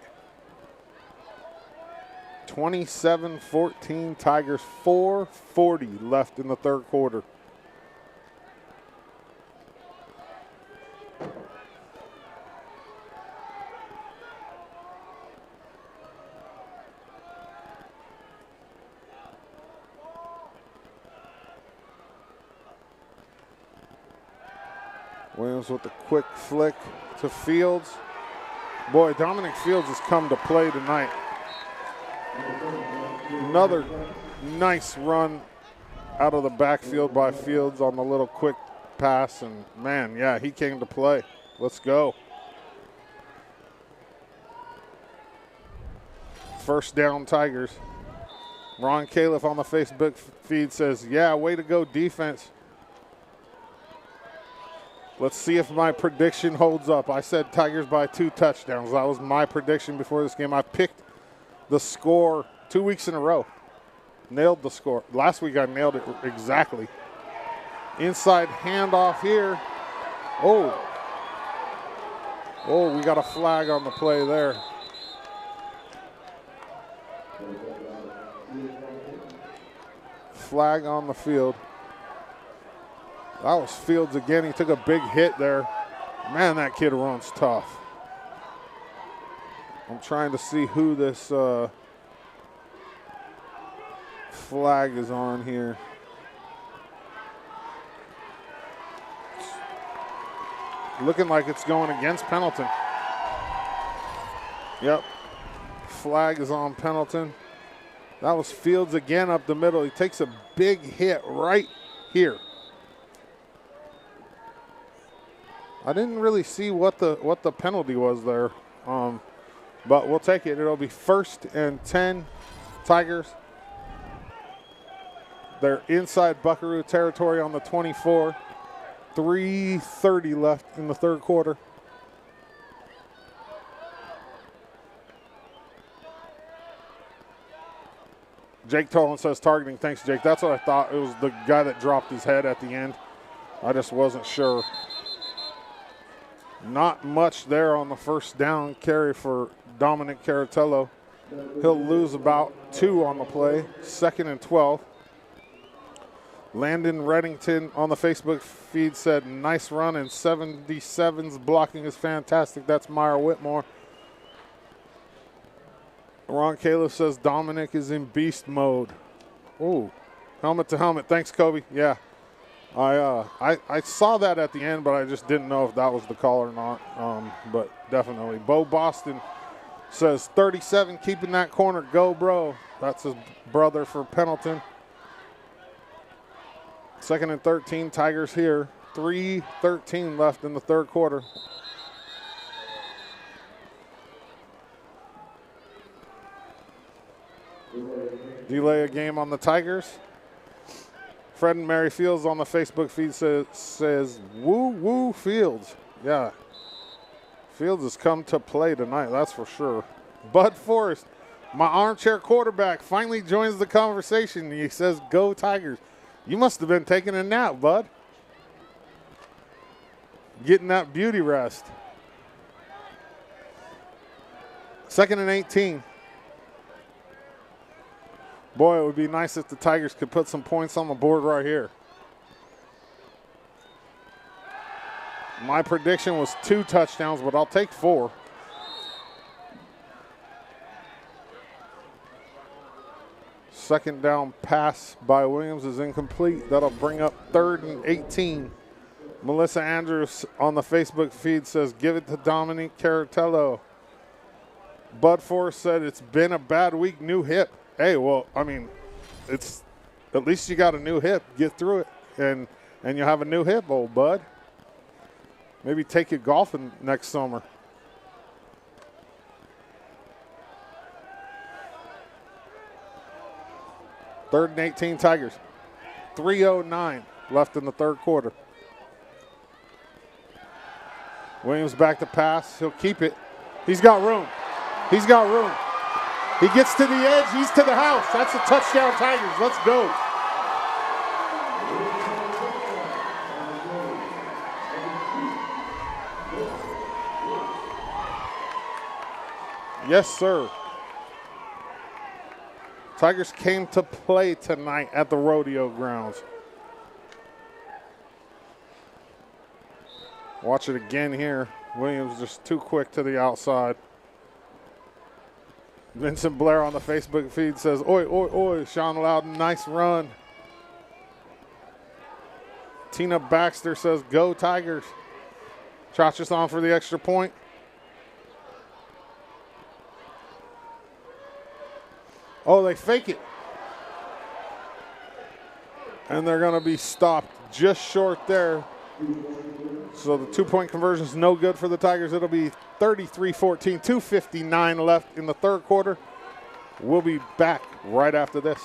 C: 27-14 Tigers. 4:40 left in the third quarter. Williams with the quick flick to Fields. Boy, Dominic Fields has come to play tonight. Another nice run out of the backfield by Fields on the little quick pass. And, man, yeah, he came to play. Let's go. 1st down, Tigers. Ron Califf on the Facebook feed says, yeah, way to go defense. Let's see if my prediction holds up. I said Tigers by 2 touchdowns. That was my prediction before this game. I picked the score 2 weeks in a row. Nailed the score. Last week I nailed it exactly. Inside handoff here. Oh, we got a flag on the play there. Flag on the field. That was Fields again. He took a big hit there. Man, that kid runs tough. I'm trying to see who this flag is on here. Looking like it's going against Pendleton. Yep. Flag is on Pendleton. That was Fields again up the middle. He takes a big hit right here. I didn't really see what the penalty was there, but we'll take it. It'll be 1st and 10 Tigers. They're inside Buckaroo territory on the 24. 3:30 left in the third quarter. Jake Tolan says targeting. Thanks, Jake. That's what I thought. It was the guy that dropped his head at the end. I just wasn't sure. Not much there on the first down carry for Dominic Caratello. He'll lose about 2 on the play. 2nd and 12. Landon Reddington on the Facebook feed said, nice run, and 77's blocking is fantastic. That's Meyer Whitmore. Ron Caleb says Dominic is in beast mode. Ooh, helmet to helmet. Thanks, Kobe. Yeah, I saw that at the end, but I just didn't know if that was the call or not. But definitely. Bo Boston says 37, keeping that corner. Go, bro. That's his brother for Pendleton. 2nd and 13, Tigers here. 3:13 left in the third quarter. Delay a game on the Tigers. Fred and Mary Fields on the Facebook feed says woo woo Fields. Yeah, Fields has come to play tonight, that's for sure. Bud Forrest, my armchair quarterback, finally joins the conversation. He says go Tigers. You must have been taking a nap, bud. Getting that beauty rest. 2nd and 18. Boy, it would be nice if the Tigers could put some points on the board right here. My prediction was 2 touchdowns, but I'll take 4. Second down pass by Williams is incomplete. That'll bring up 3rd and 18. Melissa Andrews on the Facebook feed says, give it to Dominic Caratello. Bud Forrest said, it's been a bad week, new hip. Hey, well, I mean, it's at least you got a new hip. Get through it, and you'll have a new hip, old bud. Maybe take you golfing next summer. Third and 18 Tigers. 3:09 left in the third quarter. Williams back to pass. He'll keep it. He's got room. He's got room. He gets to the edge. He's to the house. That's a touchdown, Tigers. Let's go. Yes, sir. Tigers came to play tonight at the rodeo grounds. Watch it again here. Williams just too quick to the outside. Vincent Blair on the Facebook feed says, oi, oi, oi, Sean Loudon, nice run. Tina Baxter says, go Tigers. Chachas on for the extra point. Oh, they fake it. And they're going to be stopped just short there. So the 2-point conversion is no good for the Tigers. It'll be 33-14, 2:59 left in the third quarter. We'll be back right after this.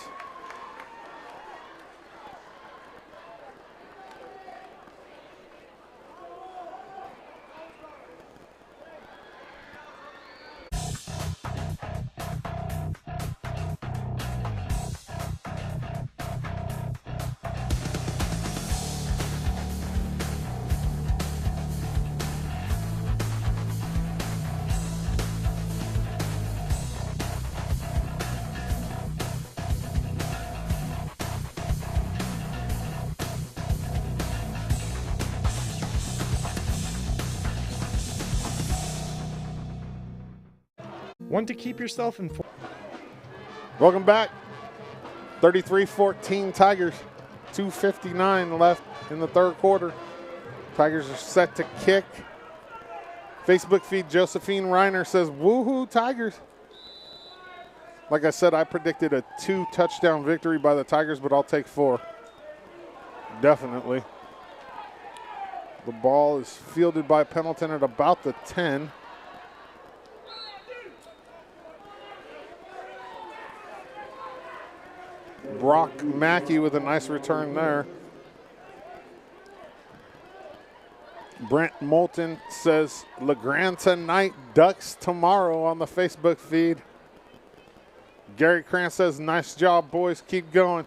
A: Want to keep yourself informed?
C: Welcome back. 33-14 Tigers. 2:59 left in the third quarter. Tigers are set to kick. Facebook feed Josephine Reiner says, woohoo, Tigers. Like I said, I predicted a 2-touchdown victory by the Tigers, but I'll take 4. Definitely. The ball is fielded by Pendleton at about the 10. Brock Mackey with a nice return there. Brent Moulton says, LeGrand tonight, Ducks tomorrow on the Facebook feed. Gary Krantz says, nice job, boys. Keep going.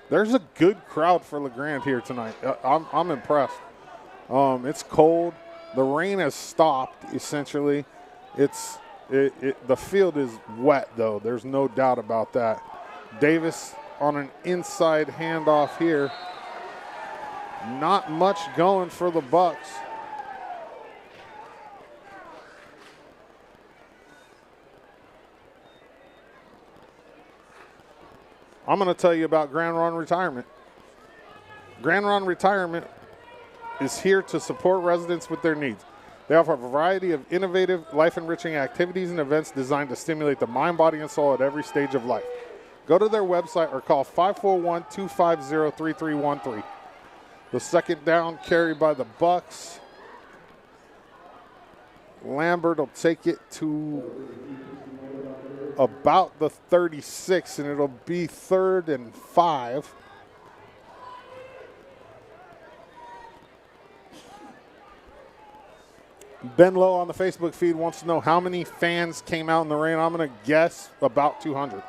C: There's a good crowd for LeGrand here tonight. I'm impressed. It's cold. The rain has stopped, essentially. The field is wet, though. There's no doubt about that. Davis on an inside handoff here. Not much going for the Bucks. I'm going to tell you about Grand Run Retirement. Grand Run Retirement is here to support residents with their needs. They offer a variety of innovative, life-enriching activities and events designed to stimulate the mind, body, and soul at every stage of life. Go to their website or call 541-250-3313. The second down carry by the Bucks. Lambert will take it to about the 36, and it'll be 3rd and 5. Ben Lowe on the Facebook feed wants to know how many fans came out in the rain. I'm going to guess about 200.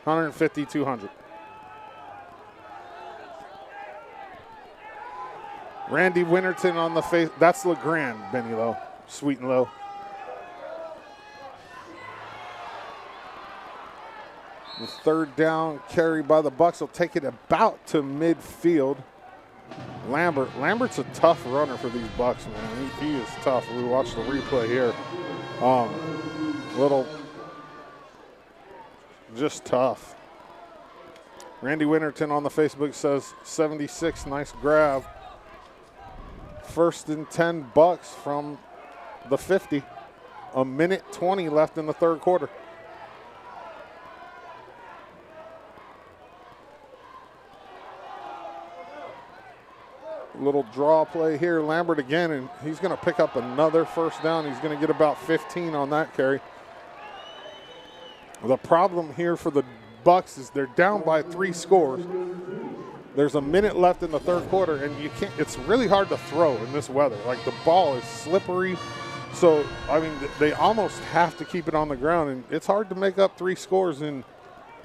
C: 150, 200. Randy Winterton on the face. That's LeGrand, Benny Lowe. Sweet and low. The third down carry by the Bucks will take it about to midfield. Lambert's a tough runner for these Bucks, man. He is tough. We watched the replay here. Just tough. Randy Winterton on the Facebook says 76, nice grab. 1st and 10 Bucks from the 50. 1:20 left in the third quarter. Little draw play here. Lambert again, and he's going to pick up another first down. He's going to get about 15 on that carry. The problem here for the Bucks is they're down by 3 scores. There's a minute left in the third quarter, and you can't. It's really hard to throw in this weather. Like, the ball is slippery. So, I mean, they almost have to keep it on the ground, and it's hard to make up 3 scores in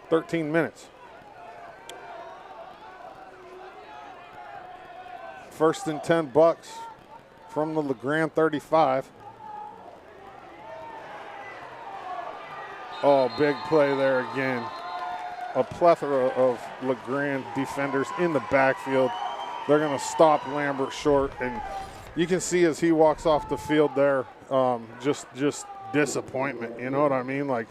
C: 13 minutes. 1st and 10 Bucks from the LeGrand 35. Oh, big play there again. A plethora of LeGrand defenders in the backfield. They're going to stop Lambert short, and you can see as he walks off the field there, just disappointment. You know what I mean? Like,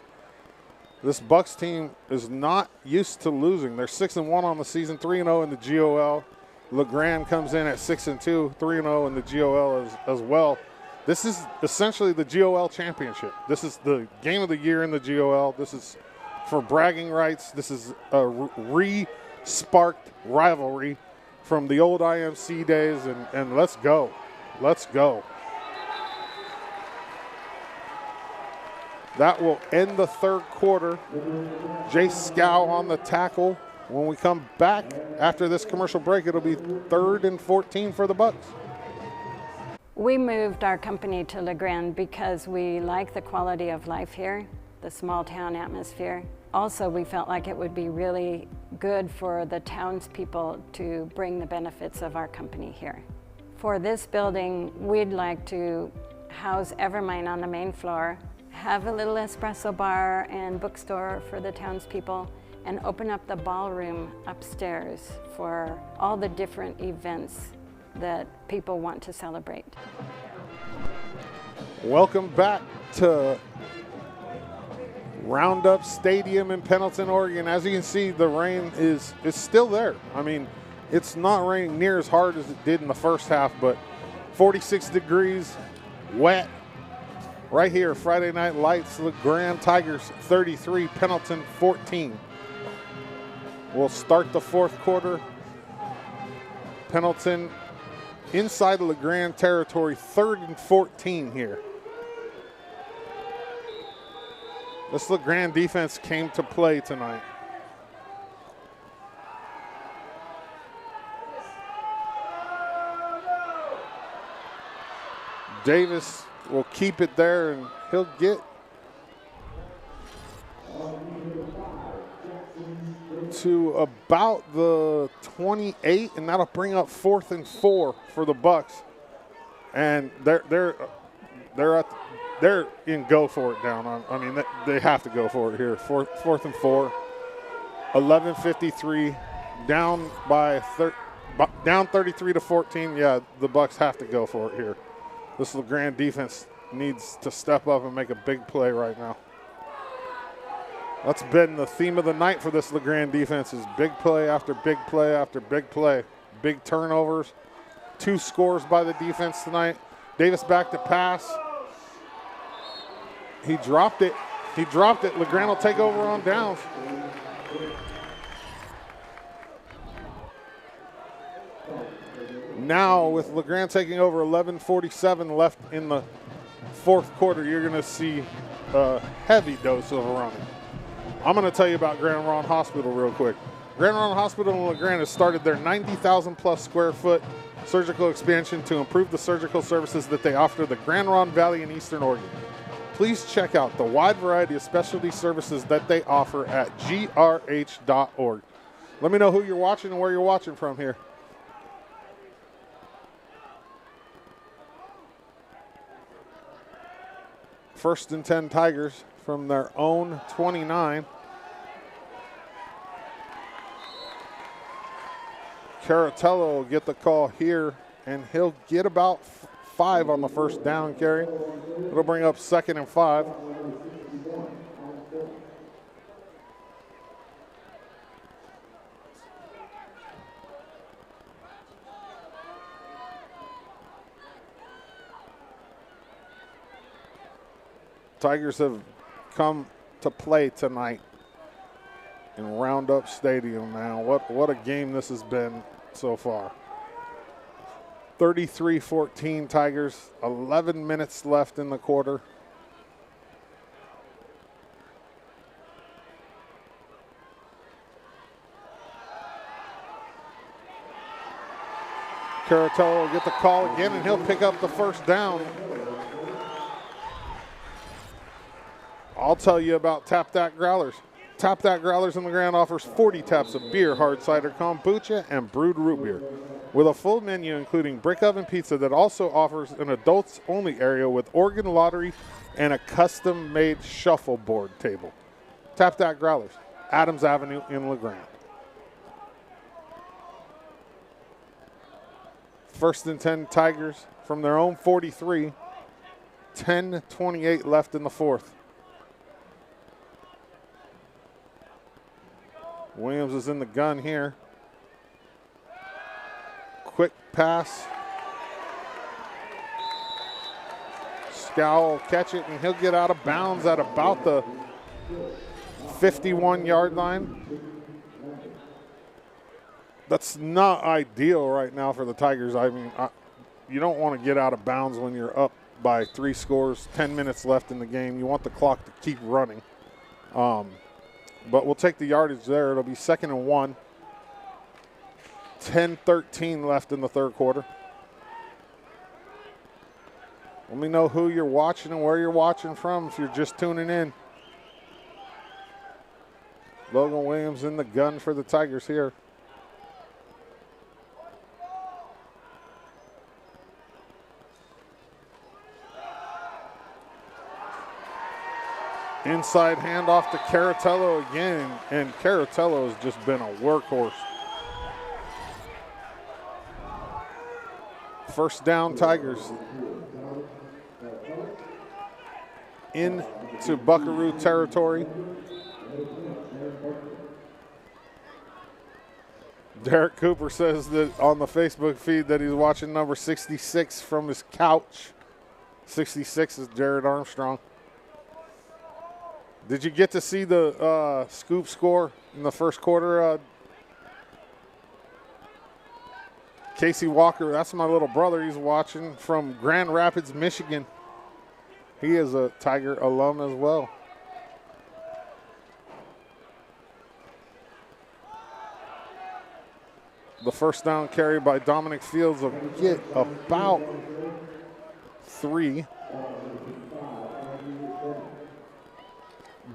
C: this Bucks team is not used to losing. They're 6-1 on the season, 3-0 in the GOL. LeGrand comes in at 6-2, 3-0 in the GOL as well. This is essentially the GOL championship. This is the game of the year in the GOL. This is for bragging rights. This is a re-sparked rivalry from the old IMC days, and let's go. Let's go. That will end the third quarter. Jay Scow on the tackle. When we come back after this commercial break, it'll be 3rd and 14 for the Bucks.
D: We moved our company to LeGrand because we like the quality of life here, the small town atmosphere. Also, we felt like it would be really good for the townspeople to bring the benefits of our company here. For this building, we'd like to house Evermine on the main floor, have a little espresso bar and bookstore for the townspeople, and open up the ballroom upstairs for all the different events that people want to celebrate.
C: Welcome back to Roundup Stadium in Pendleton, Oregon. As you can see, the rain is still there. I mean, it's not raining near as hard as it did in the first half, but 46 degrees, wet. Right here, Friday Night Lights, LeGrand Tigers 33, Pendleton 14. We'll start the fourth quarter. Pendleton inside the LeGrand territory, 3rd and 14 here. This LeGrand defense came to play tonight. Davis will keep it there, and he'll get to about the 28, and that'll bring up 4th and 4 for the Bucks. And they're in go for it down. I mean, they have to go for it here. 4th and 4, 11:53, down by down 33 to 14. Yeah, the Bucks have to go for it here. This LeGrand defense needs to step up and make a big play right now. That's been the theme of the night for this LeGrand defense, is big play after big play after big play. Big turnovers, 2 scores by the defense tonight. Davis back to pass. He dropped it. LeGrand will take over on downs. Now with LeGrand taking over, 11:47 left in the fourth quarter, you're going to see a heavy dose of running. I'm going to tell you about Grand Ronde Hospital real quick. Grand Ronde Hospital in LeGrand has started their 90,000 plus square foot surgical expansion to improve the surgical services that they offer to the Grand Ronde Valley in Eastern Oregon. Please check out the wide variety of specialty services that they offer at grh.org. Let me know who you're watching and where you're watching from here. First and 10 Tigers from their own 29. Caratello will get the call here, and he'll get about 5 on the first down carry. It'll bring up 2nd and 5. Tigers have come to play tonight in Roundup Stadium now. What a game this has been so far. 33-14 Tigers, 11 minutes left in the quarter. Caratello will get the call again, and he'll pick up the first down. I'll tell you about Tap That Growlers. Tap That Growlers in LeGrand offers 40 taps of beer, hard cider, kombucha, and brewed root beer, with a full menu including brick oven pizza that also offers an adults-only area with Oregon lottery and a custom-made shuffleboard table. Tap That Growlers, Adams Avenue in LeGrand. First and 10 Tigers from their own 43, 10:28 left in the fourth. Williams is in the gun here. Quick pass. Scowl will catch it, and he'll get out of bounds at about the 51-yard line. That's not ideal right now for the Tigers. I mean, you don't want to get out of bounds when you're up by 3 scores, 10 minutes left in the game. You want the clock to keep running. But we'll take the yardage there. It'll be 2nd and 1. 10:13 left in the third quarter. Let me know who you're watching and where you're watching from if you're just tuning in. Logan Williams in the gun for the Tigers here. Inside handoff to Caratello again, and Caratello has just been a workhorse. First down Tigers. into Buckaroo territory. Derek Cooper says that on the Facebook feed that he's watching number 66 from his couch. 66 is Jared Armstrong. Did you get to see the scoop score in the first quarter? Casey Walker, that's my little brother. He's watching from Grand Rapids, Michigan. He is a Tiger alum as well. The first down carry by Dominic Fields will get about 3.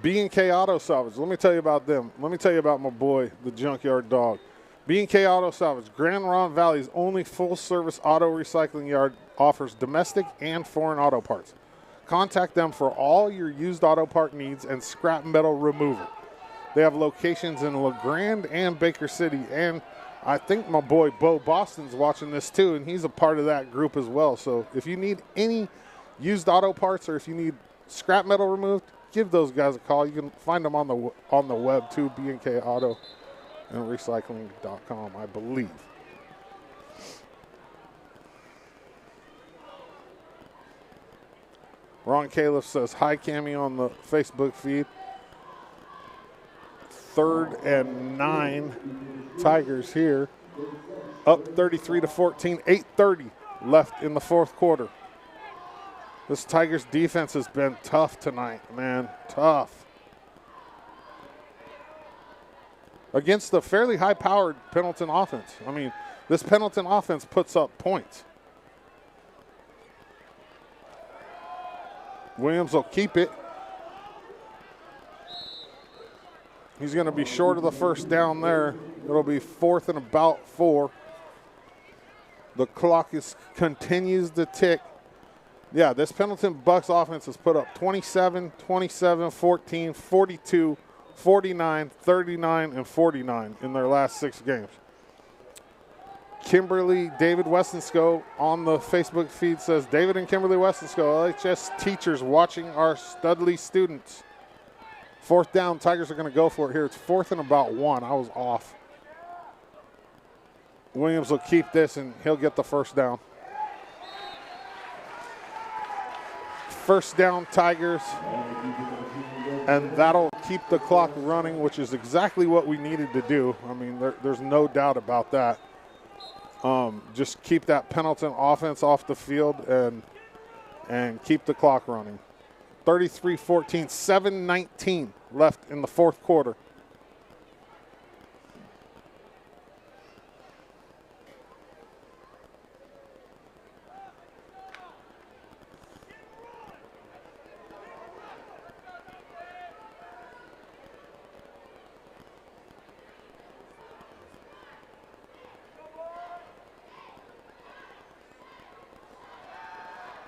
C: B&K Auto Salvage, let me tell you about them. Let me tell you about my boy, the Junkyard Dog. B&K Auto Salvage, Grand Ronde Valley's only full-service auto recycling yard, offers domestic and foreign auto parts. Contact them for all your used auto part needs and scrap metal removal. They have locations in LeGrand and Baker City, and I think my boy Bo Boston's watching this too, and he's a part of that group as well. So if you need any used auto parts or if you need scrap metal removed, give those guys a call. You can find them on the web too, B&K Auto and Recycling.com, I believe. Ron Califf says, hi, Cammy, on the Facebook feed. 3rd and 9, Tigers here. Up 33-14, 8:30 left in the fourth quarter. This Tigers defense has been tough tonight, man, tough. Against a fairly high-powered Pendleton offense. I mean, this Pendleton offense puts up points. Williams will keep it. He's going to be short of the first down there. It'll be 4th and about 4. The clock continues to tick. Yeah, this Pendleton Bucks offense has put up 27, 27, 14, 42, 49, 39, and 49 in their last 6 games. Kimberly David Westonsko on the Facebook feed says, David and Kimberly Westonsko, LHS teachers watching our Studley students. 4th down, Tigers are going to go for it here. It's 4th and about 1. I was off. Williams will keep this, and he'll get the first down. First down, Tigers. And that'll keep the clock running, which is exactly what we needed to do. I mean, there's no doubt about that. Just keep that Pendleton offense off the field and keep the clock running. 33-14, 7:19 left in the fourth quarter.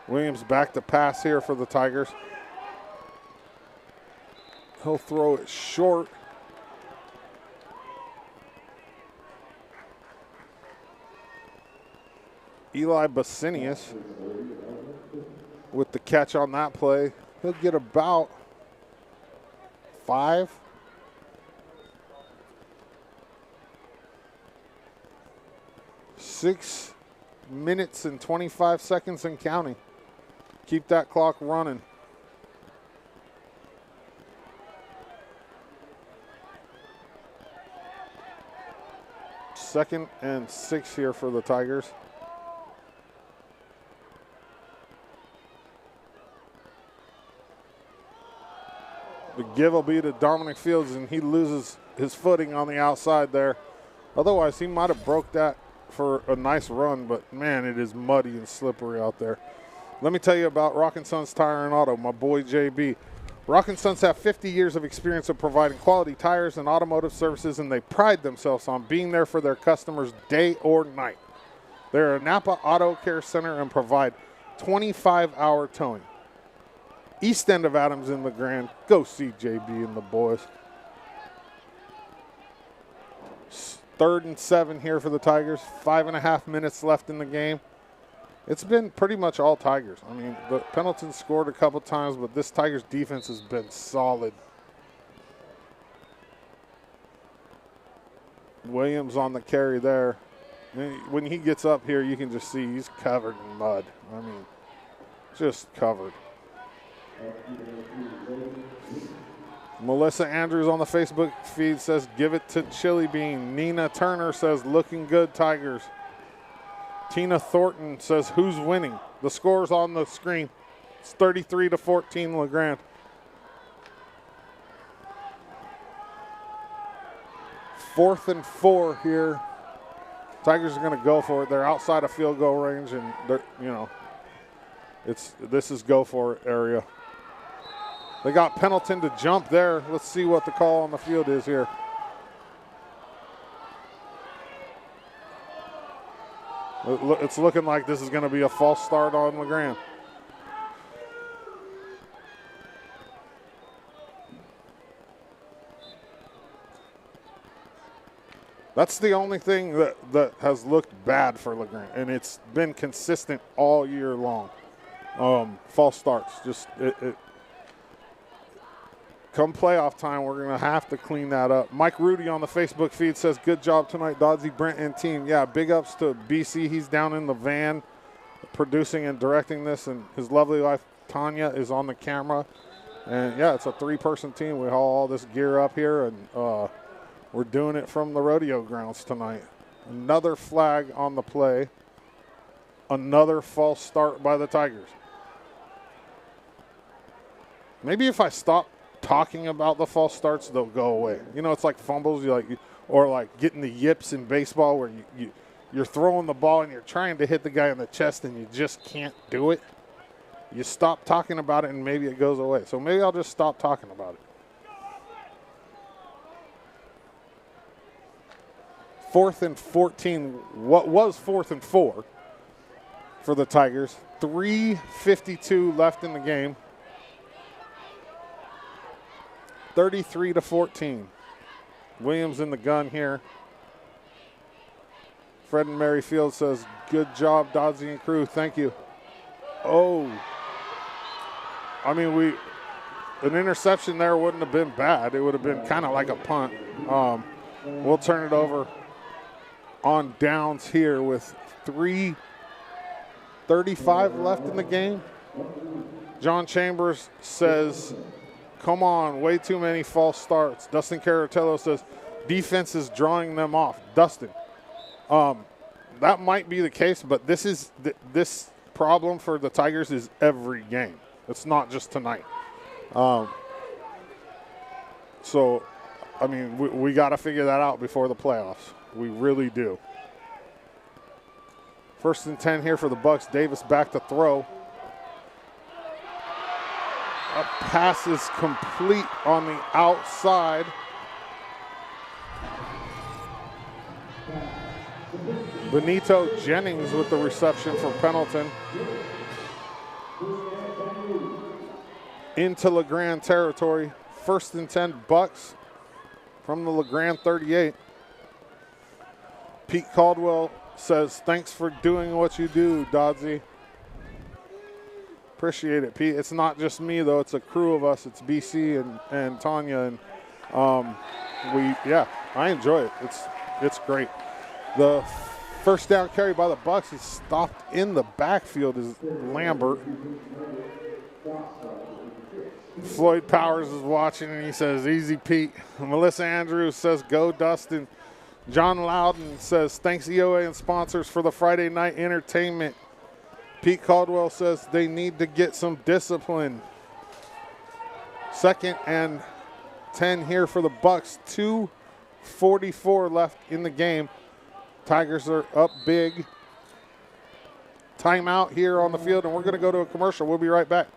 C: Williams back to pass here for the Tigers. He'll throw it short. Eli Basinius with the catch on that play. He'll get about 5. Six minutes and 25 seconds and counting. Keep that clock running. Second and 6 here for the Tigers. The give will be to Dominic Fields, and he loses his footing on the outside there. Otherwise, he might have broke that for a nice run, but man, it is muddy and slippery out there. Let me tell you about Rock & Sons Tire and Auto, my boy JB. Rock & Sons have 50 years of experience of providing quality tires and automotive services, and they pride themselves on being there for their customers day or night. They're a Napa Auto Care Center and provide 25-hour towing. East end of Adams in the Grand. Go see JB and the boys. 3rd and 7 here for the Tigers. 5.5 minutes left in the game. It's been pretty much all Tigers. I mean, the Pendleton scored a couple times, but this Tigers defense has been solid. Williams on the carry there. When he gets up here, you can just see he's covered in mud. I mean, just covered. Melissa Andrews on the Facebook feed says, give it to Chili Bean. Nina Turner says, looking good, Tigers. Tina Thornton says, who's winning? The score's on the screen. It's 33-14 LeGrand. Fourth and 4 here. Tigers are going to go for it. They're outside of field goal range, and they're, you know, this is go for it area. They got Pendleton to jump there. Let's see what the call on the field is here. It's looking like this is going to be a false start on LeGrand. That's the only thing that has looked bad for LeGrand, and it's been consistent all year long. False starts, just come playoff time, we're going to have to clean that up. Mike Rudy on the Facebook feed says, good job tonight, Dodzy, Brent, and team. Yeah, big ups to BC. He's down in the van producing and directing this, and his lovely wife, Tanya, is on the camera. And, yeah, it's a 3-person team. We haul all this gear up here, and we're doing it from the rodeo grounds tonight. Another flag on the play. Another false start by the Tigers. Maybe if I stop talking about the false starts, they'll go away. You know, it's like fumbles, or like getting the yips in baseball where you're throwing the ball and you're trying to hit the guy in the chest and you just can't do it. You stop talking about it and maybe it goes away. So maybe I'll just stop talking about it. 4th and 14, what was 4th and 4 for the Tigers. 3:52 left in the game. 33-14. Williams in the gun here. Fred and Mary Field says, good job, Dodzy and crew. Thank you. Oh. I mean, an interception there wouldn't have been bad. It would have been kind of like a punt. We'll turn it over on downs here with 3:35 left in the game. John Chambers says, come on, way too many false starts. Dustin Caratello says, defense is drawing them off. Dustin, that might be the case, but this problem for the Tigers is every game. It's not just tonight. So, I mean, we got to figure that out before the playoffs. We really do. 1st and 10 here for the Bucks. Davis back to throw. A pass is complete on the outside. Benito Jennings with the reception for Pendleton. Into LeGrand territory. 1st and 10 Bucks from the LeGrand 38. Pete Caldwell says, thanks for doing what you do, Dodzy. Appreciate it, Pete. It's not just me, though. It's a crew of us. It's BC and Tanya. And I enjoy it. It's great. The first down carry by the Bucks is stopped in the backfield is Lambert. Floyd Powers is watching, and he says, easy, Pete. Melissa Andrews says, go, Dustin. John Loudon says, thanks, EOA and sponsors, for the Friday night entertainment. Pete Caldwell says they need to get some discipline. 2nd and 10 here for the Bucks. 2:44 left in the game. Tigers are up big. Timeout here on the field, and we're going to go to a commercial. We'll be right back.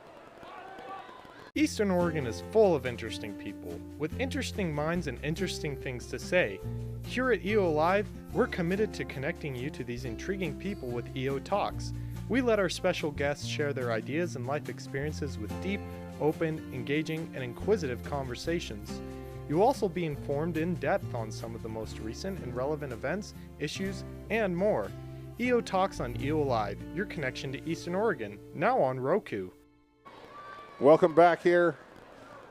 A: Eastern Oregon is full of interesting people, with interesting minds and interesting things to say. Here at EO Live, we're committed to connecting you to these intriguing people with EO Talks. We let our special guests share their ideas and life experiences with deep, open, engaging, and inquisitive conversations. You'll also be informed in depth on some of the most recent and relevant events, issues, and more. EO Talks on EO Live, your connection to Eastern Oregon, now on Roku.
C: Welcome back here.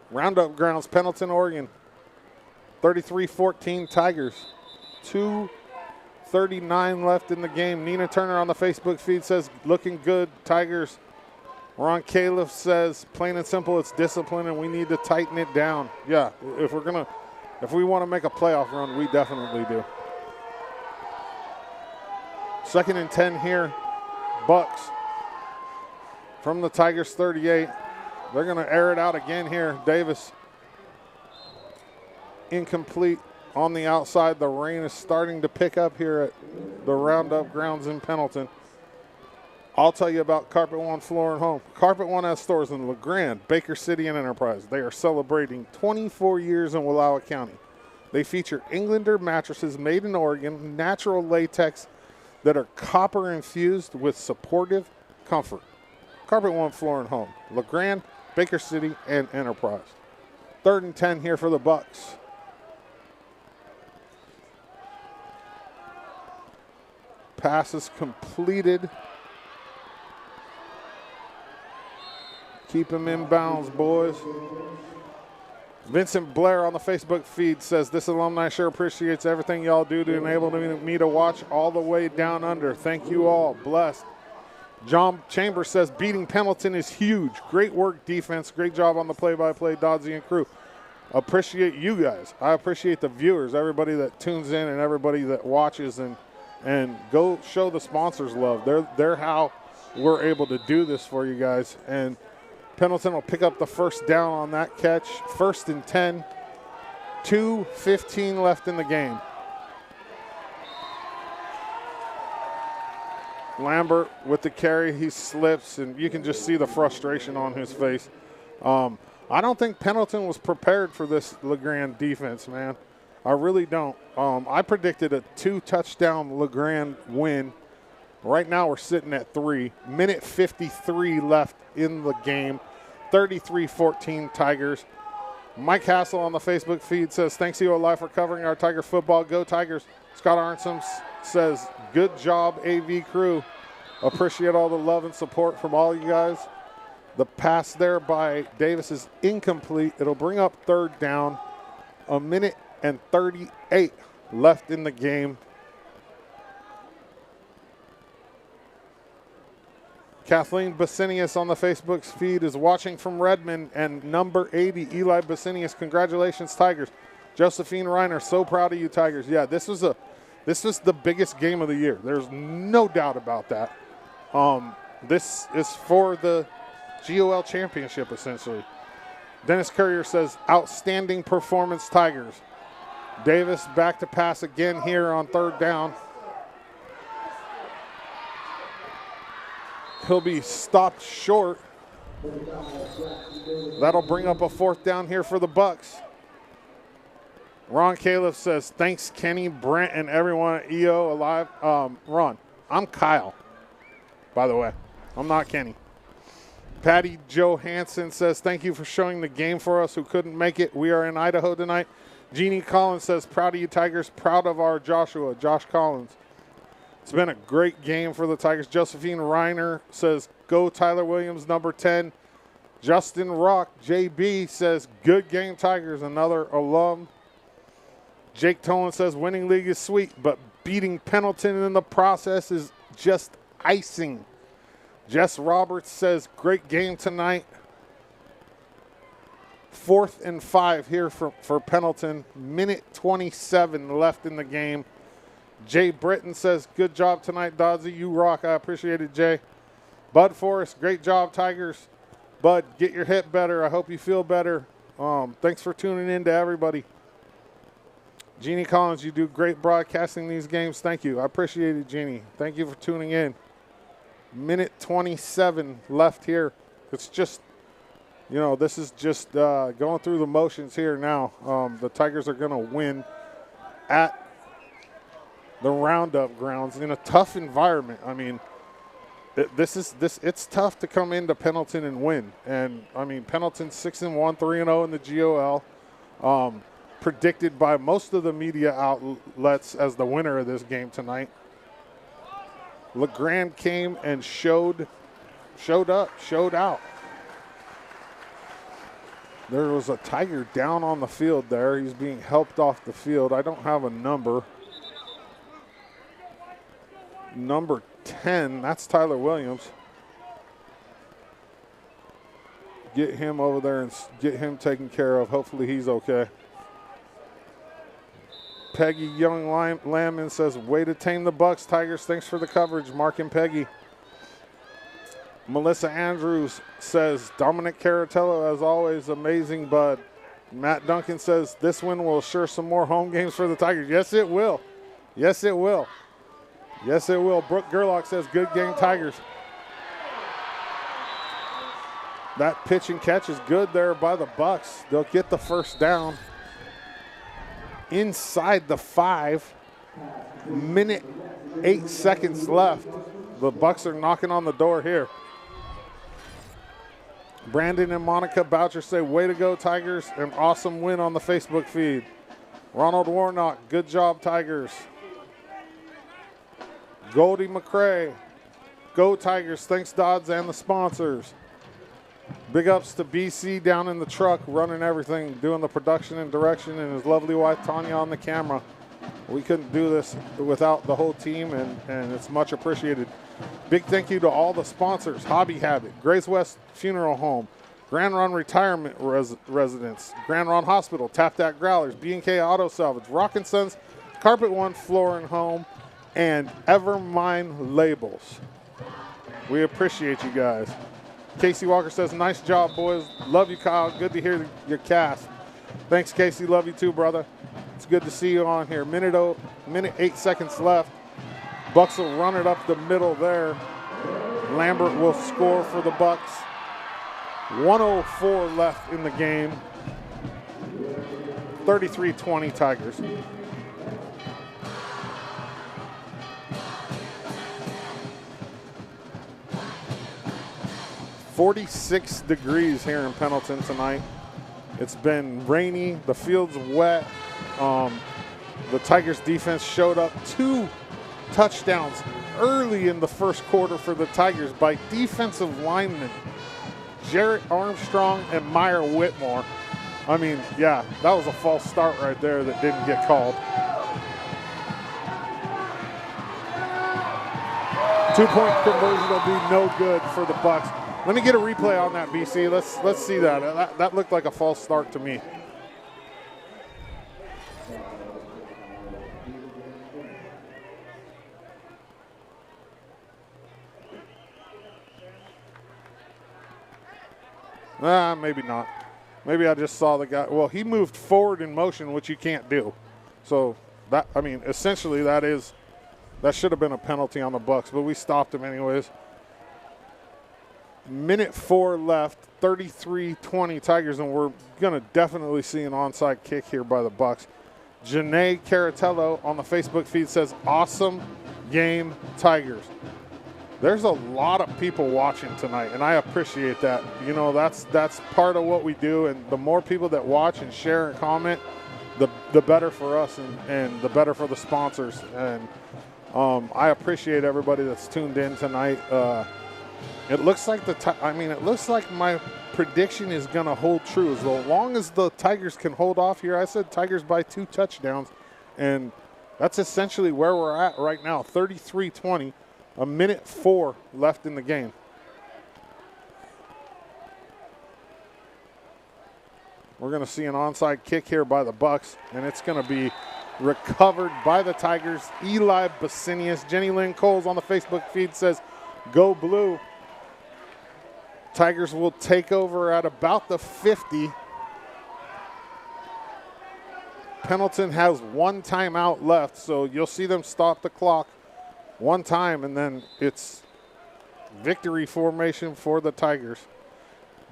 C: Roundup Grounds, Pendleton, Oregon. 33-14 Tigers. 2:39 left in the game. Nina Turner on the Facebook feed says, looking good, Tigers. Ron Califf says, plain and simple, it's discipline and we need to tighten it down. Yeah, if we want to make a playoff run, we definitely do. 2nd and 10 here. Bucks from the Tigers 38. They're going to air it out again here. Davis incomplete on the outside. The rain is starting to pick up here at the Roundup Grounds in Pendleton. I'll tell you about Carpet One Floor and Home. Carpet One has stores in LeGrand, Baker City, and Enterprise. They are celebrating 24 years in Wallowa County. They feature Englander mattresses made in Oregon, natural latex that are copper infused with supportive comfort. Carpet One Floor and Home, LeGrand, Baker City, and Enterprise. 3rd and 10 here for the Bucks. Pass is completed. Keep him in bounds, boys. Vincent Blair on the Facebook feed says, this alumni sure appreciates everything y'all do to enable me to watch all the way down under. Thank you all. Blessed. John Chambers says, beating Pendleton is huge. Great work, defense. Great job on the play-by-play, Dodzy and crew. Appreciate you guys. I appreciate the viewers, everybody that tunes in and everybody that watches, and go show the sponsors love. They're how we're able to do this for you guys. And Pendleton will pick up the first down on that catch. 1st and 10. 2:15 left in the game. Lambert with the carry, he slips, and you can just see the frustration on his face. I don't think Pendleton was prepared for this LeGrand defense, man. I really don't. I predicted a 2-touchdown LeGrand win. Right now we're sitting at 3. Minute 53 left in the game. 33-14 Tigers. Mike Hassel on the Facebook feed says, thanks EO Live for covering our Tiger football. Go Tigers. Scott Arnsom says, good job, AV crew. Appreciate all the love and support from all you guys. The pass there by Davis is incomplete. It'll bring up 3rd down. 1:38 left in the game. Kathleen Basinius on the Facebook feed is watching from Redmond, and number 80, Eli Basinius. Congratulations, Tigers. Josephine Reiner, so proud of you, Tigers. Yeah, this was the biggest game of the year. There's no doubt about that. This is for the GOL championship, essentially. Dennis Courier says, outstanding performance, Tigers. Davis back to pass again here on 3rd down. He'll be stopped short. That'll bring up a 4th down here for the Bucks. Ron Califf says, thanks, Kenny, Brent, and everyone at EO Alive. Ron, I'm Kyle, by the way. I'm not Kenny. Patty Johansson says, thank you for showing the game for us who couldn't make it. We are in Idaho tonight. Jeannie Collins says, proud of you, Tigers. Proud of our Josh Collins. It's been a great game for the Tigers. Josephine Reiner says, go Tyler Williams, number 10. Justin Rock, JB, says, good game, Tigers. Another alum. Jake Tolan says, winning league is sweet, but beating Pendleton in the process is just icing. Jess Roberts says, great game tonight. 4th and 5 here for Pendleton. Minute 27 left in the game. Jay Britton says, good job tonight, Dodzy. You rock. I appreciate it, Jay. Bud Forrest, great job, Tigers. Bud, get your hip better. I hope you feel better. Thanks for tuning in to everybody. Jeannie Collins, you do great broadcasting these games. Thank you. I appreciate it, Jeannie. Thank you for tuning in. Minute 27 left here. It's just, this is just going through the motions here now. The Tigers are going to win at the Roundup Grounds in a tough environment. I mean, it's tough to come into Pendleton and win. And, I mean, Pendleton's 6-1, 3-0 in the GOL. Predicted by most of the media outlets as the winner of this game tonight. LeGrand came and showed out. There was a Tiger down on the field there. He's being helped off the field. I don't have a number. Number 10, that's Tyler Williams. Get him over there and get him taken care of. Hopefully he's okay. Peggy Young Landman says, way to tame the Bucks, Tigers. Thanks for the coverage, Mark and Peggy. Melissa Andrews says, Dominic Caratello, as always, amazing, bud. Matt Duncan says, this win will assure some more home games for the Tigers. Yes, it will. Yes, it will. Yes, it will. Brooke Gerlach says, good game, Tigers. That pitch and catch is good there by the Bucks. They'll get the first down. Inside the 5, minute 8 seconds left. The Bucks are knocking on the door here. Brandon and Monica Boucher say, way to go, Tigers. An awesome win on the Facebook feed. Ronald Warnock, good job, Tigers. Goldie McCrae, go Tigers. Thanks, Dodds and the sponsors. Big ups to BC down in the truck, running everything, doing the production and direction, and his lovely wife, Tanya, on the camera. We couldn't do this without the whole team, and it's much appreciated. Big thank you to all the sponsors, Hobby Habit, Grace West Funeral Home, Grand Run Retirement Residence, Grand Run Hospital, Tap That Growlers, B&K Auto Salvage, Rockin' Sons, Carpet One Floor and Home, and Evermine Labels. We appreciate you guys. Casey Walker says, nice job, boys. Love you, Kyle. Good to hear your cast. Thanks, Casey. Love you too, brother. It's good to see you on here. Minute 8 seconds left. Bucks will run it up the middle there. Lambert will score for the Bucks. 1:04 left in the game. 33-20 Tigers. "46 degrees here in Pendleton tonight. It's been rainy. The field's wet. The Tigers defense showed up 2 touchdowns early in the first quarter for the Tigers by defensive linemen Jarrett Armstrong and Meyer Whitmore. I mean, yeah, that was a false start right there that didn't get called. 2-point conversion will be no good for the Bucks. Let me get a replay on that, BC. Let's see that. That looked like a false start to me. Maybe not. Maybe I just saw the guy. Well, he moved forward in motion, which you can't do. So that, I mean, essentially that should have been a penalty on the Bucks, but we stopped him anyways. Minute 4 left, 33-20 Tigers, and we're gonna definitely see an onside kick here by the Bucks. Janae Caratello on the Facebook feed says, awesome game, Tigers. There's a lot of people watching tonight, and I appreciate that. You know, that's part of what we do, and the more people that watch and share and comment, the better for us and the better for the sponsors. And I appreciate everybody that's tuned in tonight. It looks like it looks like my prediction is going to hold true. As long as the Tigers can hold off here, I said Tigers by 2 touchdowns, and that's essentially where we're at right now, 33-20. A minute 4 left in the game. We're going to see an onside kick here by the Bucks, and it's going to be recovered by the Tigers. Eli Basinius. Jenny Lynn Coles on the Facebook feed says, go blue. Tigers will take over at about the 50. Pendleton has 1 timeout left, so you'll see them stop the clock 1 time, and then it's victory formation for the Tigers.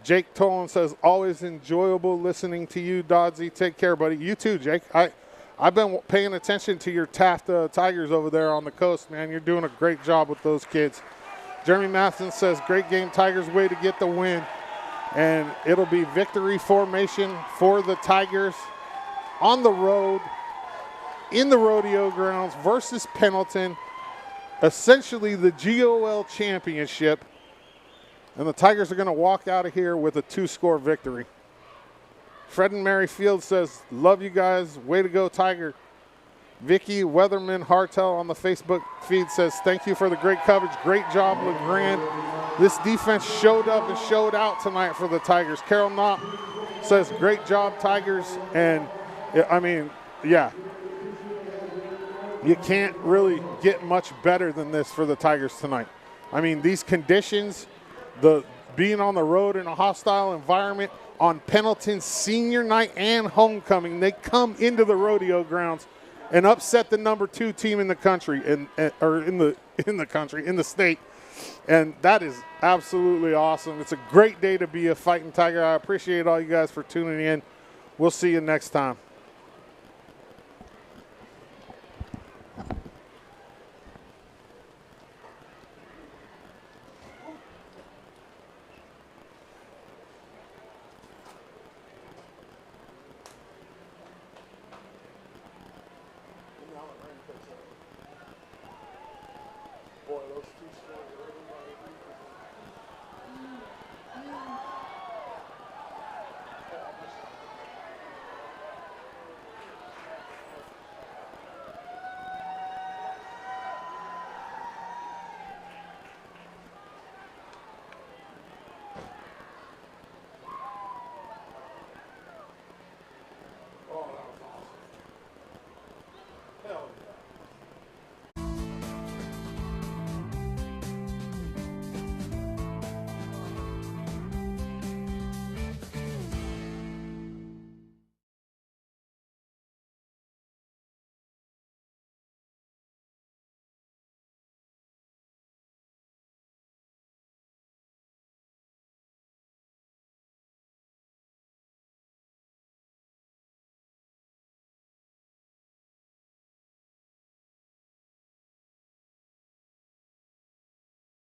C: Jake Tolan says, always enjoyable listening to you, Dodsy. Take care, buddy. You too, Jake. I've been paying attention to your Taft Tigers over there on the coast, man. You're doing a great job with those kids. Jeremy Matheson says, great game, Tigers, way to get the win. And it'll be victory formation for the Tigers on the road in the rodeo grounds versus Pendleton. essentially the GOL championship. And the Tigers are going to walk out of here with a 2-score victory. Fred and Mary Field says, love you guys. Way to go, Tiger. Vicky Weatherman Hartel on the Facebook feed says, thank you for the great coverage. Great job, LeGrand. This defense showed up and showed out tonight for the Tigers. Carol Knott says, great job, Tigers. And, I mean, yeah, you can't really get much better than this for the Tigers tonight. I mean, these conditions, the being on the road in a hostile environment on Pendleton's senior night and homecoming, they come into the rodeo grounds and upset the number 2 team in the country, in the state. And that is absolutely awesome. It's a great day to be a fighting Tiger. I appreciate all you guys for tuning in. We'll see you next time.